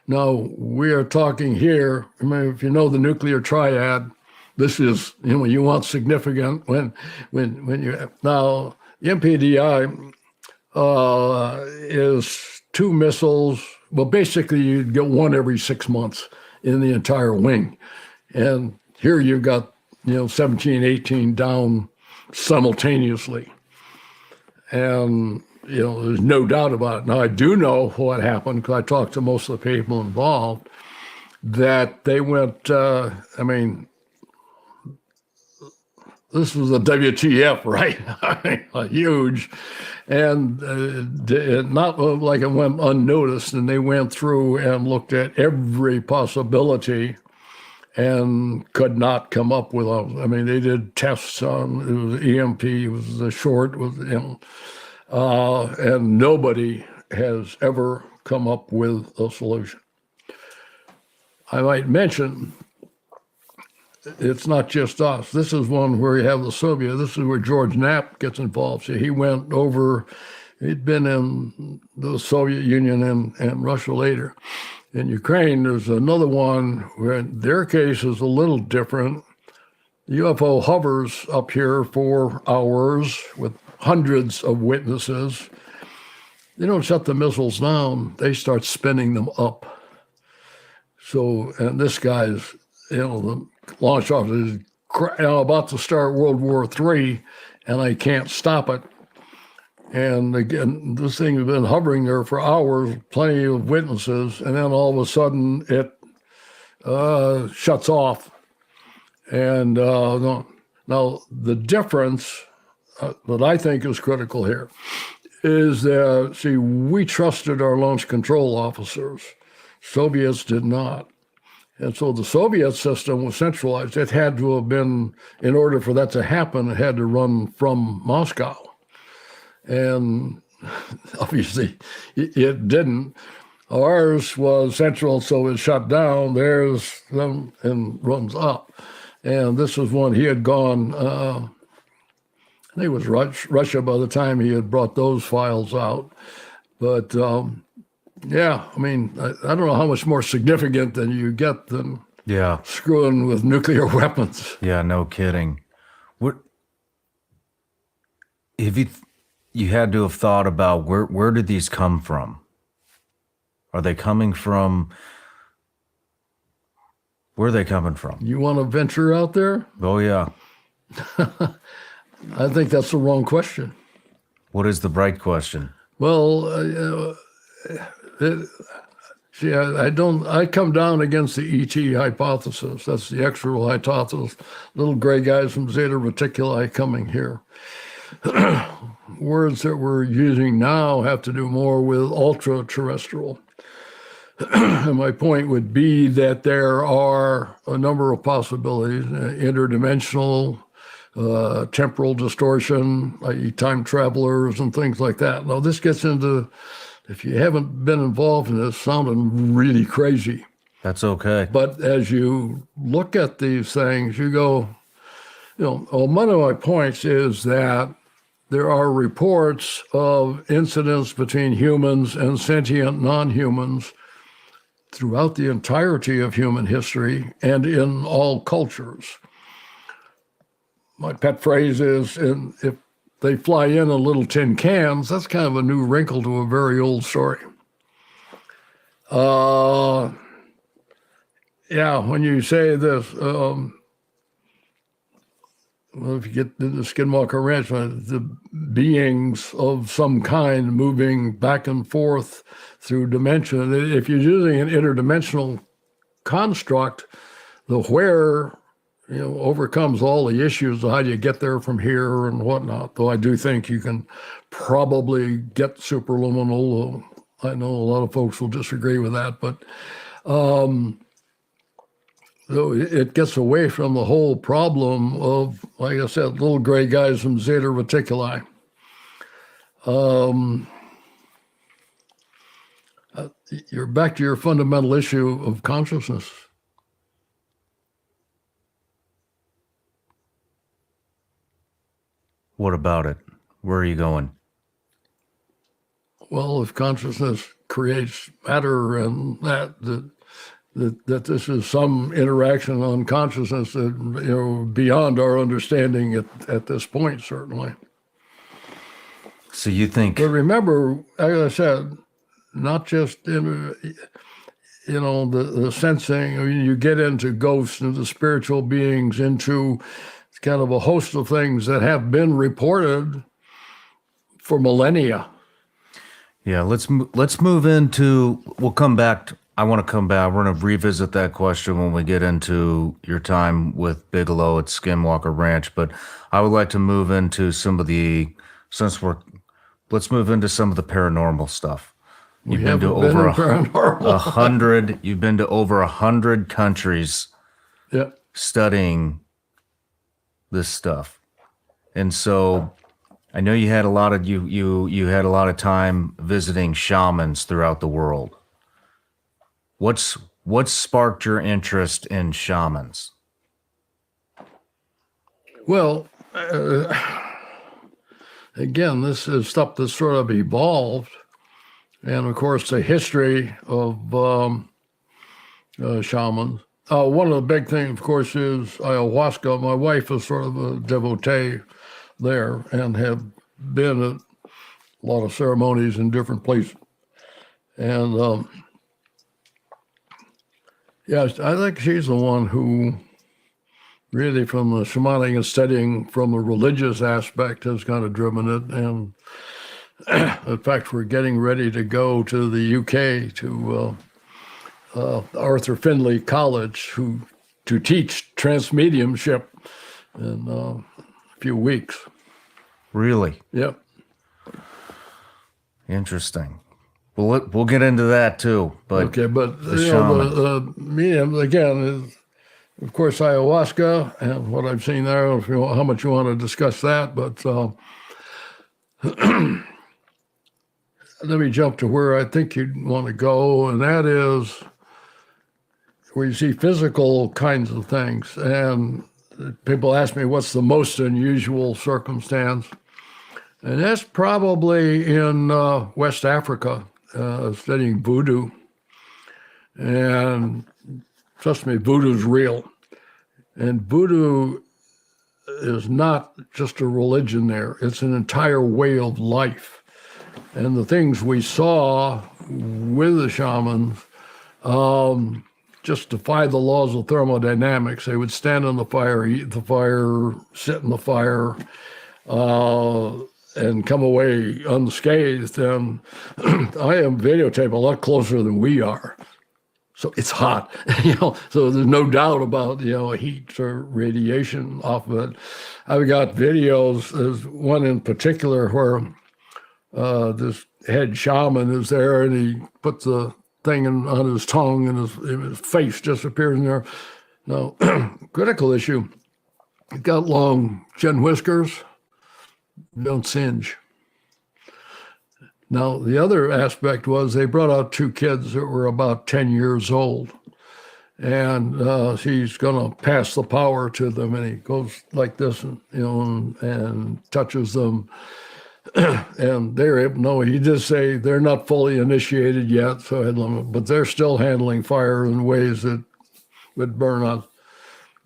Now, we are talking here, I mean, if you know the nuclear triad, this is, you want significant when you, now, the MPDI is 2 missiles. Well, basically, you'd get 1 every 6 months in the entire wing. And here you've got, 17, 18 down simultaneously. And, there's no doubt about it. Now, I do know what happened because I talked to most of the people involved, that they went, this was a WTF, right? Huge. And not like it went unnoticed. And they went through and looked at every possibility and could not come up with they did tests on, it was EMP, it was the short, and nobody has ever come up with a solution. I might mention, it's not just us. This is one where you have the Soviet. This is where George Knapp gets involved. So he went over, he'd been in the Soviet Union and Russia later. In Ukraine, there's another one where their case is a little different. The UFO hovers up here for hours with hundreds of witnesses. They don't shut the missiles down. They start spinning them up. So, and this guy's, the launch officer is about to start World War III, and I can't stop it. And again, this thing has been hovering there for hours, plenty of witnesses, and then all of a sudden it shuts off. And now the difference that I think is critical here is that, see, we trusted our launch control officers. Soviets did not. And so the Soviet system was centralized. It had to have been, in order for that to happen, it had to run from Moscow. And obviously it didn't. Ours was central, so it shut down. Theirs and runs up. And this was one he had gone, I think it was Russia by the time he had brought those files out. But yeah, I don't know how much more significant than you get than screwing with nuclear weapons.
Yeah, no kidding. What if you had to have thought about where did these come from? Are they coming from? Where are they coming from?
You want to venture out there?
Oh yeah.
I think that's the wrong question.
What is the right question?
Well, see, I come down against the ET hypothesis. That's the extraterrestrial hypothesis. Little gray guys from Zeta Reticuli coming here. Words that we're using now have to do more with ultra-terrestrial. And my point would be that there are a number of possibilities, interdimensional, temporal distortion, i.e. time travelers and things like that. Now, this gets into, if you haven't been involved in this, sounding really crazy.
That's okay.
But as you look at these things, you go, one of my points is that there are reports of incidents between humans and sentient non-humans throughout the entirety of human history and in all cultures. my pet phrase is, if they fly in little tin cans, that's kind of a new wrinkle to a very old story. Yeah, when you say this, well, if you get to the Skinwalker Ranch, the beings of some kind moving back and forth through dimension. If you're using an interdimensional construct, the where, overcomes all the issues of how do you get there from here and whatnot. Though I do think you can probably get superluminal. I know a lot of folks will disagree with that, but so it gets away from the whole problem of, like I said, little gray guys from Zeta Reticuli. You're back to your fundamental issue of consciousness.
What about it? Where are you going?
Well, if consciousness creates matter and that this is some interaction on consciousness that, beyond our understanding at this point, certainly.
So you think...
But remember, as I said, not just in, the sensing. I mean, you get into ghosts, into spiritual beings, into kind of a host of things that have been reported for millennia.
Yeah, let's move into. We'll come back. I want to come back. We're going to revisit that question when we get into your time with Bigelow at Skinwalker Ranch. But I would like to move into some of the. Let's move into some of the paranormal stuff. You've been to over 100. You've been to over 100 countries.
Yeah.
Studying this stuff, and so I know you had a lot of you had a lot of time visiting shamans throughout the world. What's sparked your interest in shamans?
Well, again, this is stuff that's sort of evolved, and of course the history of shamans. One of the big things, of course, is ayahuasca. My wife is sort of a devotee there and have been at a lot of ceremonies in different places. And yeah, I think she's the one who really, from the shamanic and studying from a religious aspect, has kind of driven it. And in fact, we're getting ready to go to the UK to Arthur Findlay College to teach transmediumship in a few weeks.
Really?
Yep.
Interesting. We'll get into that too. But
okay, but the medium again is, of course, ayahuasca and what I've seen there. If how much you want to discuss that, but let me jump to where I think you'd want to go, and that is where you see physical kinds of things. And people ask me, what's the most unusual circumstance? And that's probably in West Africa, studying voodoo. And trust me, voodoo's real. And voodoo is not just a religion there. It's an entire way of life. And the things we saw with the shamans, just defy the laws of thermodynamics. They would stand on the fire, eat the fire, sit in the fire, and come away unscathed. And I am videotaped a lot closer than we are. So it's hot, so there's no doubt about, heat or radiation off of it. I've got videos. There's one in particular where this head shaman is there and he puts the thing on his tongue and his face disappears in there. Now, critical issue, he's got long chin whiskers, don't singe. Now, the other aspect was they brought out two kids that were about 10 years old, and he's going to pass the power to them, and he goes like this, and touches them. And they're able, no, he did say they're not fully initiated yet, but they're still handling fire in ways that would burn us.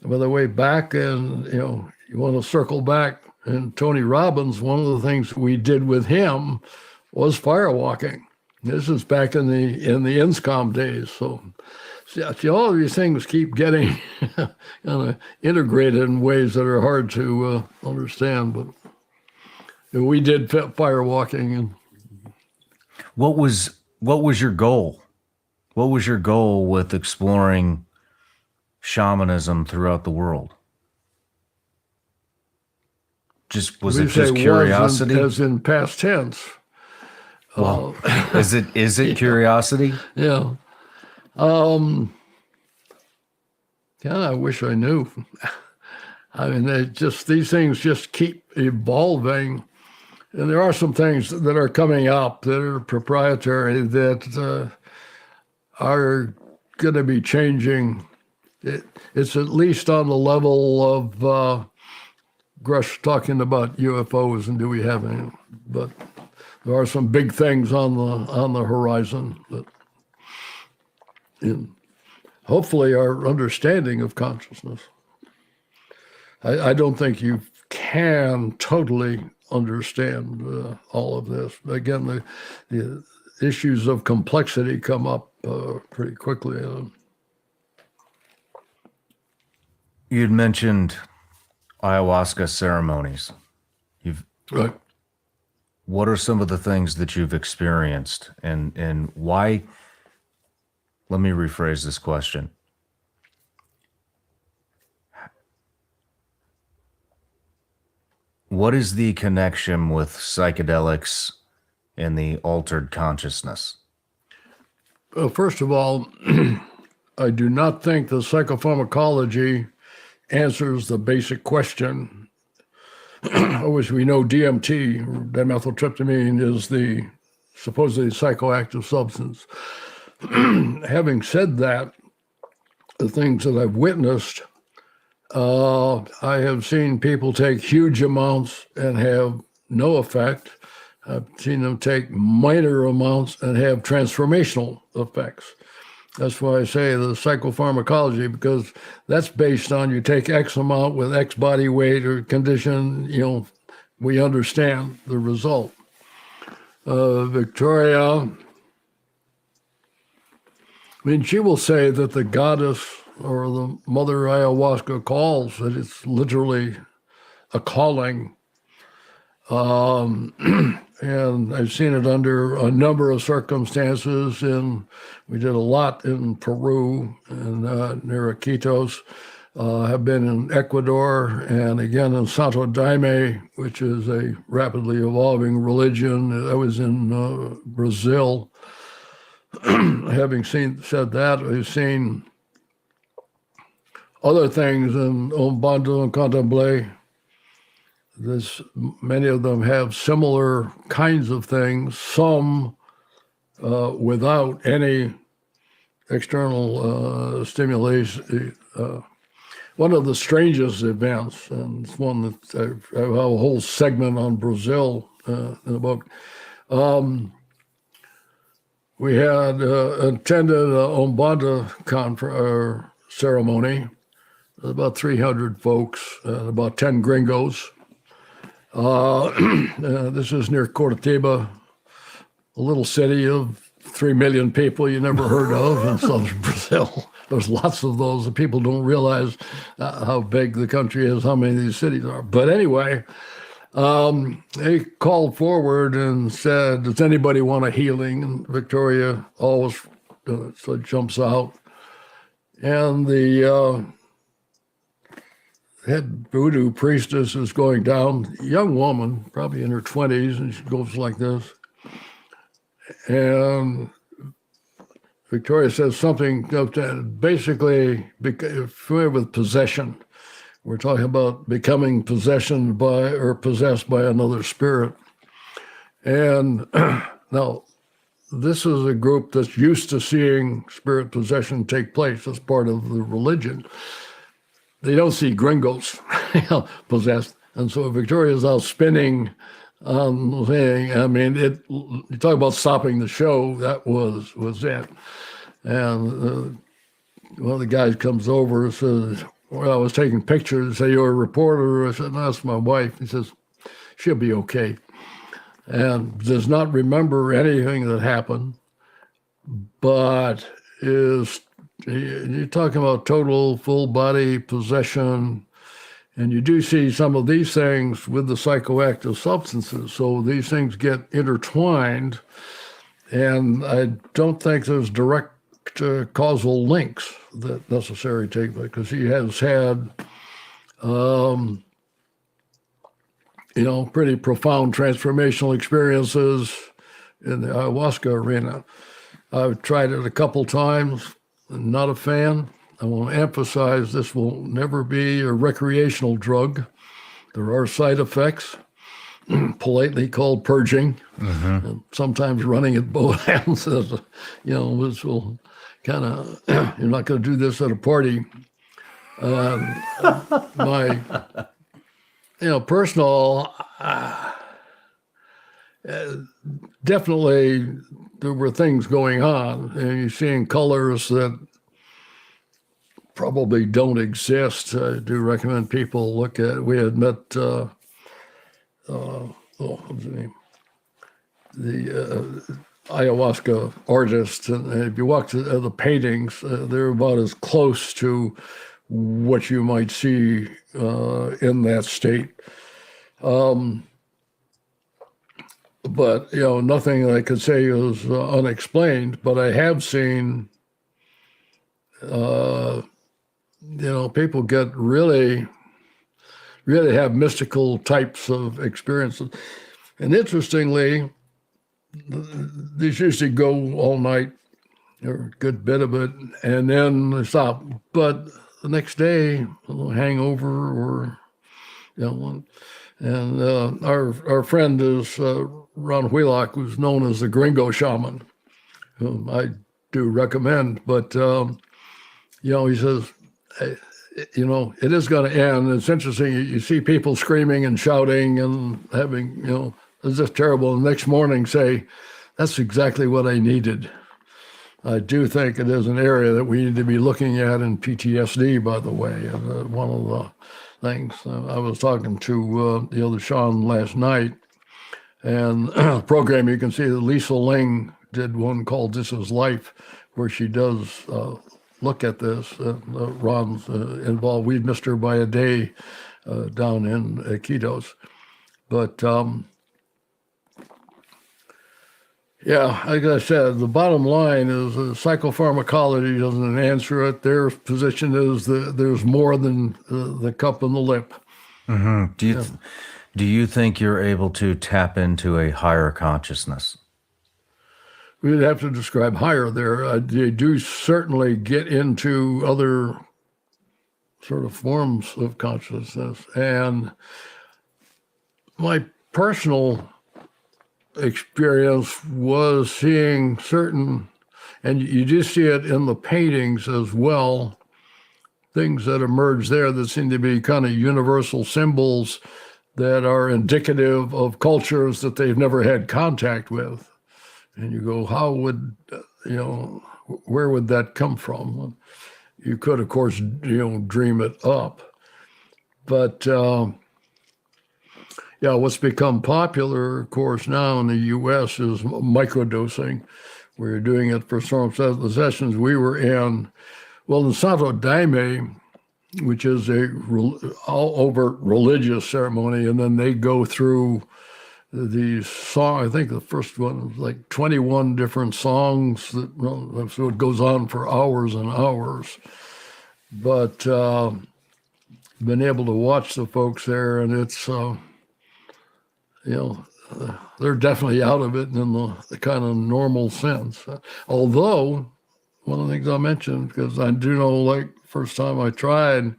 By the way, back in, you want to circle back, and Tony Robbins, one of the things we did with him was firewalking. This is back in the INSCOM days. So see, all of these things keep getting kind of integrated in ways that are hard to understand. But we did firewalking. And
what was your goal? What was your goal with exploring shamanism throughout the world? Was it just curiosity?
As in past tense.
Well, is it curiosity?
Yeah. God, I wish I knew. I mean, these things just keep evolving. And there are some things that are coming up that are proprietary that are going to be changing. It's at least on the level of Grush talking about UFOs and do we have any? But there are some big things on the horizon that, hopefully, our understanding of consciousness. I don't think you can totally understand all of this. Again, the issues of complexity come up pretty quickly.
You'd mentioned ayahuasca ceremonies.
Right.
What are some of the things that you've experienced, and why? Let me rephrase this question. What is the connection with psychedelics and the altered consciousness?
Well, first of all, I do not think the psychopharmacology answers the basic question. As we know, DMT, dimethyltryptamine, is the supposedly psychoactive substance. Having said that, the things that I've witnessed, I have seen people take huge amounts and have no effect. I've seen them take minor amounts and have transformational effects. That's why I say the psychopharmacology, because that's based on you take X amount with X body weight or condition, we understand the result. Victoria, she will say that the goddess or the mother ayahuasca calls, that it's literally a calling. And I've seen it under a number of circumstances. We did a lot in Peru and near Iquitos. Have been in Ecuador and again in Santo Daime, which is a rapidly evolving religion. I was in Brazil. Having said that, I've seen other things in Umbanda and Candomblé. Many of them have similar kinds of things, some without any external stimulation. One of the strangest events, and it's one that I have a whole segment on Brazil in the book. We had attended an Umbanda ceremony, about 300 folks, about 10 gringos. This is near Curitiba, a little city of 3 million people you never heard of in southern Brazil. There's lots of those. People don't realize how big the country is, how many of these cities are. But anyway, they called forward and said, does anybody want a healing? And Victoria always jumps out. And the head voodoo priestess is going down, young woman, probably in her 20s, and she goes like this. And Victoria says something basically familiar with possession. We're talking about becoming possessed by another spirit. And now, this is a group that's used to seeing spirit possession take place as part of the religion. They don't see gringos possessed. And so Victoria's out spinning saying, you talk about stopping the show, that was it. And one of the guys comes over and says, Well, I was taking pictures. Say, you're a reporter. I said, no, that's my wife. He says, she'll be okay. And does not remember anything that happened, but you're talking about total full body possession. And you do see some of these things with the psychoactive substances. So these things get intertwined. And I don't think there's direct causal links that necessarily take place, because he has had, pretty profound transformational experiences in the ayahuasca arena. I've tried it a couple times, not a fan. I want to emphasize this will never be a recreational drug. There are side effects, politely called purging, and sometimes running at both ends. Which will kind of, you're not going to do this at a party. My, personal, definitely there were things going on, and you're seeing colors that probably don't exist. I do recommend people look at. We had met what was the name? The ayahuasca artist, and if you walk to the paintings, they're about as close to what you might see in that state. But nothing I could say is unexplained. But I have seen. People get really have mystical types of experiences. And interestingly, these usually go all night, or a good bit of it, and then they stop. But the next day, a little hangover, or, and our friend is Ron Wheelock, who's known as the Gringo Shaman, whom I do recommend. But, he says, it is going to end. It's interesting. You see people screaming and shouting and having, it's just terrible. And the next morning say, that's exactly what I needed. I do think it is an area that we need to be looking at in PTSD, by the way. One of the things. I was talking to the other Shawn last night, and the program, you can see that Lisa Ling did one called This Is Life, where she does look at this. Ron's involved. We missed her by a day down in Iquitos. But like I said, the bottom line is psychopharmacology doesn't answer it. Their position is that there's more than the cup and the lip.
Mm-hmm. Do you think you're able to tap into a higher consciousness?
We'd have to describe higher there. They do certainly get into other sort of forms of consciousness. And my personal experience was seeing certain, and you do see it in the paintings as well, things that emerge there that seem to be kind of universal symbols that are indicative of cultures that they've never had contact with. And you go, how would, where would that come from? You could, of course, dream it up. But what's become popular, of course, now in the U.S. is microdosing. We're doing it for some of the sessions we were in. Well, in Santo Daime, which is a all-over religious ceremony, and then they go through these songs. I think the first one was like 21 different songs. So it goes on for hours and hours. But been able to watch the folks there, and it's, they're definitely out of it in the kind of normal sense. Although, one of the things I mentioned, because I do know, like, first time I tried,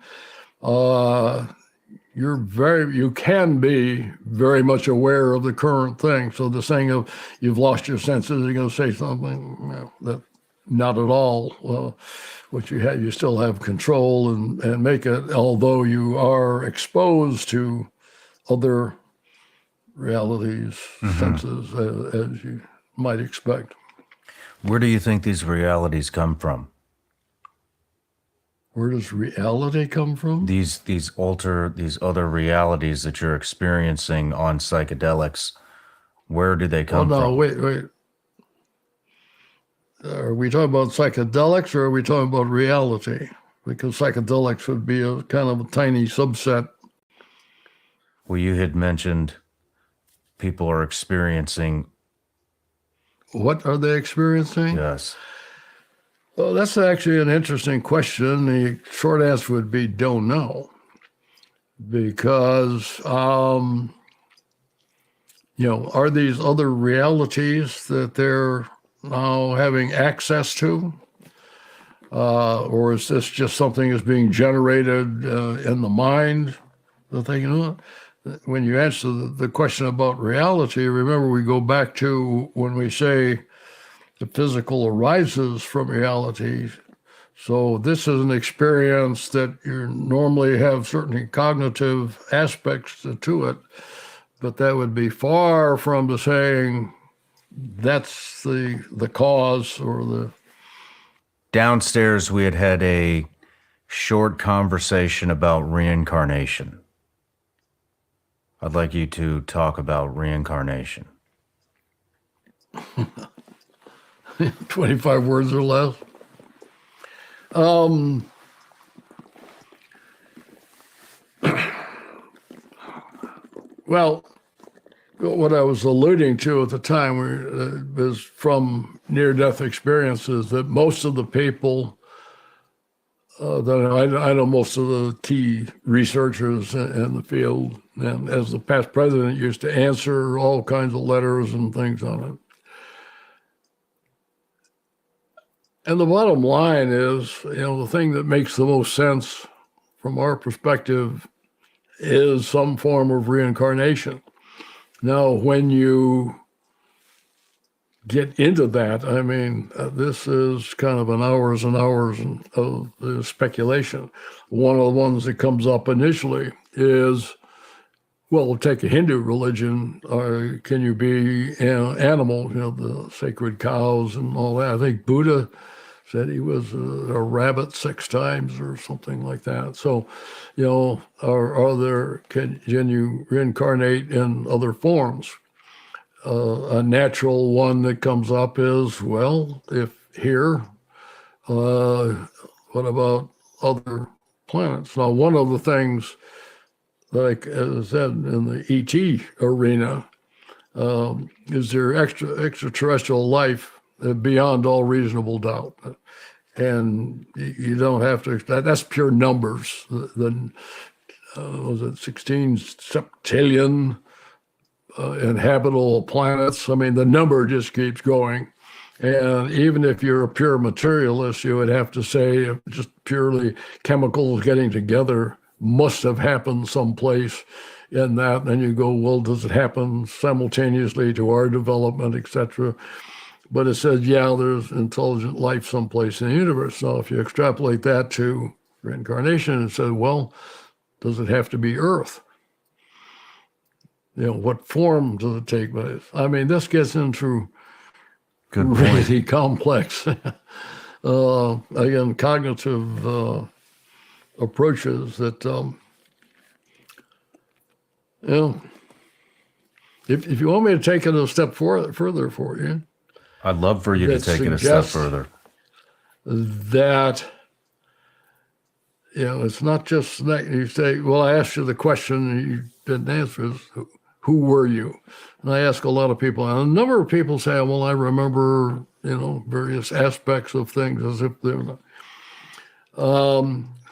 you can be very much aware of the current thing. So the saying of you've lost your senses, you're going to say something, that not at all. What you have, you still have control and make it, although you are exposed to other realities, senses, as you might expect.
Where do you think these realities come from?
Where does reality come from?
These other realities that you're experiencing on psychedelics, where do they come
no,
from?
wait. Are we talking about psychedelics or are we talking about reality? Because psychedelics would be a kind of a tiny subset.
Well, you had mentioned people are experiencing.
What are they experiencing?
Yes.
Well, that's actually an interesting question. The short answer would be don't know. Because, are these other realities that they're now having access to? Or is this just something that's being generated in the mind that they can do? When you answer the question about reality, remember we go back to when we say the physical arises from reality. So this is an experience that you normally have certain cognitive aspects to it, but that would be far from the saying that's the cause or the...
Downstairs, we had a short conversation about reincarnation. I'd like you to talk about reincarnation.
25 words or less. Well, what I was alluding to at the time was from near-death experiences that most of the people that I know, most of the key researchers in the field, and as the past president used to answer all kinds of letters and things on it. And the bottom line is, the thing that makes the most sense from our perspective is some form of reincarnation. Now, when you get into that, this is kind of an hours and hours of speculation. One of the ones that comes up initially is, well, take a Hindu religion, or can you be an animal, the sacred cows and all that. I think Buddha said he was a rabbit 6 times or something like that. So, can you reincarnate in other forms? A natural one that comes up is, well, if here, what about other planets? Now, one of the things, like as I said, in the ET arena, is there extraterrestrial life beyond all reasonable doubt. And you don't have to, that's pure numbers. Was it 16 septillion inhabitable planets? The number just keeps going. And even if you're a pure materialist, you would have to say just purely chemicals getting together must have happened someplace in that. And you go, well, does it happen simultaneously to our development, et cetera? But it says, yeah, there's intelligent life someplace in the universe. Now, if you extrapolate that to reincarnation, it says, well, does it have to be Earth? What form does it take? This gets into really complex, again, cognitive approaches that, if you want me to take it a step further for you,
I'd love for you to take it a step further.
That, it's not just that you say, well, I asked you the question and you didn't answer. Who were you? And I ask a lot of people, and a number of people say, well, I remember, various aspects of things as if they're not.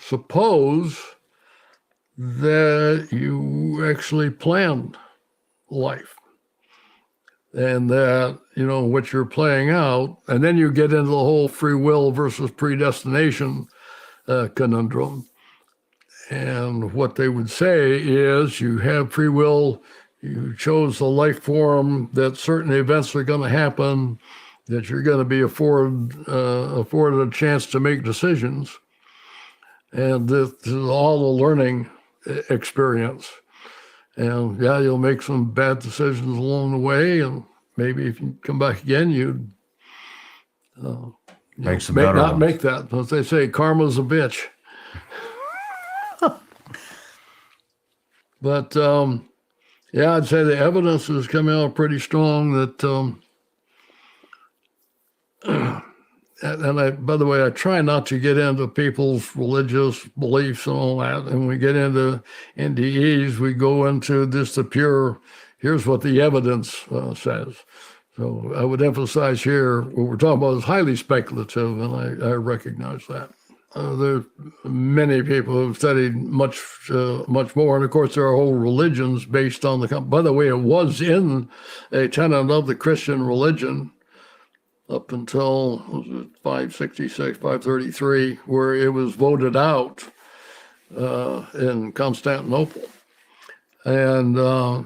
Suppose that you actually planned life. And that, what you're playing out, and then you get into the whole free will versus predestination conundrum. And what they would say is you have free will, you chose the life form that certain events are going to happen, that you're going to be afforded a chance to make decisions. And this is all a learning experience. And yeah, you'll make some bad decisions along the way, and maybe if you come back again, you'd
make some
may
better
not
ones.
make that. But they say karma's a bitch. But yeah, I'd say the evidence is coming out pretty strong that, and by the way, I try not to get into people's religious beliefs and all that. And we get into NDEs, we go into just the pure, here's what the evidence says. So I would emphasize here, what we're talking about is highly speculative, and I recognize that. There are many people who've studied much more, and of course there are whole religions based on by the way, it was in a tenet of the Christian religion up until 566, 533, where it was voted out in Constantinople. And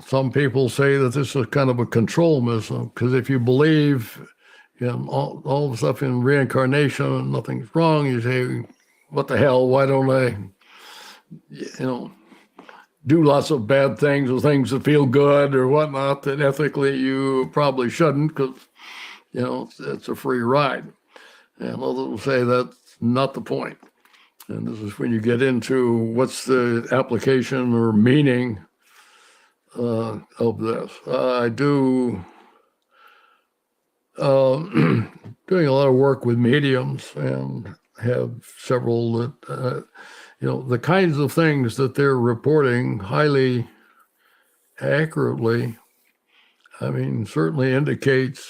some people say that this is kind of a control mechanism, because if you believe in all the stuff in reincarnation and nothing's wrong, you say, what the hell, why don't I, do lots of bad things or things that feel good or whatnot that ethically you probably shouldn't, because, it's a free ride. And others will say that's not the point. And this is when you get into what's the application or meaning of this. I do doing a lot of work with mediums and have several that, the kinds of things that they're reporting highly accurately, certainly indicates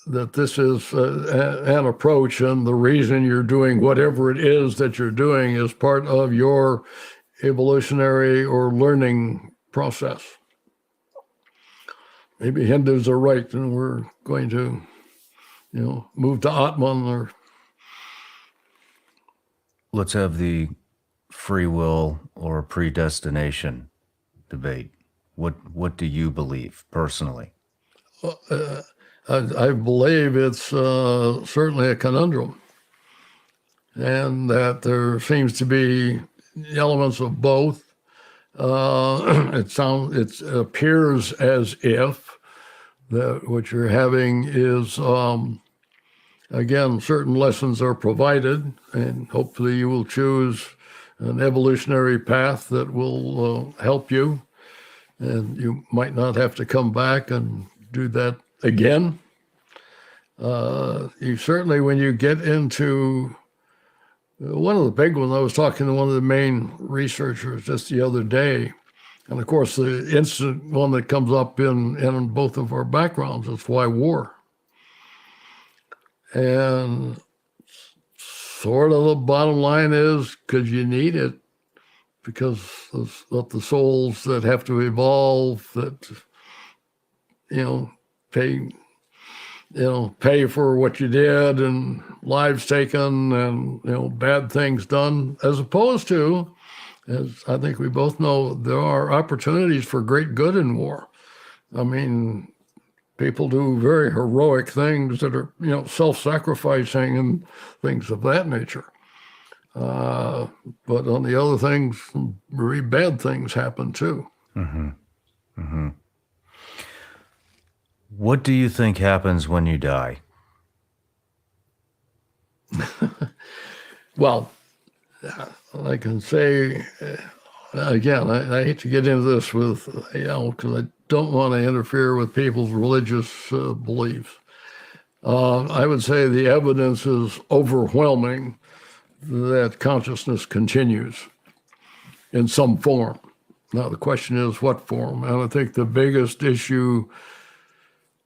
that this is an approach, and the reason you're doing whatever it is that you're doing is part of your evolutionary or learning process. Maybe Hindus are right, and we're going to, move to Atman or.
Let's have the free will or predestination debate. What do you believe personally?
I believe it's certainly a conundrum, and that there seems to be elements of both. It appears as if that what you're having is, again, certain lessons are provided, and hopefully you will choose an evolutionary path that will help you, and you might not have to come back and do that again. You certainly, when you get into one of the big ones, I was talking to one of the main researchers just the other day, and of course the instant one that comes up in both of our backgrounds is why war. And sort of the bottom line is because you need it, because of the souls that have to evolve, that pay for what you did, and lives taken, and bad things done, as opposed to, as I think we both know, there are opportunities for great good in war. People do very heroic things that are, self-sacrificing and things of that nature. But on the other things, very bad things happen too.
Mm-hmm. Mm-hmm. What do you think happens when you die?
Well, I can say, again, I hate to get into this with, because I don't want to interfere with people's religious beliefs. I would say the evidence is overwhelming that consciousness continues in some form. Now, the question is what form? And I think the biggest issue,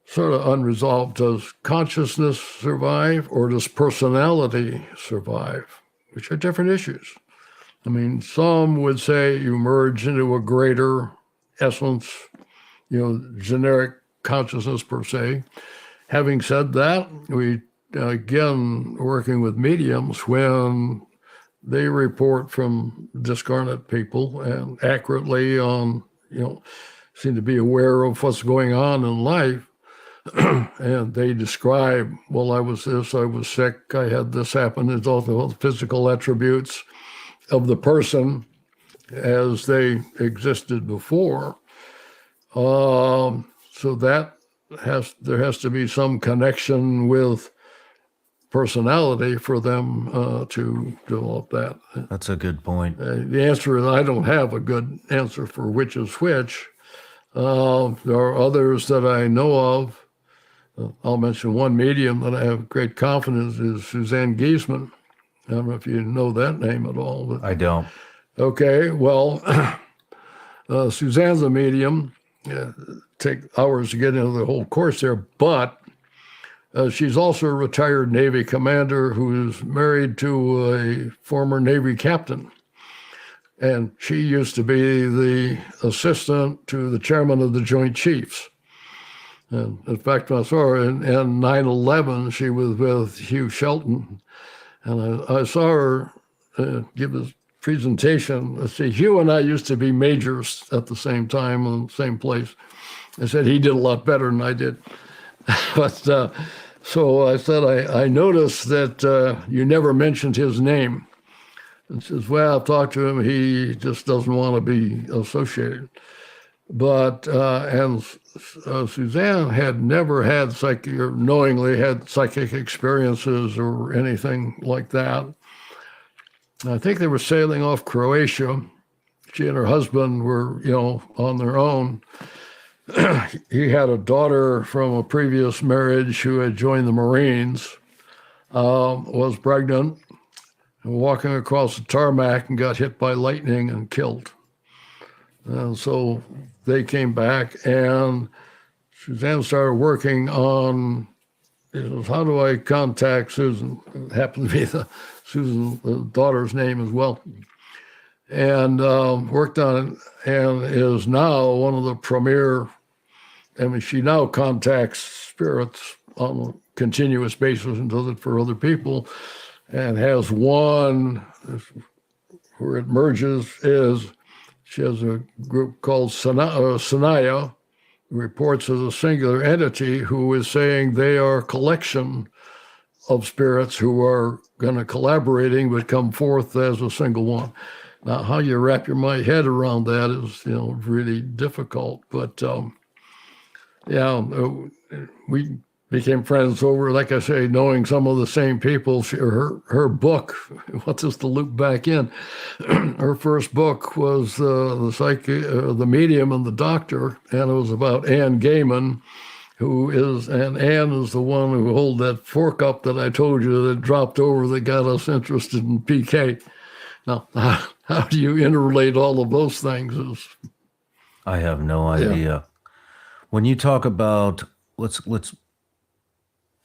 sort of unresolved, does consciousness survive or does personality survive, which are different issues. Some would say you merge into a greater essence, generic consciousness per se. Having said that, we, again, working with mediums, when they report from discarnate people and accurately on, seem to be aware of what's going on in life, and they describe, well, I was this, I was sick, I had this happen. It's all the physical attributes of the person as they existed before. So that there has to be some connection with personality for them to develop that.
That's a good point.
The answer is I don't have a good answer for which is which. There are others that I know of. I'll mention one medium that I have great confidence is Suzanne Giesman. I don't know if you know that name at all. But,
I don't.
okay, well, Suzanne's a medium. Take hours to get into the whole course there, but she's also a retired Navy commander who is married to a former Navy captain. And she used to be the assistant to the chairman of the Joint Chiefs. And in fact, when I saw her in 9/11, she was with Hugh Shelton. And I saw her give a presentation. Let's see, Hugh and I used to be majors at the same time in the same place. I said he did a lot better than I did. But so I said, I noticed that you never mentioned his name. And says, well, I've talked to him. He just doesn't want to be associated. But, Suzanne had never had or knowingly had psychic experiences or anything like that. I think they were sailing off Croatia. She and her husband were, on their own. He had a daughter from a previous marriage who had joined the Marines, was pregnant, and walking across the tarmac and got hit by lightning and killed. And so they came back, and Suzanne started working on, how do I contact Susan? It happened to be Susan's daughter's name as well. And worked on it, and is now one of the premier, she now contacts spirits on a continuous basis and does it for other people, and has one where it merges she has a group called Sanaya, who reports as a singular entity who is saying they are a collection of spirits who are going to collaborating but come forth as a single one. Now, how you wrap your head around that is, really difficult. But we became friends over, like I say, knowing some of the same people. Her book, what's this to loop back in? Her first book was the Medium and the Doctor, and it was about Anne Gaiman, and Anne is the one who held that fork up that I told you that dropped over that got us interested in PK. Now, how do you interrelate all of those things?
I have no idea. Yeah. When you talk about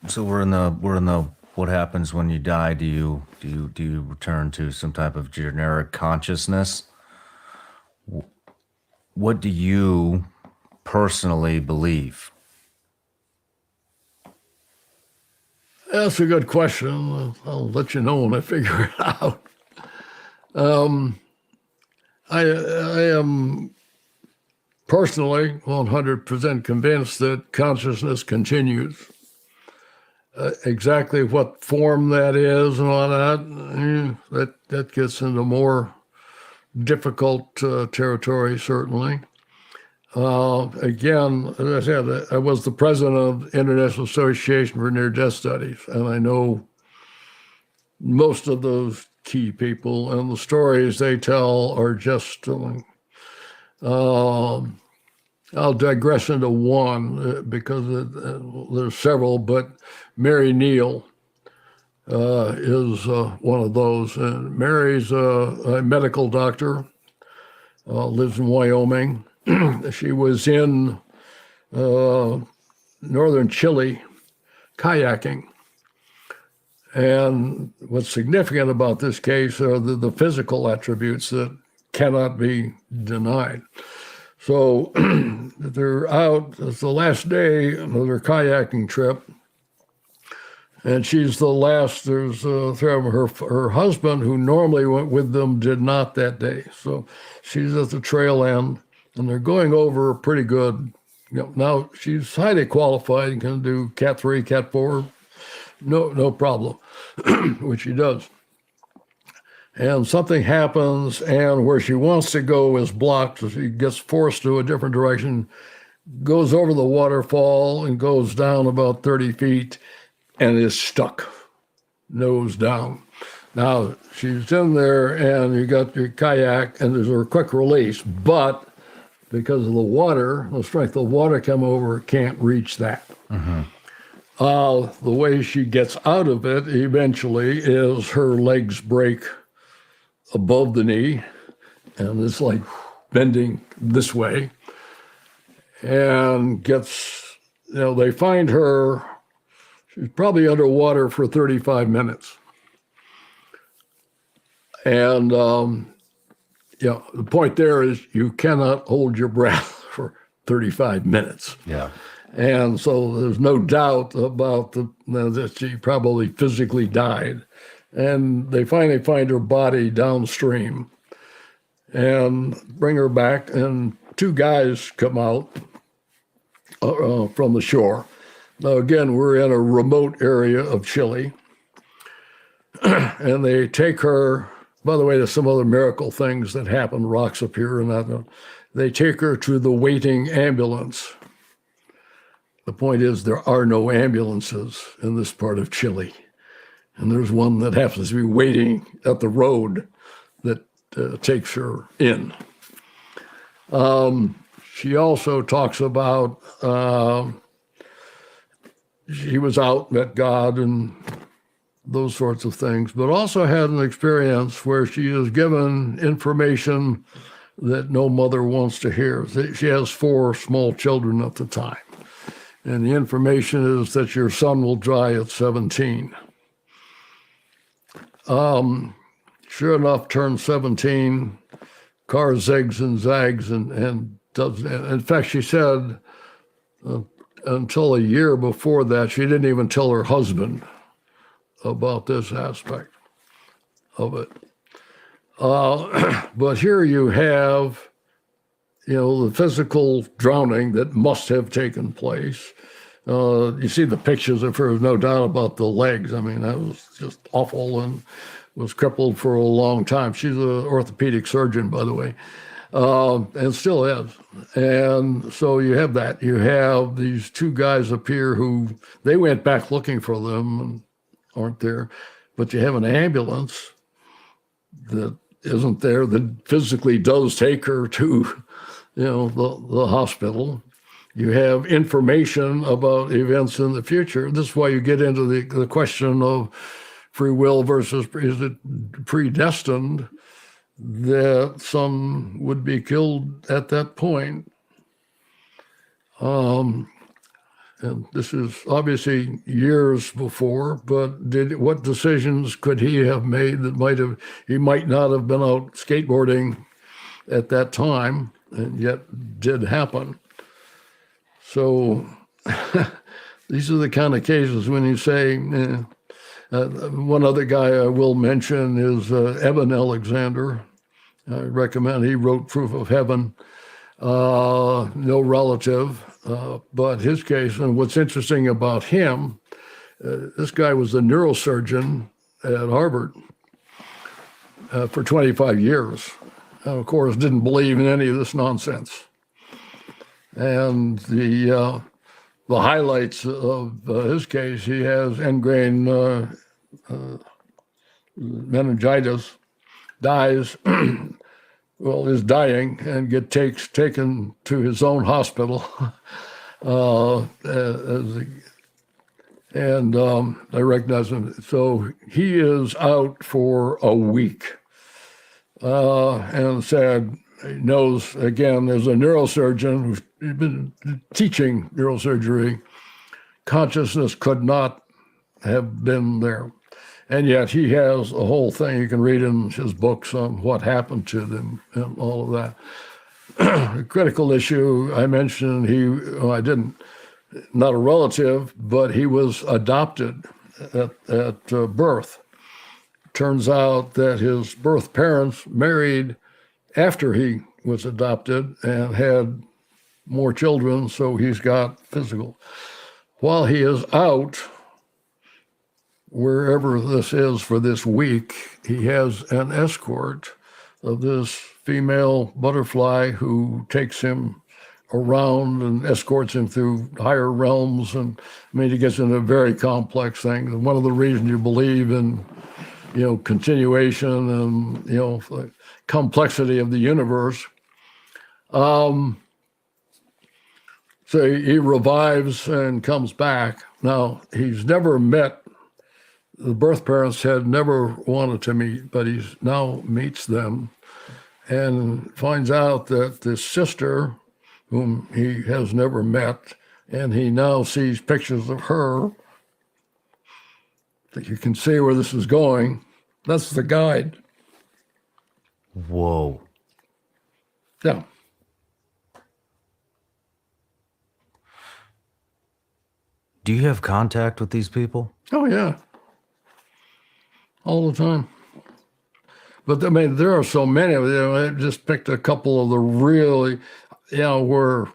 so we're in the what happens when you die? Do you return to some type of generic consciousness? What do you personally believe?
That's a good question. I'll let you know when I figure it out. I am personally 100% convinced that consciousness continues. Exactly what form that is and all that gets into more difficult territory, certainly. Again, as I said, I was the president of the International Association for Near-Death Studies, and I know most of those key people, and the stories they tell are just I'll digress into one because there's several, but Mary Neal is one of those. And Mary's a medical doctor, lives in Wyoming. She was in northern Chile kayaking. And what's significant about this case are the physical attributes that cannot be denied. So they're out, it's the last day of their kayaking trip, and she's the last. There's her husband, who normally went with them, did not that day. So she's at the trail end, and they're going over pretty good. Now she's highly qualified and can do Cat 3, Cat 4, no problem, which she does. And something happens, and where she wants to go is blocked. So she gets forced to a different direction, goes over the waterfall, and goes down about 30 feet, and is stuck. nose down. Now, she's in there, and you got your kayak, and there's a quick release, but because of the water, the strength of the water come over, can't reach that. The way she gets out of it eventually is her legs break above the knee, and it's like bending this way, and gets, they find her, she's probably underwater for 35 minutes. And, the point there is you cannot hold your breath for 35 minutes.
Yeah.
And so there's no doubt about that she probably physically died. And they finally find her body downstream and bring her back. And two guys come out from the shore. Now, again, we're in a remote area of Chile. And they take her. By the way, there's some other miracle things that happen. Rocks appear and that. They take her to the waiting ambulance. The point is, there are no ambulances in this part of Chile. And there's one that happens to be waiting at the road that takes her in. She also talks about she was out, met God, and those sorts of things, but also had an experience where she is given information that no mother wants to hear. She has 4 small children at the time. And the information is that your son will die at 17. Sure enough, turned 17, car zigs and zags and does. In fact, she said until a year before that, she didn't even tell her husband about this aspect of it. But here you have, the physical drowning that must have taken place. You see the pictures of her, no doubt about the legs. I mean, that was just awful and was crippled for a long time. She's an orthopedic surgeon, by the way, and still is. And so you have that. You have these 2 guys appear who, they went back looking for them and aren't there. But you have an ambulance that isn't there, that physically does take her to, the hospital. You have information about events in the future. This is why you get into the question of free will versus, is it predestined that some would be killed at that point? And this is obviously years before, but what decisions could he have made that he might not have been out skateboarding at that time, and yet did happen. So these are the kind of cases when you say, one other guy I will mention is Evan Alexander. I recommend, he wrote Proof of Heaven, no relative, but his case, and what's interesting about him, this guy was a neurosurgeon at Harvard for 25 years. And of course, didn't believe in any of this nonsense. And the highlights of his case, he has end-grain meningitis, dies, is dying, and taken to his own hospital. I recognize him. So he is out for a week. And said, he knows, again, there's a neurosurgeon who's been teaching neurosurgery. Consciousness could not have been there. And yet he has a whole thing you can read in his books on what happened to them and all of that. A critical issue I mentioned, I didn't, not a relative, but he was adopted at birth. Turns out that his birth parents married after he was adopted and had more children, so he's got physical. While he is out, wherever this is for this week, he has an escort of this female butterfly who takes him around and escorts him through higher realms. And I mean, he gets into very complex things. And one of the reasons you believe in, continuation and, complexity of the universe. So he revives and comes back. Now, he's never met, the birth parents had never wanted to meet, but he now meets them and finds out that this sister, whom he has never met, and he now sees pictures of her. That you can see where this is going. That's the guide.
Whoa.
Yeah.
Do you have contact with these people?
Oh, yeah. All the time. But I mean, there are so many. I just picked a couple of the really, where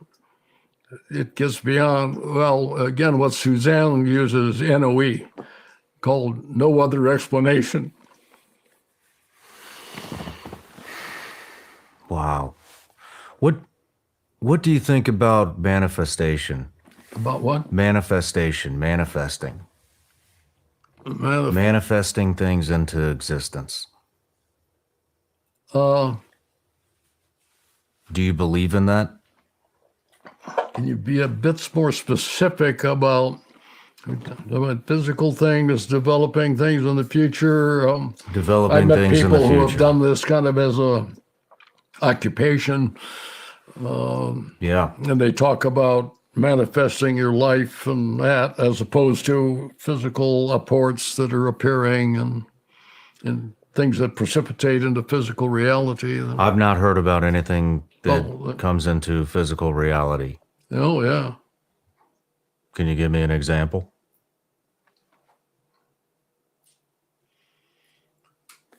it gets beyond, well, again, what Suzanne uses, NOE, called no other explanation.
Wow. What do you think about manifestation?
About what?
Manifestation, manifesting. Manifesting things into existence.
Do
you believe in that?
Can you be a bit more specific about physical things, developing things in the future?
Developing things in the future.
I met people who have done this kind of as a occupation.
Yeah.
And they talk about manifesting your life and that, as opposed to physical apports that are appearing and things that precipitate into physical reality.
I've not heard about anything that comes into physical reality.
Oh, yeah.
Can you give me an example?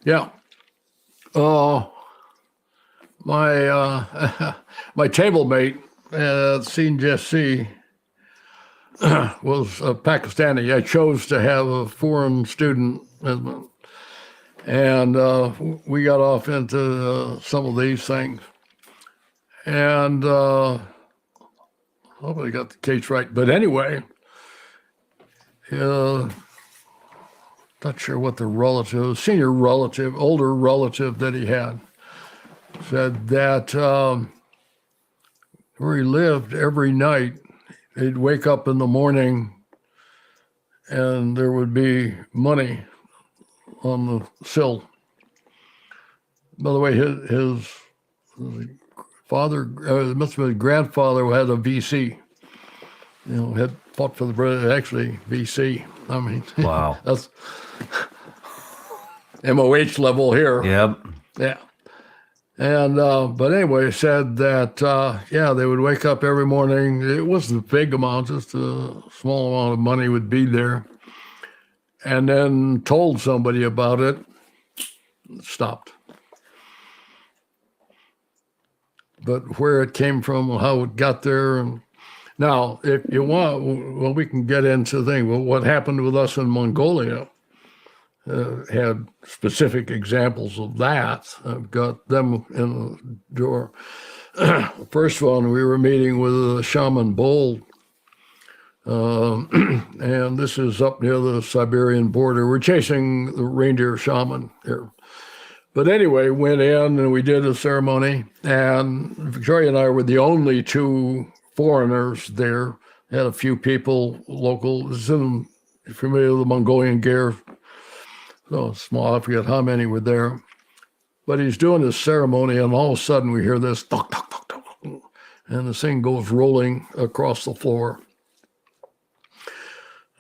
Yeah. My table mate at Scene Jesse was a Pakistani. I chose to have a foreign student, and we got off into some of these things. And hopefully got the case right. But anyway, not sure what the relative, senior relative, older relative that he had, said that where he lived every night, he'd wake up in the morning and there would be money on the sill. By the way, his father, it must have been his grandfather, had a VC, had fought for the British, actually VC. I mean,
wow.
That's MOH level here.
Yep.
Yeah. And, but anyway, said that, they would wake up every morning. It wasn't a big amount, just a small amount of money would be there. And then told somebody about it, stopped. But where it came from, how it got there. And now, if you want, well, we can get into things. Well, what happened with us in Mongolia had specific examples of that. I've got them in the drawer. The first one, we were meeting with a shaman bull, and this is up near the Siberian border. We're chasing the reindeer shaman here. But anyway, went in and we did a ceremony, and Victoria and I were the only two foreigners there. Had a few people local. Familiar with the Mongolian gear? So small, I forget how many were there. But he's doing this ceremony, and all of a sudden we hear this, tuk, tuk, tuk, tuk, and this thing goes rolling across the floor.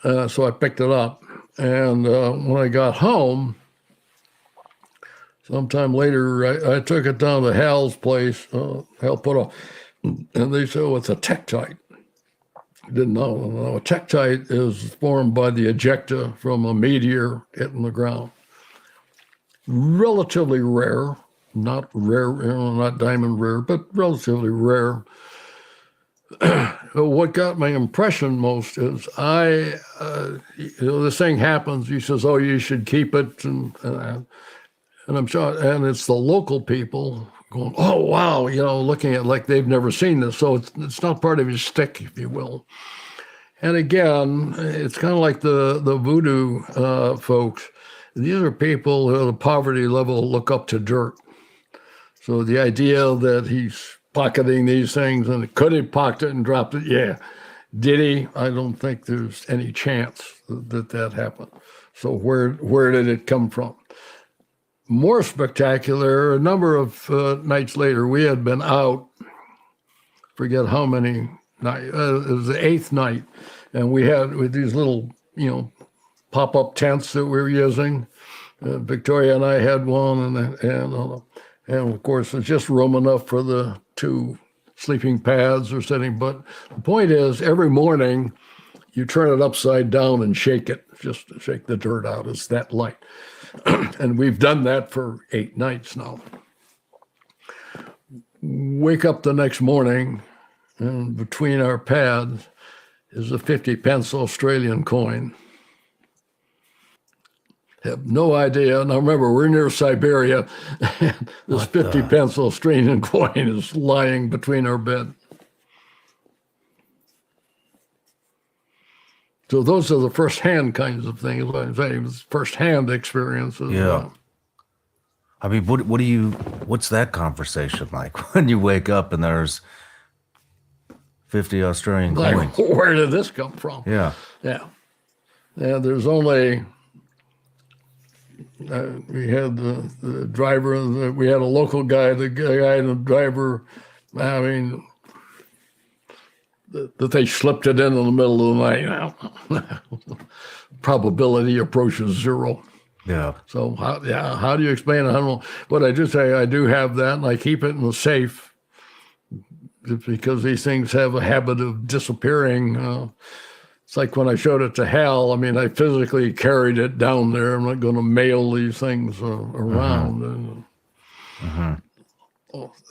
So I picked it up, and when I got home, sometime later, I took it down to Hal's place, Hal put off, and they said, oh, it's a tektite. Didn't know. No, a tektite is formed by the ejecta from a meteor hitting the ground. Relatively rare, not rare, not diamond rare, but relatively rare. What got my impression most is this thing happens. He says, "Oh, you should keep it," and I'm sure, and it's the local people going, oh, wow, looking at like they've never seen this. So it's not part of his stick, if you will. And again, it's kind of like the voodoo folks. These are people who at a poverty level look up to dirt. So the idea that he's pocketing these things, and could he pocket it and dropped it? Yeah. Did he? I don't think there's any chance that happened. So where did it come from? More spectacular, a number of nights later, we had been out, forget how many nights, it was the 8th night, and we had with these little, pop-up tents that we were using. Victoria and I had one, and of course, it's just room enough for the 2 sleeping pads or sitting. But the point is, every morning, you turn it upside down and shake it, just to shake the dirt out. It's that light. And we've done that for 8 nights now. Wake up the next morning, and between our pads is a 50-pence Australian coin. Have no idea. Now remember, we're near Siberia, and this 50-pence Australian coin is lying between our bed. So those are the first-hand kinds of things. What I'm saying is first-hand experiences.
Yeah. I mean, what's that conversation like when you wake up and there's 50 Australian coins?
Where did this come from?
Yeah.
Yeah. Yeah, there's only, we had the driver, we had a local guy, the guy and the driver, I mean, that they slipped it in the middle of the night. Probability approaches 0.
Yeah.
So how do you explain it? I don't know. But I do say I do have that, and I keep it in the safe because these things have a habit of disappearing. It's like when I showed it to Hal. I mean, I physically carried it down there. I'm not going to mail these things around.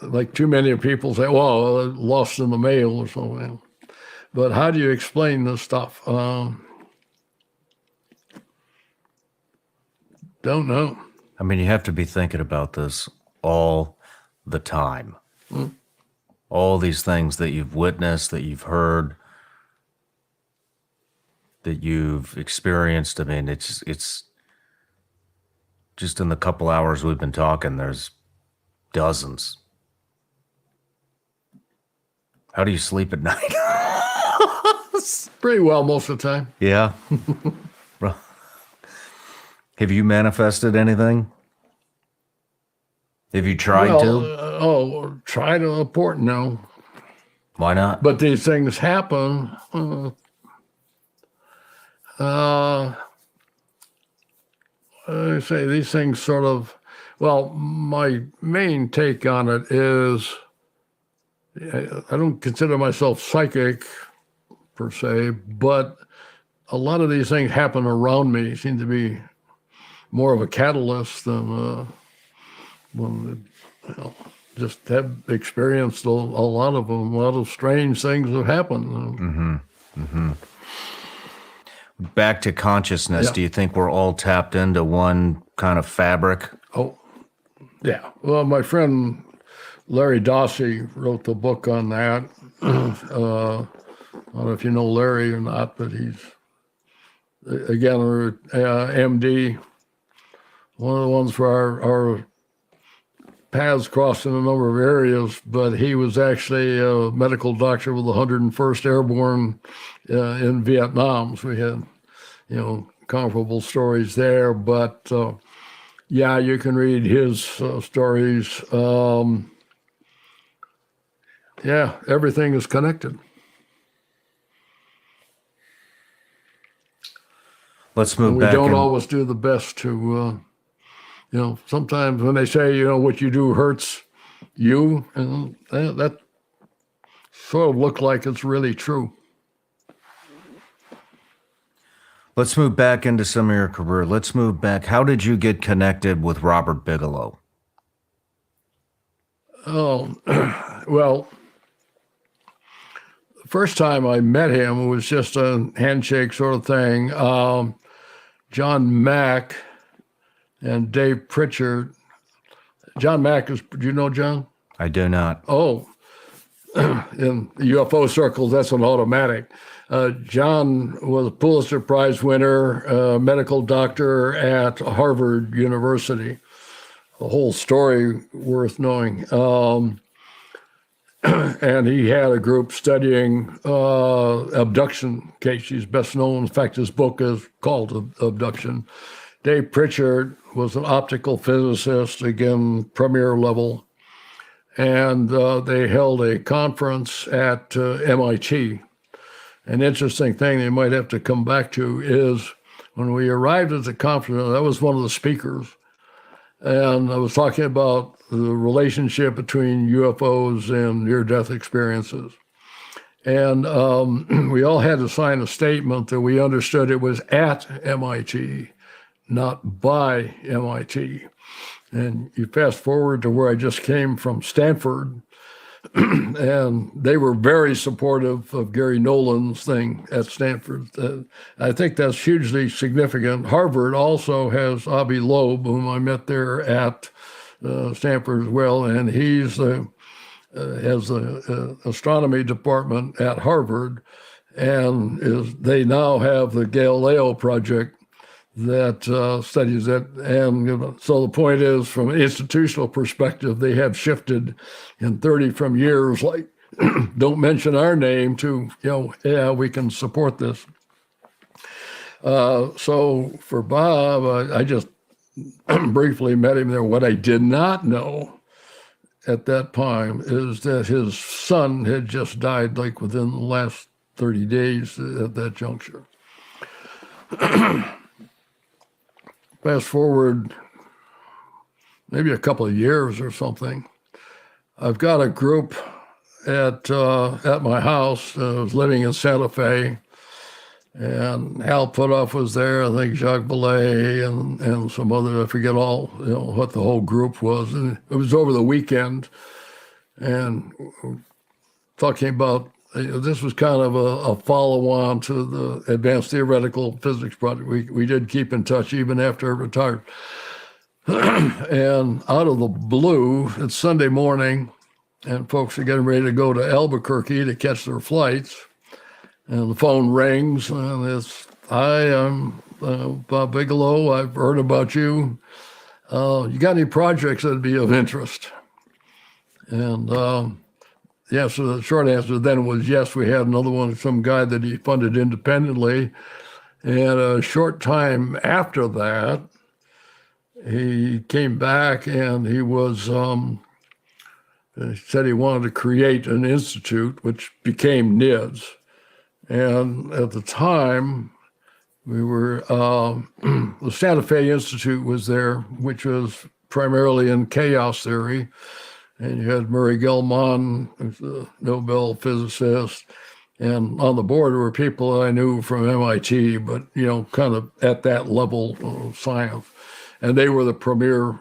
Like too many people say, well, lost in the mail or something. But how do you explain this stuff? Don't know.
I mean, you have to be thinking about this all the time. All these things that you've witnessed, that you've heard, that you've experienced. I mean, it's just in the couple hours we've been talking, there's dozens. How do you sleep at night?
Pretty well most of the time.
Yeah. Have you manifested anything? Have you tried to?
Try to report, no.
Why not?
But these things happen. I say these things sort of, well, my main take on it is I don't consider myself psychic per se, but a lot of these things happen around me, seem to be more of a catalyst than just have experienced a lot of them. A lot of strange things have happened.
Back to consciousness,
Yeah.
Do you think we're all tapped into one kind of fabric?
Oh, yeah. Well, my friend Larry Dossey wrote the book on that. I don't know if you know Larry or not, but he's, again, MD, one of the ones for our paths crossed in a number of areas, but he was actually a medical doctor with the 101st Airborne in Vietnam. So we had, comparable stories there. But yeah, you can read his stories. Yeah, everything is connected.
Let's move
and
back.
We don't always do the best to, sometimes when they say, what you do hurts you, and that sort of looks like it's really true.
Let's move back into some of your career. Let's move back. How did you get connected with Robert Bigelow?
Oh, well, the first time I met him was just a handshake sort of thing. John Mack and Dave Pritchard. John Mack do you know John?
I do not.
Oh, in UFO circles, that's an automatic. John was a Pulitzer Prize winner, medical doctor at Harvard University. A whole story worth knowing. And he had a group studying abduction cases. He's best known. In fact, his book is called Abduction. Dave Pritchard was an optical physicist, again, premier level. And they held a conference at MIT. An interesting thing they might have to come back to is when we arrived at the conference, that was one of the speakers. And I was talking about the relationship between UFOs and near-death experiences. And we all had to sign a statement that we understood it was at MIT, not by MIT. And you fast forward to where I just came from Stanford, and they were very supportive of Gary Nolan's thing at Stanford. I think that's hugely significant. Harvard also has Avi Loeb, whom I met there at Stanford as well, and he's has the astronomy department at Harvard, and they now have the Galileo project that studies it. And so the point is, from an institutional perspective, they have shifted in 30 from years, like, don't mention our name, to, yeah, we can support this. So for Bob, I just briefly met him there. What I did not know at that time is that his son had just died, like within the last 30 days at that juncture. Fast forward maybe a couple of years or something, I've got a group at my house. I was living in Santa Fe, and Hal Putoff was there. I think Jacques Belay and some other, I forget all, what the whole group was. And it was over the weekend, and talking about, this was kind of a follow-on to the Advanced Theoretical Physics project. We did keep in touch even after I retired. And out of the blue, it's Sunday morning, and folks are getting ready to go to Albuquerque to catch their flights. And the phone rings, and it's, "Hi, I'm Bob Bigelow. I've heard about you. You got any projects that'd be of interest?" And yeah, so the short answer then was yes. We had another one, some guy that he funded independently. And a short time after that, he came back, and he was, he said he wanted to create an institute, which became NIDS. And at the time, we were, the Santa Fe Institute was there, which was primarily in chaos theory. And you had Murray Gell-Mann, who's a Nobel physicist. And on the board were people I knew from MIT, but, kind of at that level of science. And they were the premier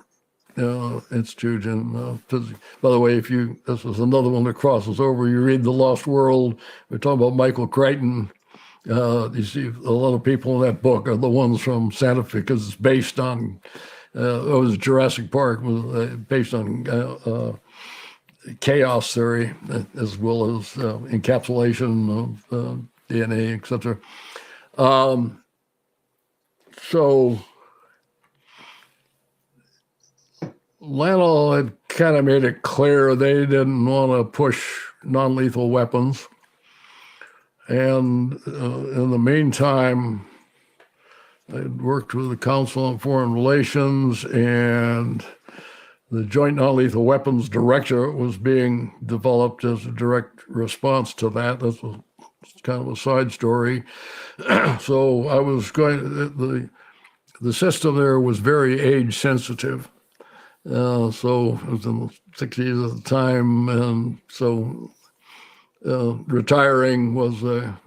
institute in physics. By the way, this was another one that crosses over. You read The Lost World, we're talking about Michael Crichton. You see a lot of people in that book are the ones from Santa Fe, because it's based on, it was Jurassic Park, was based on chaos theory, as well as encapsulation of DNA, et cetera. So Lanel had kind of made it clear they didn't want to push non-lethal weapons. And in the meantime, I'd worked with the Council on Foreign Relations, and the Joint Non-Lethal Weapons Directorate was being developed as a direct response to that. That's kind of a side story. So I was the system there was very age sensitive. So it was in the 60s at the time, and so retiring was a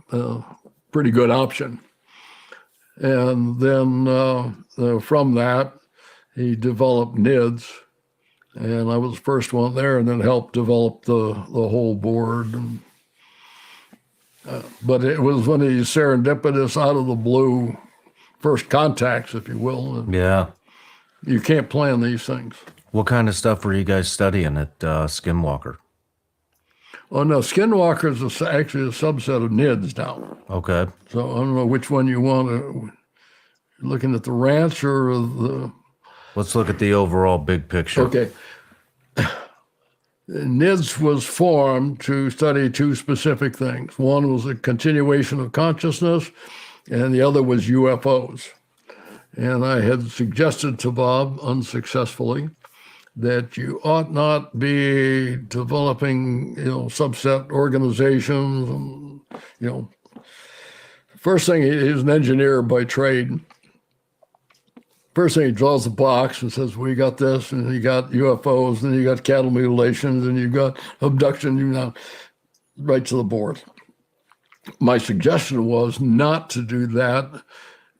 pretty good option. And then from that, he developed NIDS, and I was the first one there, and then helped develop the whole board. And, but it was one of these serendipitous, out of the blue first contacts, if you will. And
yeah.
you can't plan these things.
What kind of stuff were you guys studying at Skinwalker?
Oh, no, Skinwalker is actually a subset of NIDS now.
Okay.
So I don't know which one you want to, looking at the ranch or the...
Let's look at the overall big picture.
Okay. NIDS was formed to study two specific things. One was a continuation of consciousness, and the other was UFOs. And I had suggested to Bob, unsuccessfully, that you ought not be developing, subset organizations. And, first thing, he's an engineer by trade. First thing, he draws the box and says, we got this, and you got UFOs, and you got cattle mutilations, and you got abduction, right to the board. My suggestion was not to do that,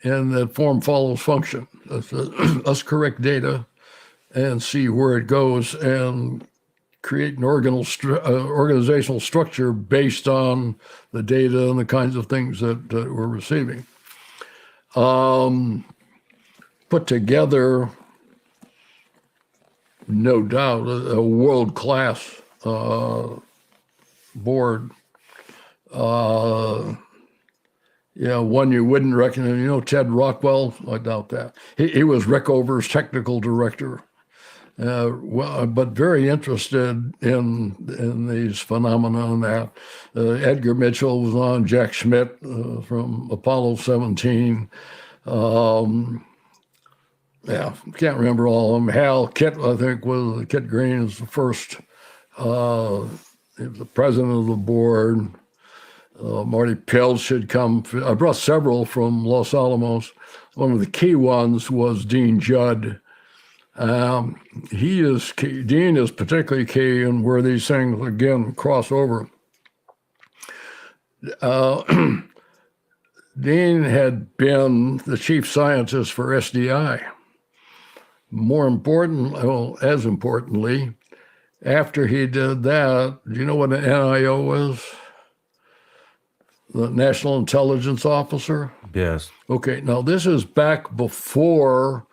and that form follows function. Let's correct data and see where it goes and create an organizational structure based on the data and the kinds of things that we're receiving. Put together, no doubt, a world-class board. One you wouldn't recognize. Ted Rockwell? I doubt that. He was Rickover's technical director. But very interested in these phenomena and that. Edgar Mitchell was on, Jack Schmidt from Apollo 17. Can't remember all of them. Hal Kitt, I think, Kit Green is the first. He was the president of the board. Marty Pilch had come. I brought several from Los Alamos. One of the key ones was Dean Judd. He is key. Dean is particularly key in where these things, again, cross over. Dean had been the chief scientist for SDI. As importantly, after he did that, do you know what an NIO is? The National Intelligence Officer?
Yes.
Okay, now this is back before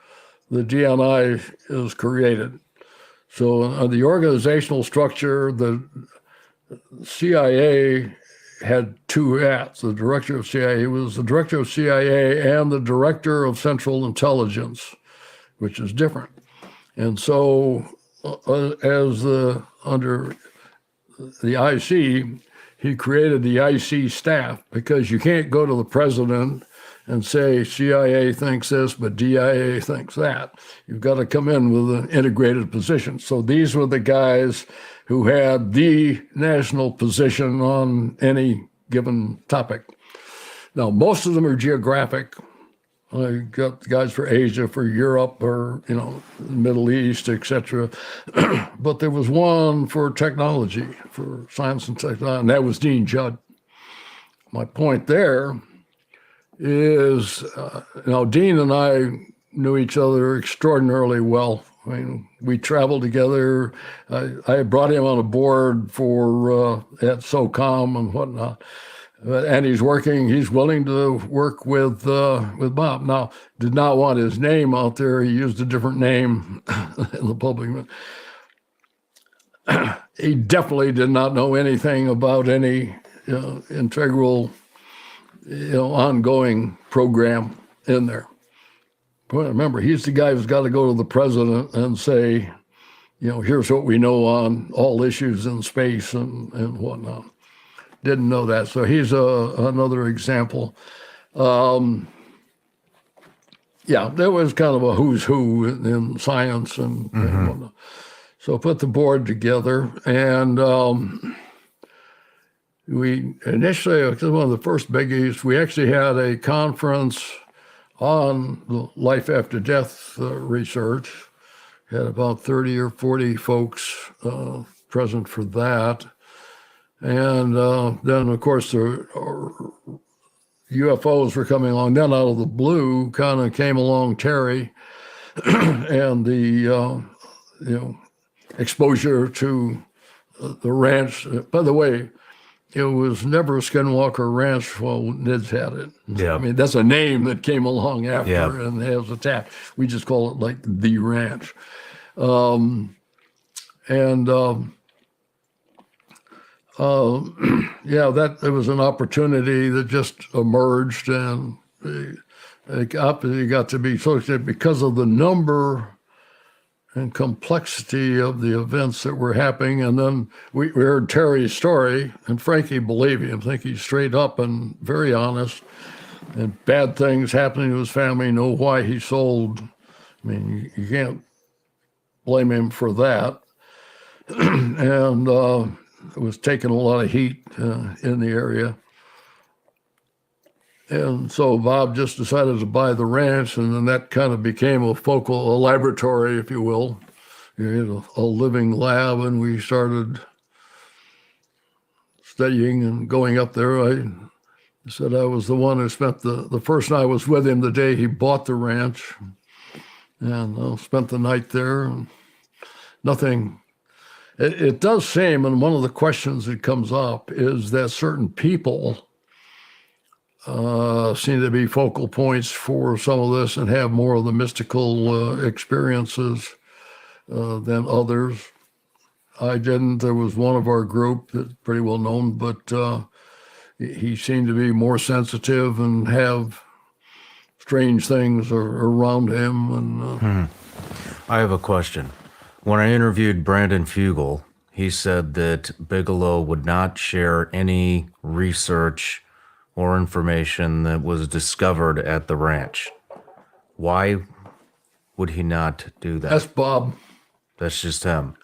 the DNI is created. So the organizational structure, the CIA had two hats. The director of CIA was the director of CIA and the director of Central Intelligence, which is different. And so under the IC, he created the IC staff, because you can't go to the president and say CIA thinks this, but DIA thinks that. You've got to come in with an integrated position. So these were the guys who had the national position on any given topic. Now, most of them are geographic. I got guys for Asia, for Europe, or Middle East, etc. But there was one for technology, for science and technology, and that was Dean Judd. My point there is, Dean and I knew each other extraordinarily well. I mean, we traveled together. I brought him on a board for at SOCOM and whatnot. And he's willing to work with Bob. Now, did not want his name out there. He used a different name in the public. He definitely did not know anything about any integral, ongoing program in there. But remember, he's the guy who's got to go to the president and say, here's what we know on all issues in space and whatnot. Didn't know that. So he's another example. There was kind of a who's who in science and whatnot. So put the board together, and we initially, one of the first biggies, we actually had a conference on the life after death research. Had about 30 or 40 folks present for that. And then, of course, the UFOs were coming along. Then out of the blue kind of came along Terry and the, exposure to the ranch. By the way, it was never a Skinwalker Ranch while NIDS had it.
Yeah.
I mean, that's a name that came along after
Yeah.
and has attached. We just call it like the ranch. And yeah, that it was an opportunity that just emerged, and it got to be so because of the number and complexity of the events that were happening. And then we heard Terry's story, and Frankie believed him. I think he's straight up and very honest. And bad things happening to his family, know why he sold. I mean, you can't blame him for that. And it was taking a lot of heat in the area. And so Bob just decided to buy the ranch, and then that kind of became a laboratory, if you will. You had a living lab, and we started studying and going up there. I said I was the one who spent the first night I was with him the day he bought the ranch, and spent the night there. And nothing. It does seem, and one of the questions that comes up is that certain people seem to be focal points for some of this and have more of the mystical experiences than others. I didn't. There was one of our group that's pretty well known, but he seemed to be more sensitive and have strange things around him. And
I have a question. When I interviewed Brandon Fugel, he said that Bigelow would not share any research or information that was discovered at the ranch. Why would he not do that?
That's Bob.
That's just him.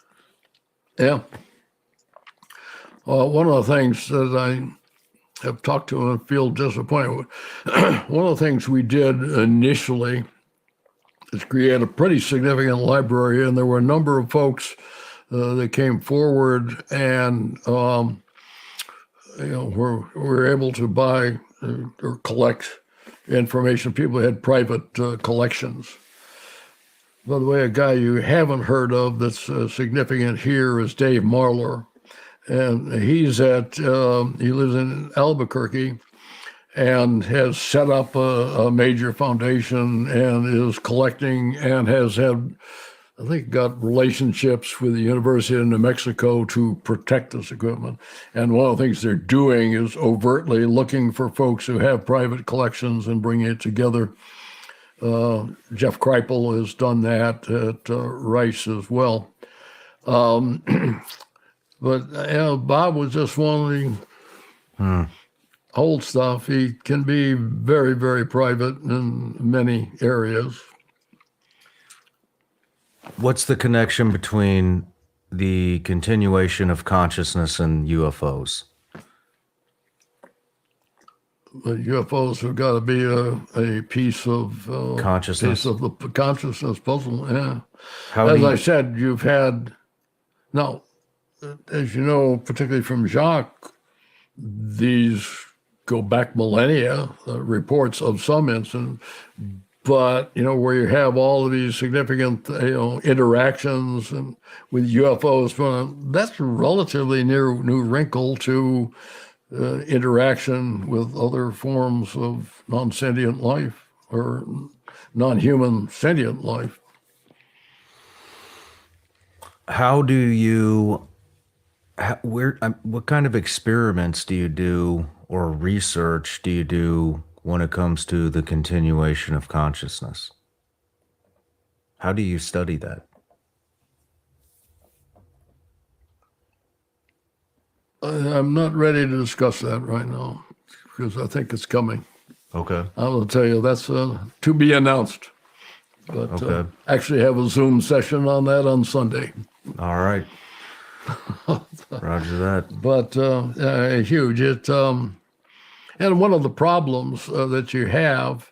Yeah. One of the things that I have talked to him and feel disappointed with, one of the things we did initially is create a pretty significant library, and there were a number of folks that came forward and were able to buy or collect information. People had private collections. By the way, a guy you haven't heard of that's significant here is Dave Marler. And he lives in Albuquerque and has set up a major foundation and is collecting and has had, I think, got relationships with the University of New Mexico to protect this equipment. And one of the things they're doing is overtly looking for folks who have private collections and bringing it together. Jeff Kreipel has done that at Rice as well. But Bob was just one of the old stuff. He can be very, very private in many areas.
What's the connection between the continuation of consciousness and UFOs?
The UFOs have got to be a piece of
consciousness.
Piece of the consciousness puzzle. Yeah.
As
I said, you've had now, as you know, particularly from Jacques, these go back millennia. Reports of some incident, but where you have all of these significant interactions and with UFOs, that's a relatively new wrinkle to interaction with other forms of non-sentient life or non-human sentient life.
How do you, what kind of experiments do you do or research do you do when it comes to the continuation of consciousness? How do you study that?
I'm not ready to discuss that right now because I think it's coming.
Okay.
I will tell you that's to be announced. But
okay.
Actually have a Zoom session on that on Sunday.
All right. Roger that.
But huge. And one of the problems that you have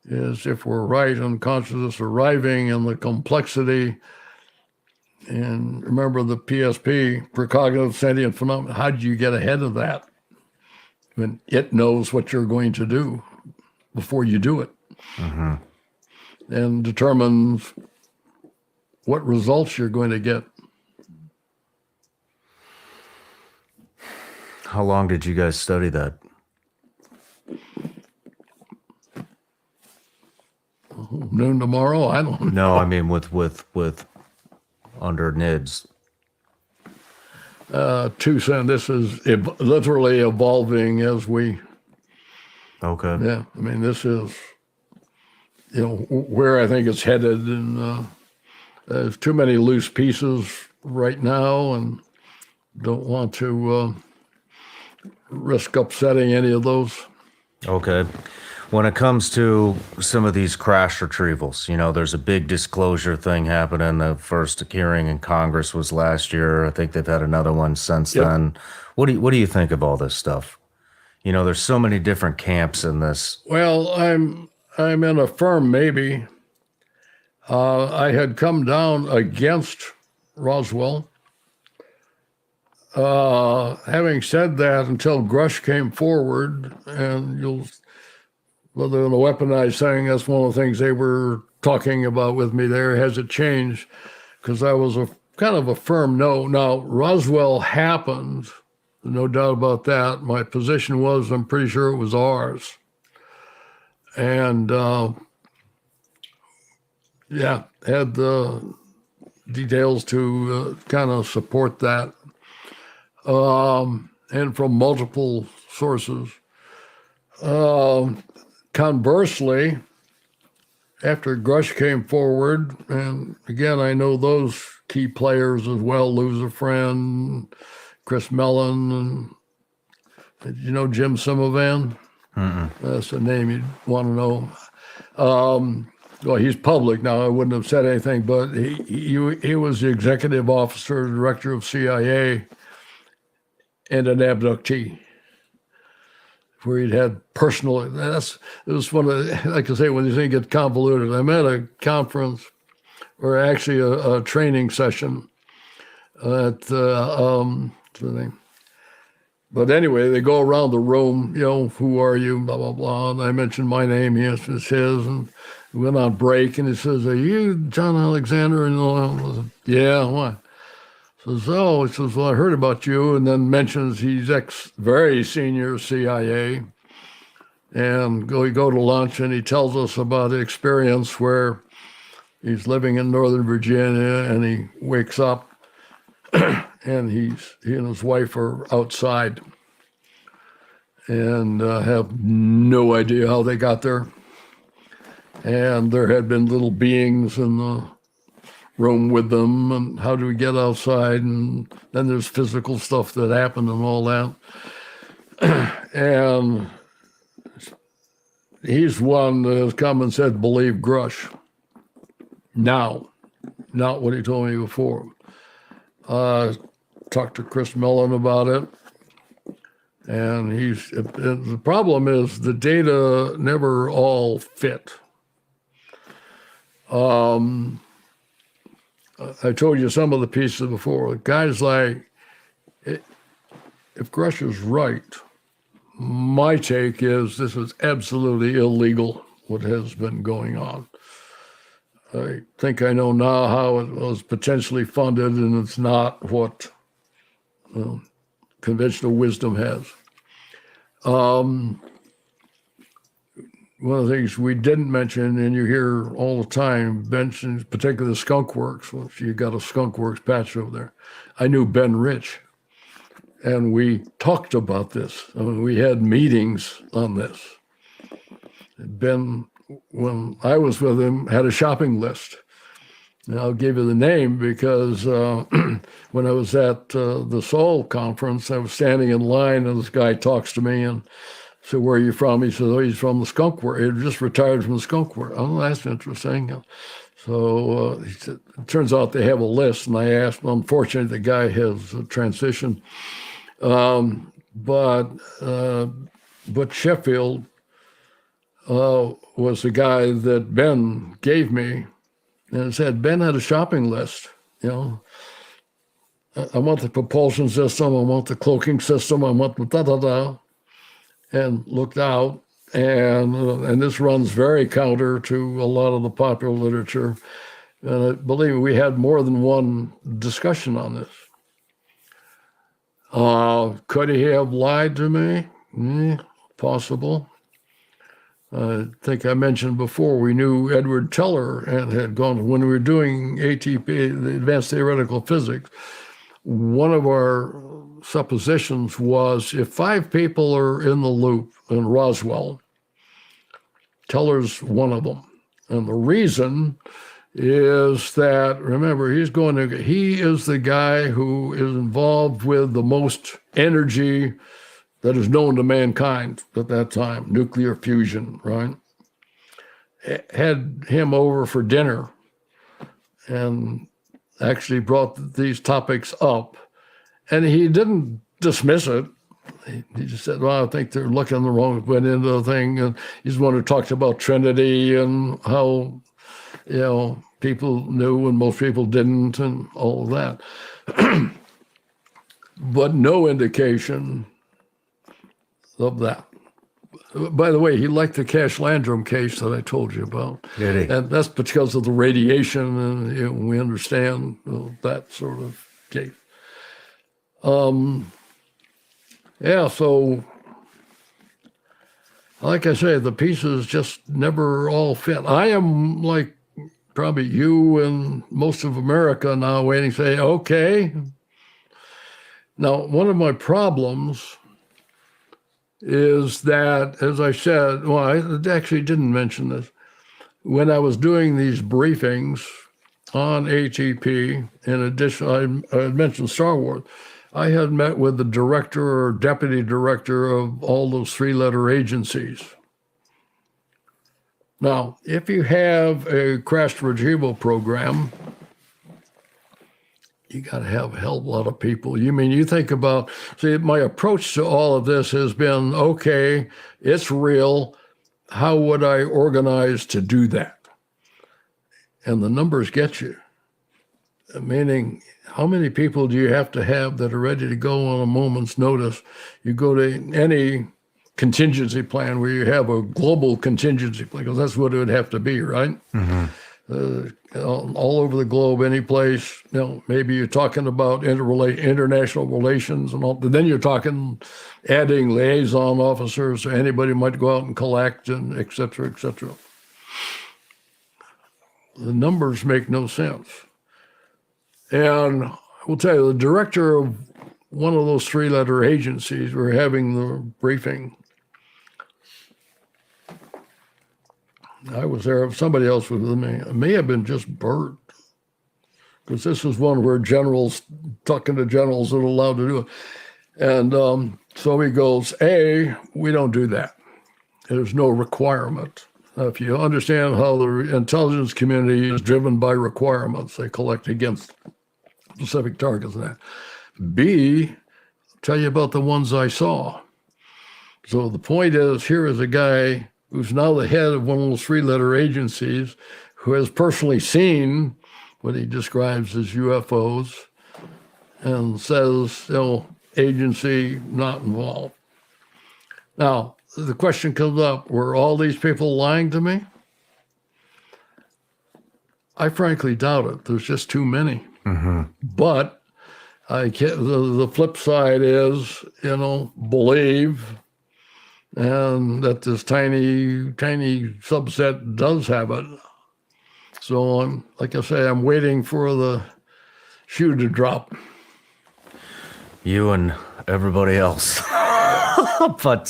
is if we're right on consciousness arriving and the complexity. And remember the PSP, precognitive sentient phenomena, how do you get ahead of that when it knows what you're going to do before you do it?
Mm-hmm.
And determines what results you're going to get.
How long did you guys study that?
Noon tomorrow? I don't know.
No, I mean with under NIDS?
2 cents. This is literally evolving as we.
Okay.
Yeah, I mean, this is, where I think it's headed, and there's too many loose pieces right now, and don't want to risk upsetting any of those.
Okay. When it comes to some of these crash retrievals, there's a big disclosure thing happening. The first hearing in Congress was last year. I think they've had another one since then. What do you think of all this stuff? There's so many different camps in this.
Well, I'm in a firm maybe. I had come down against Roswell. Having said that, until Grush came forward, and whether in a weaponized thing, that's one of the things they were talking about with me there. Has it changed? Because I was kind of a firm no. Now, Roswell happened, no doubt about that. My position was, I'm pretty sure it was ours. And had the details to kind of support that. And from multiple sources. Conversely, after Grush came forward, and again, I know those key players as well, lose a friend, Chris Mellon, and Jim Simovan? That's a name you'd want to know. Well, he's public now. I wouldn't have said anything, but he was the executive officer, director of CIA, and an abductee, where he'd had personal. It was one of, like I say, when these things get convoluted. I'm at a conference, or actually a training session at what's the name? But anyway, they go around the room. Who are you? Blah blah blah. And I mentioned my name. He answers his, and we went on break. And he says, "Are you John Alexander?" And I said, "Yeah, why?" He says, "Well, I heard about you," and then mentions he's very senior CIA. And we go to lunch, and he tells us about the experience where he's living in Northern Virginia, and he wakes up, and he and his wife are outside, and have no idea how they got there. And there had been little beings in the room with them, and how do we get outside? And then there's physical stuff that happened and all that. And he's one that has come and said, believe Grush. Now, not what he told me before. Talked to Chris Mellon about it. And the problem is the data never all fit. I told you some of the pieces before. Guys like, if Grush is right, my take is this is absolutely illegal, what has been going on. I think I know now how it was potentially funded, and it's not what conventional wisdom has. One of the things we didn't mention, and you hear all the time, mentions particularly Skunk Works, which you got a Skunk Works patch over there. I knew Ben Rich, and we talked about this. I mean, we had meetings on this. Ben, when I was with him, had a shopping list. And I'll give you the name because when I was at the Seoul conference, I was standing in line, and this guy talks to me and said, "Where are you from?" He says, "Oh, he's from the Skunk Works. He just retired from the Skunk Works." Oh, that's interesting. So he said, it turns out they have a list, and I asked, unfortunately, the guy has transitioned. But Sheffield was the guy that Ben gave me, and it said, Ben had a shopping list, I want the propulsion system, I want the cloaking system, I want the da-da-da, and looked out, and this runs very counter to a lot of the popular literature. And I believe we had more than one discussion on this. Could he have lied to me? Possible. I think I mentioned before, we knew Edward Teller and had gone, when we were doing ATP, the Advanced Theoretical Physics, one of our suppositions was if 5 people are in the loop in Roswell, Teller's one of them. And the reason is that, remember, he is the guy who is involved with the most energy that is known to mankind at that time, nuclear fusion, right? Had him over for dinner and actually brought these topics up. And he didn't dismiss it. He just said, well, I think they're looking the wrong, went into the thing. And he's the one who talked about Trinity and how, people knew and most people didn't and all of that. But no indication of that. By the way, he liked the Cash Landrum case that I told you about.
Did he?
And that's because of the radiation, and we understand that sort of case. So like I say, the pieces just never all fit. I am like probably you and most of America now waiting to say, okay. Now, one of my problems is that, as I said, well, I actually didn't mention this. When I was doing these briefings on ATP, in addition, I mentioned Star Wars, I had met with the director or deputy director of all those 3-letter agencies. Now, if you have a crash retrieval program, you got to have a hell of a lot of people. You think about, my approach to all of this has been, okay, it's real. How would I organize to do that? And the numbers get you. Meaning, how many people do you have to have that are ready to go on a moment's notice? You go to any contingency plan where you have a global contingency plan, because that's what it would have to be, right? Mm-hmm. All over the globe, any place, maybe you're talking about international relations and all, but then you're talking adding liaison officers, or anybody might go out and collect, and et cetera, et cetera. The numbers make no sense. And I will tell you, the director of one of those 3-letter agencies, we're having the briefing. I was there, somebody else was with me. It may have been just Bert, because this is one where generals, talking to generals that are allowed to do it. And so he goes, we don't do that. There's no requirement. If you understand how the intelligence community is driven by requirements, they collect against specific targets and that. B, I'll tell you about the ones I saw. So the point is, here is a guy who's now the head of one of those 3-letter agencies, who has personally seen what he describes as UFOs, and says, agency not involved. Now, the question comes up, were all these people lying to me? I frankly doubt it. There's just too many. Mm-hmm. But the flip side is, believe, and that this tiny, tiny subset does have it. So like I say, I'm waiting for the shoe to drop.
You and everybody else. But,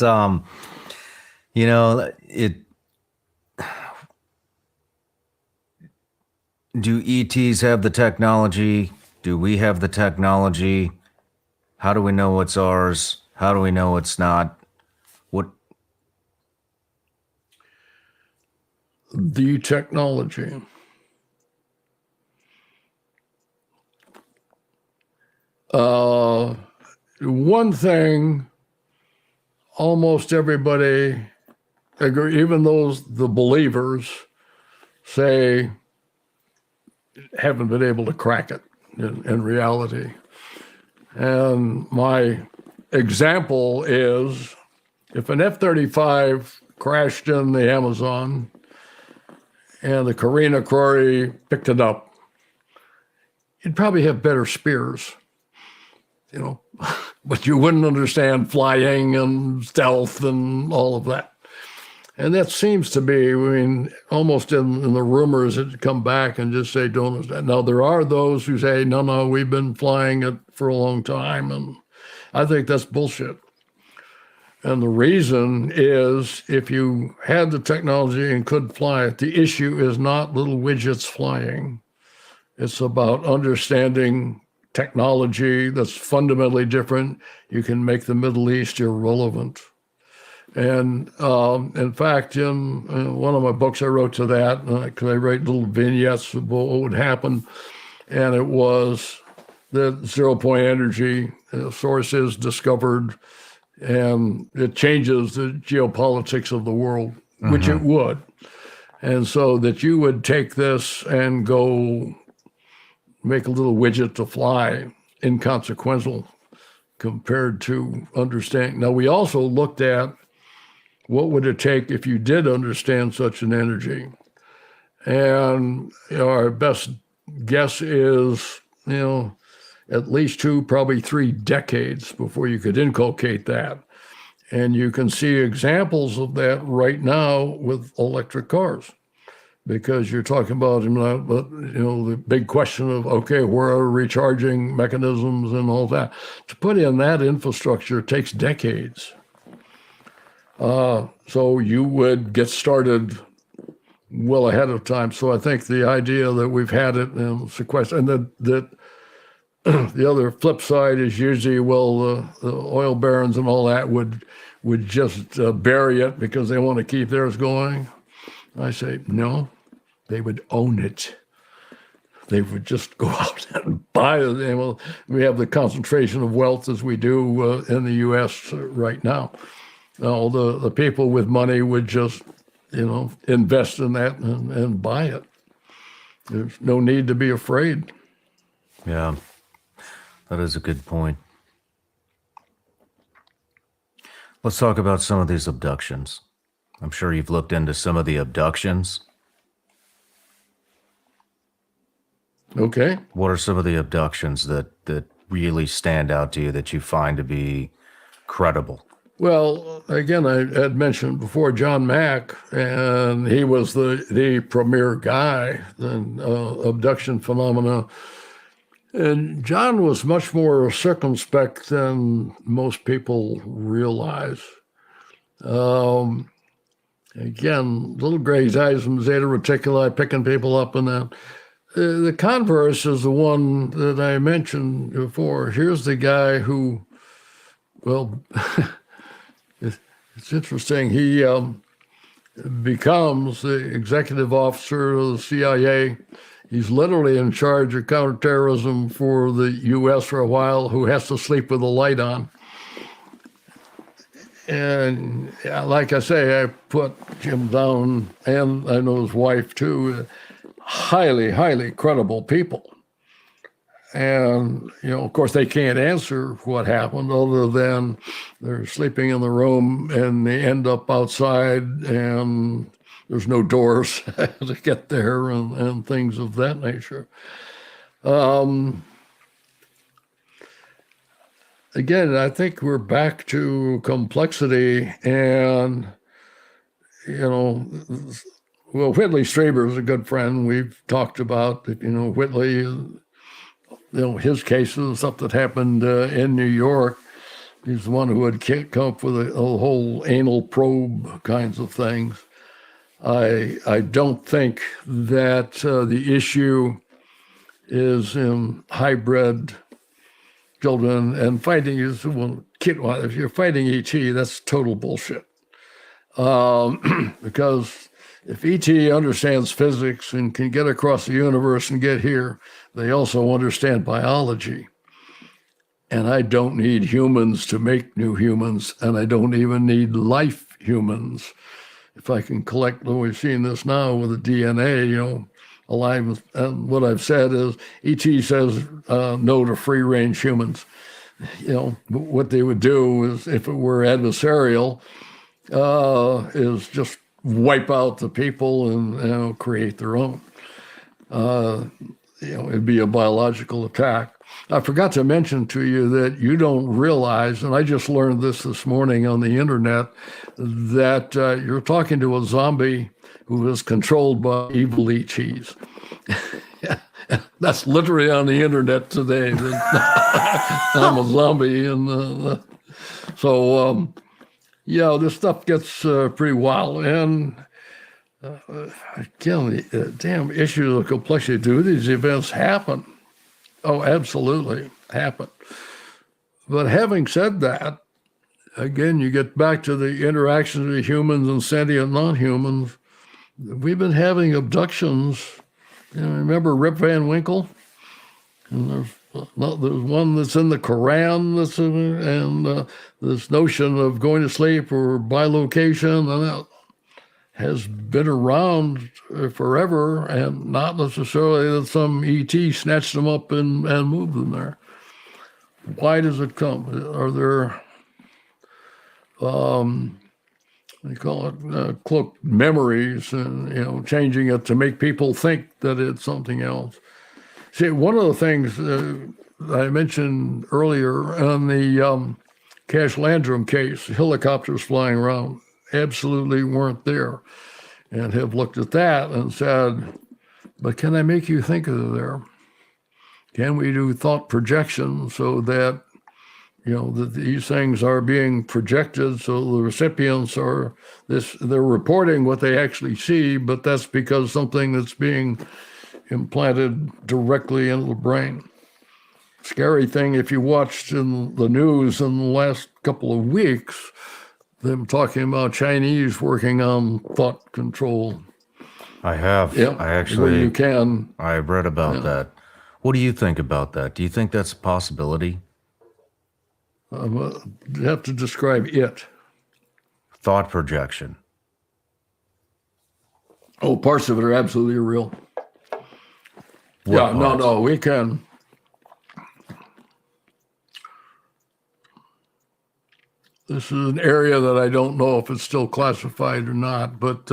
do ETs have the technology? Do we have the technology? How do we know what's ours? How do we know it's not?
The technology. One thing, almost everybody agree, even the believers say haven't been able to crack it in reality. And my example is, if an F-35 crashed in the Amazon and the Karina Crowley picked it up, you'd probably have better spears, but you wouldn't understand flying and stealth and all of that. And that seems to be, I mean, almost in the rumors that come back and just say, don't understand. Now, there are those who say, no, we've been flying it for a long time. And I think that's bullshit. And the reason is if you had the technology and could fly it, the issue is not little widgets flying. It's about understanding technology that's fundamentally different. You can make the Middle East irrelevant. And in fact, in one of my books, I wrote to that, because I write little vignettes of what would happen. And it was that zero-point energy source is discovered, and it changes the geopolitics of the world, which it would. And so that you would take this and go make a little widget to fly, inconsequential compared to understanding. Now, we also looked at what would it take if you did understand such an energy. And our best guess is, at least 2, probably 3 decades before you could inculcate that. And you can see examples of that right now with electric cars, because you're talking about, the big question of, okay, where are recharging mechanisms and all that? To put in that infrastructure takes decades. So you would get started well ahead of time. So I think the idea that we've had it in sequester, and that the other flip side is usually, the oil barons and all that would just bury it because they want to keep theirs going. I say, no, they would own it. They would just go out and buy it. We have the concentration of wealth as we do in the U.S. right now. All the people with money would just, invest in that and buy it. There's no need to be afraid.
Yeah, that is a good point. Let's talk about some of these abductions. I'm sure you've looked into some of the abductions.
Okay.
What are some of the abductions that really stand out to you that you find to be credible?
Well, again, I had mentioned before John Mack, and he was the premier guy in abduction phenomena. And John was much more circumspect than most people realize. Again, little gray eyes from Zeta Reticuli picking people up and that. The converse is the one that I mentioned before. Here's the guy who, it's interesting. He becomes the executive officer of the CIA. He's literally in charge of counterterrorism for the U.S. for a while, who has to sleep with the light on. And like I say, I put Jim down, and I know his wife too, highly, highly credible people. And, of course, they can't answer what happened other than they're sleeping in the room and they end up outside and there's no doors to get there and things of that nature. Again, I think we're back to complexity and, Whitley Strieber is a good friend. We've talked about, Whitley, his cases, stuff that happened in New York. He's the one who had come up with a whole anal probe kinds of things. I don't think that the issue is in hybrid children and fighting is, if you're fighting ET, that's total bullshit. Because if ET understands physics and can get across the universe and get here, they also understand biology. And I don't need humans to make new humans, and I don't even need life humans. If I can collect, we've seen this now with the DNA, alive. And what I've said is, ET says no to free-range humans. What they would do is, if it were adversarial, is just wipe out the people and create their own. it'd be a biological attack. I forgot to mention to you that you don't realize, and I just learned this morning on the internet, that you're talking to a zombie who is controlled by evil ETs. That's literally on the internet today. I'm a zombie, and so this stuff gets pretty wild. And again, the damn issue of complexity. Do these events happen? Oh, absolutely happen. But having said that, again, you get back to the interactions of humans and sentient non-humans. We've been having abductions. Remember Rip Van Winkle? And there's one that's in the Quran, and this notion of going to sleep or bilocation, and that has been around forever, and not necessarily that some ET snatched them up and moved them there. Why does it come? Are there, they call it cloaked memories, and changing it to make people think that it's something else? See, one of the things I mentioned earlier on the Cash Landrum case, helicopters flying around absolutely weren't there, and have looked at that and said, but can I make you think they're there? Can we do thought projection so that, that these things are being projected, so the recipients they're reporting what they actually see, but that's because something that's being implanted directly into the brain. Scary thing, if you watched in the news in the last couple of weeks, them talking about Chinese working on thought control.
I have.
Yeah,
I actually.
You can.
I read about that. What do you think about that? Do you think that's a possibility?
You have to describe it.
Thought projection.
Oh, parts of it are absolutely real. No, we can. This is an area that I don't know if it's still classified or not, but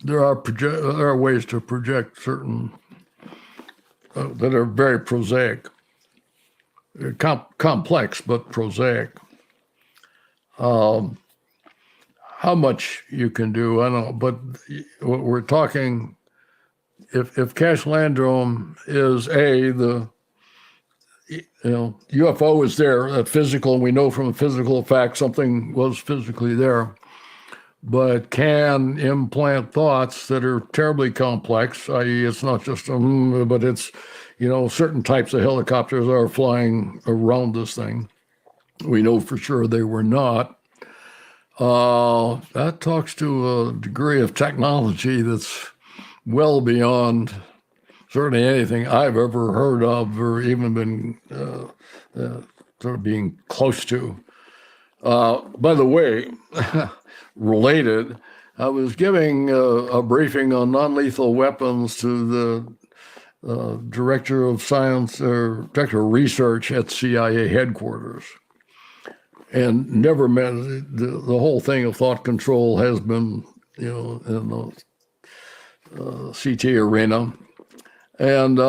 there are ways to project certain that are very prosaic, complex but prosaic. How much you can do, I don't know, but what we're talking, if Cash Landrum is UFO is there, that physical, and we know from a physical fact something was physically there, but can implant thoughts that are terribly complex, i.e. it's not just, but it's, certain types of helicopters are flying around this thing. We know for sure they were not. That talks to a degree of technology that's well beyond certainly anything I've ever heard of or even been sort of being close to. By the way, related, I was giving a briefing on non-lethal weapons to the director of science or director of research at CIA headquarters, and never met the whole thing of thought control has been, in the CT arena. And,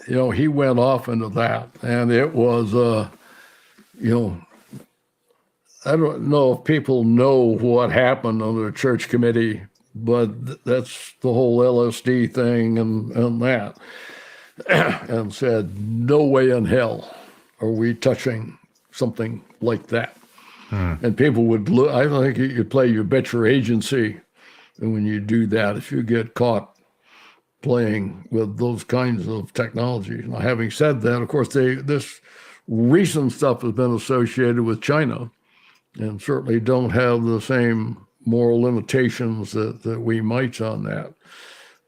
he went off into that, and it was, I don't know if people know what happened on the church committee, but that's the whole LSD thing and that, and said, no way in hell are we touching something like that. And people would look, I think you could play You Bet Your Agency, and when you do that, if you get caught playing with those kinds of technologies. Now, having said that, of course, this recent stuff has been associated with China, and certainly don't have the same moral limitations that we might on that.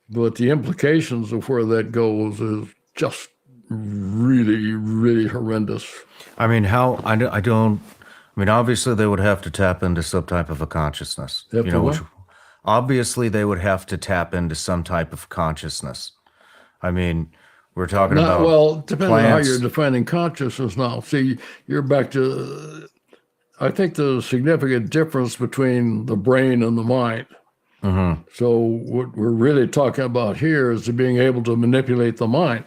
But the implications of where that goes is just really, really horrendous.
I mean, obviously they would have to tap into some type of a consciousness. Obviously they would have to tap into some type of consciousness. I mean, we're talking about
well, depending on how
plants.
you're defining consciousness now. See, you're back to, I think the significant difference between the brain and the mind. So what we're really talking about here is being able to manipulate the mind.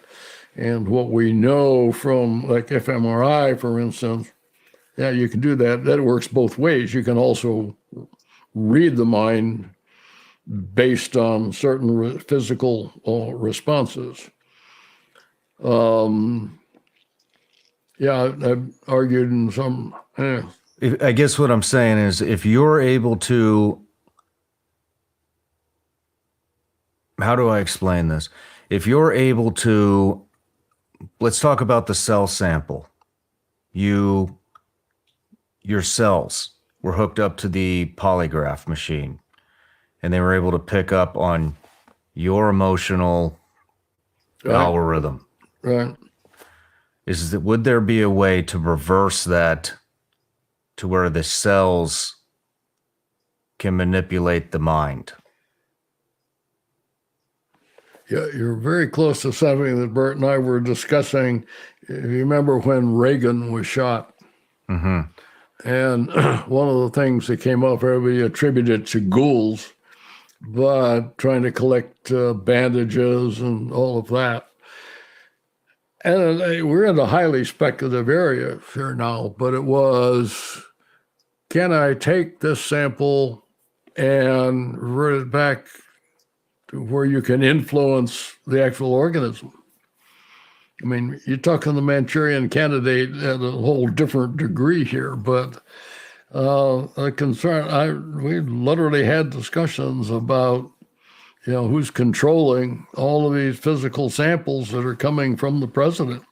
And what we know from like fMRI, for instance, yeah, you can do that. That works both ways. You can also read the mind based on certain physical responses. Yeah, I've argued in some.
I guess what I'm saying is if you're able to, how do I explain this? If you're able to, let's talk about the cell sample. Your cells were hooked up to the polygraph machine and they were able to pick up on your emotional algorithm.
Right.
Would there be a way to reverse that to where the cells can manipulate the mind?
Yeah, you're very close to something that Bert and I were discussing. You remember when Reagan was shot?
Mm-hmm.
And one of the things that came up, everybody attributed to ghouls, but trying to collect bandages and all of that. And we're in a highly speculative area here now, but it was, can I take this sample and revert it back to where you can influence the actual organism? I mean, you're talking the Manchurian Candidate at a whole different degree here, but the concern, we literally had discussions about, who's controlling all of these physical samples that are coming from the president.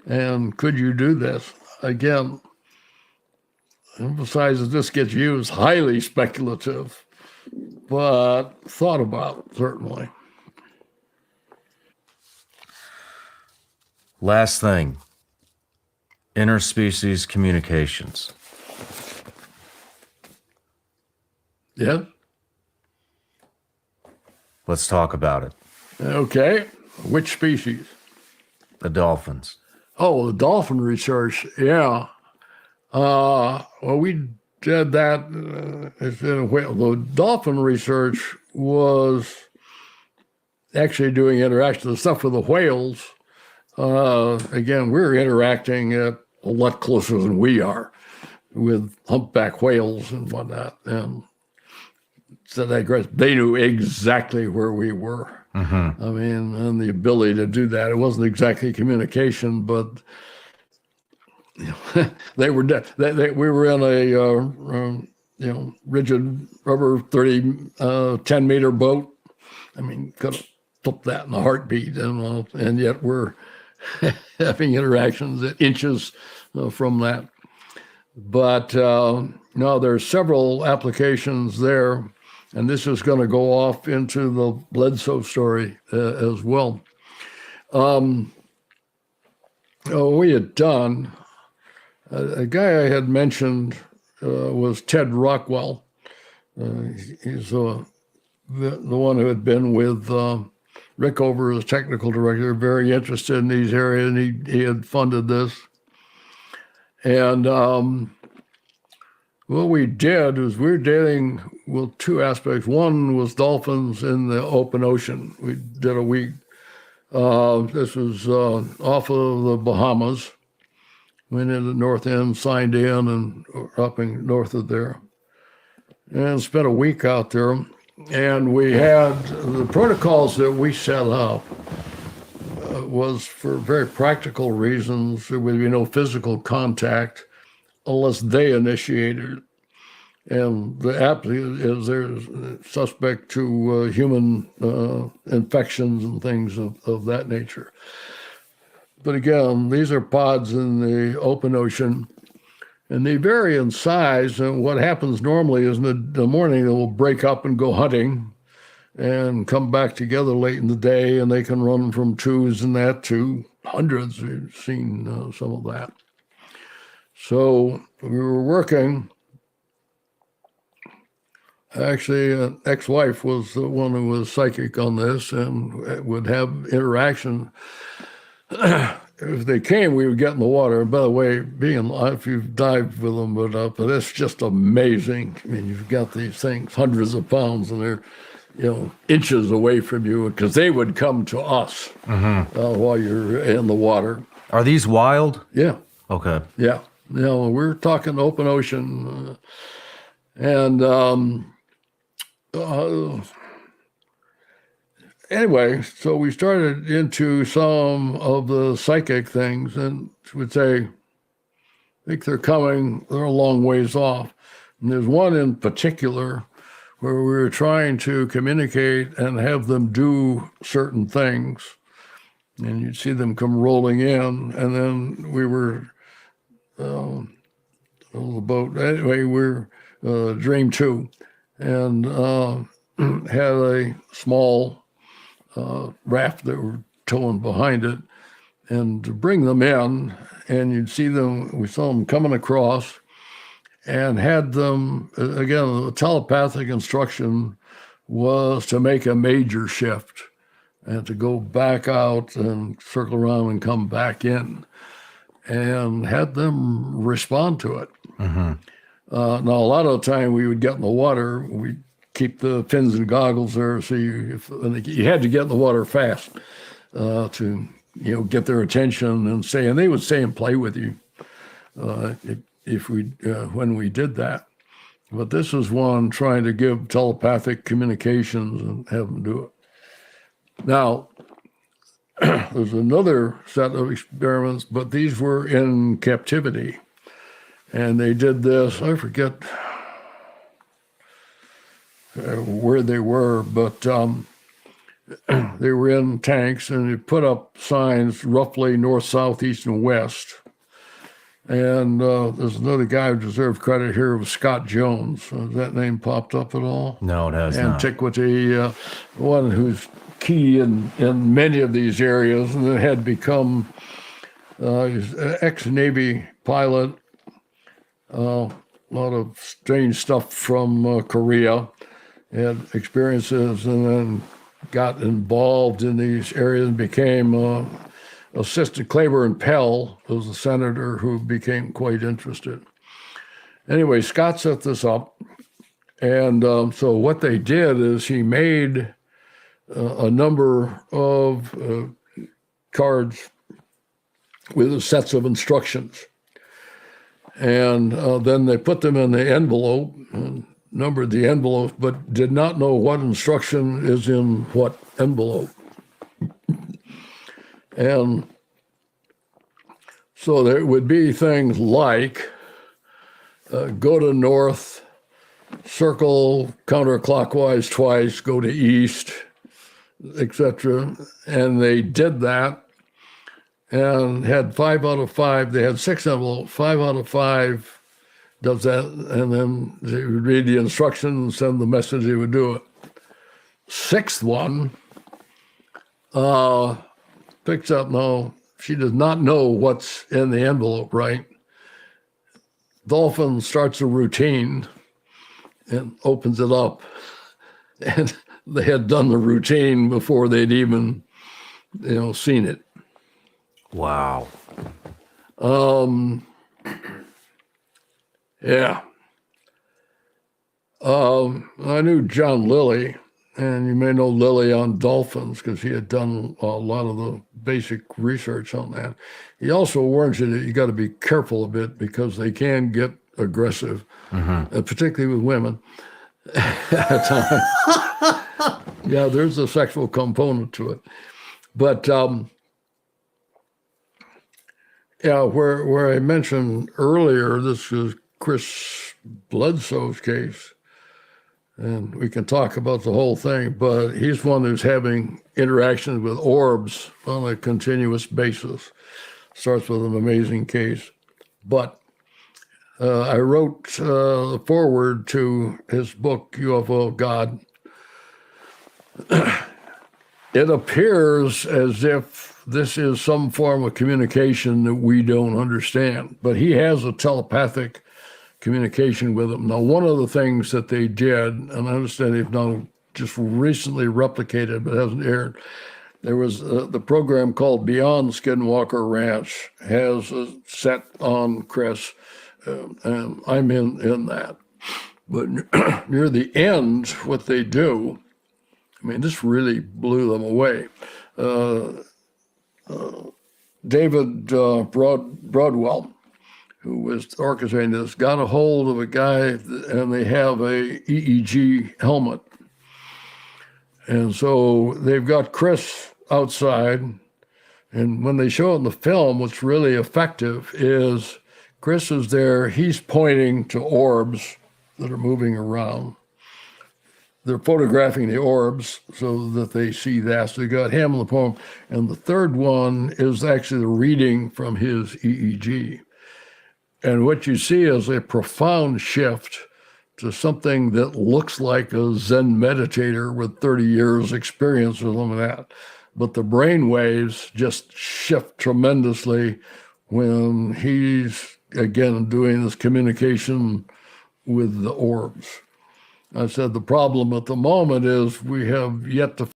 And could you do this? Again, emphasize that this gets used, highly speculative, but thought about, certainly.
Last thing, interspecies communications.
Yeah?
Let's talk about it.
Okay. Which species?
The dolphins.
Oh, the dolphin research. Yeah. Well, we did that. The dolphin research was actually doing interaction stuff with the whales. Again, we're interacting a lot closer than we are with humpback whales and whatnot. And so they knew exactly where we were.
Mm-hmm.
I mean, and the ability to do that. It wasn't exactly communication, but they were. We were in a rigid rubber 10-meter boat. I mean, could have flipped that in a heartbeat, and yet we're having interactions at inches from that. But no, there's several applications there. And this is going to go off into the Bledsoe story as well. We had done, a guy I had mentioned was Ted Rockwell. He's the one who had been with Rickover as technical director, very interested in these areas, and he had funded this. And what we did was we were dealing with two aspects. One was dolphins in the open ocean. We did a week. This was off of the Bahamas. Went in the north end, signed in, and up in north of there. And spent a week out there. And we had the protocols that we set up was for very practical reasons. There would be no physical contact unless they initiated it. And the app is there's suspect to human infections and things of that nature. But again, these are pods in the open ocean, and they vary in size. And what happens normally is in the morning, they will break up and go hunting and come back together late in the day, and they can run from twos and that to hundreds. We've seen some of that. So we were working. Actually, an ex-wife was the one who was psychic on this and would have interaction. if they came, we would get in the water. And by the way, if you've dived with them, but it's just amazing. I mean, you've got these things, hundreds of pounds, and they're, inches away from you, because they would come to us while you're in the water.
Are these wild?
Yeah.
Okay.
Yeah. We're talking open ocean. Anyway, so we started into some of the psychic things, and she would say, I think they're coming, they're a long ways off. And there's one in particular where we were trying to communicate and have them do certain things. And you'd see them come rolling in, and then we were on the boat. Anyway, we're Dream 2, and had a small raft that were towing behind it, and to bring them in, and we saw them coming across, and had them, again, the telepathic instruction was to make a major shift and to go back out and circle around and come back in, and had them respond to it. Now, a lot of the time we would get in the water, we'd keep the fins and goggles there, so you had to get in the water fast to get their attention and they would stay and play with you when we did that. But this is one trying to give telepathic communications and have them do it. Now, there's another set of experiments, but these were in captivity, and they did this. I forget where they were, but they were in tanks, and they put up signs roughly north, south, east, and west. And there's another guy who deserves credit here, was Scott Jones. Has that name popped up at all?
No, it has not.
Antiquity, one who's key in many of these areas, and it had become he's an ex-Navy pilot, a lot of strange stuff from Korea, had experiences, and then got involved in these areas and became assistant. Claiborne Pell was a senator who became quite interested. Anyway, Scott set this up, and so what they did is he made a number of cards with sets of instructions, and then they put them in the envelope, and numbered the envelopes, but did not know what instruction is in what envelope. And so there would be things like go to north, circle counterclockwise twice, go to east, etc. And they did that and had 5 out of 5. They had 6 envelopes, 5 out of 5 does that, and then they would read the instructions and send the message, they would do it. 6th one picks up, no, she does not know what's in the envelope, right? Dolphin starts a routine and opens it up. And they had done the routine before they'd even, seen it.
Wow.
Yeah. I knew John Lilly, and you may know Lilly on dolphins because he had done a lot of the basic research on that. He also warns you that you got to be careful a bit because they can get aggressive, particularly with women at times. Yeah, there's a sexual component to it. But where I mentioned earlier, this is Chris Bledsoe's case, and we can talk about the whole thing, but he's one who's having interactions with orbs on a continuous basis. Starts with an amazing case. But I wrote the foreword to his book, UFO God. It appears as if this is some form of communication that we don't understand, but he has a telepathic communication with them. Now, one of the things that they did, and I understand they've now just recently replicated, but hasn't aired, There was the program called Beyond Skinwalker Ranch has a set on Chris, and I'm in that. But near the end, what they do, I mean, this really blew them away. David Broadwell, who was orchestrating this, got a hold of a guy, and they have a EEG helmet. And so they've got Chris outside, and when they show it in the film, what's really effective is Chris is there, he's pointing to orbs that are moving around. They're photographing the orbs so that they see that. So you got him in the poem. And the third one is actually the reading from his EEG. And what you see is a profound shift to something that looks like a Zen meditator with 30 years experience or something like that. But the brain waves just shift tremendously when he's, again, doing this communication with the orbs. I said the problem at the moment is we have yet to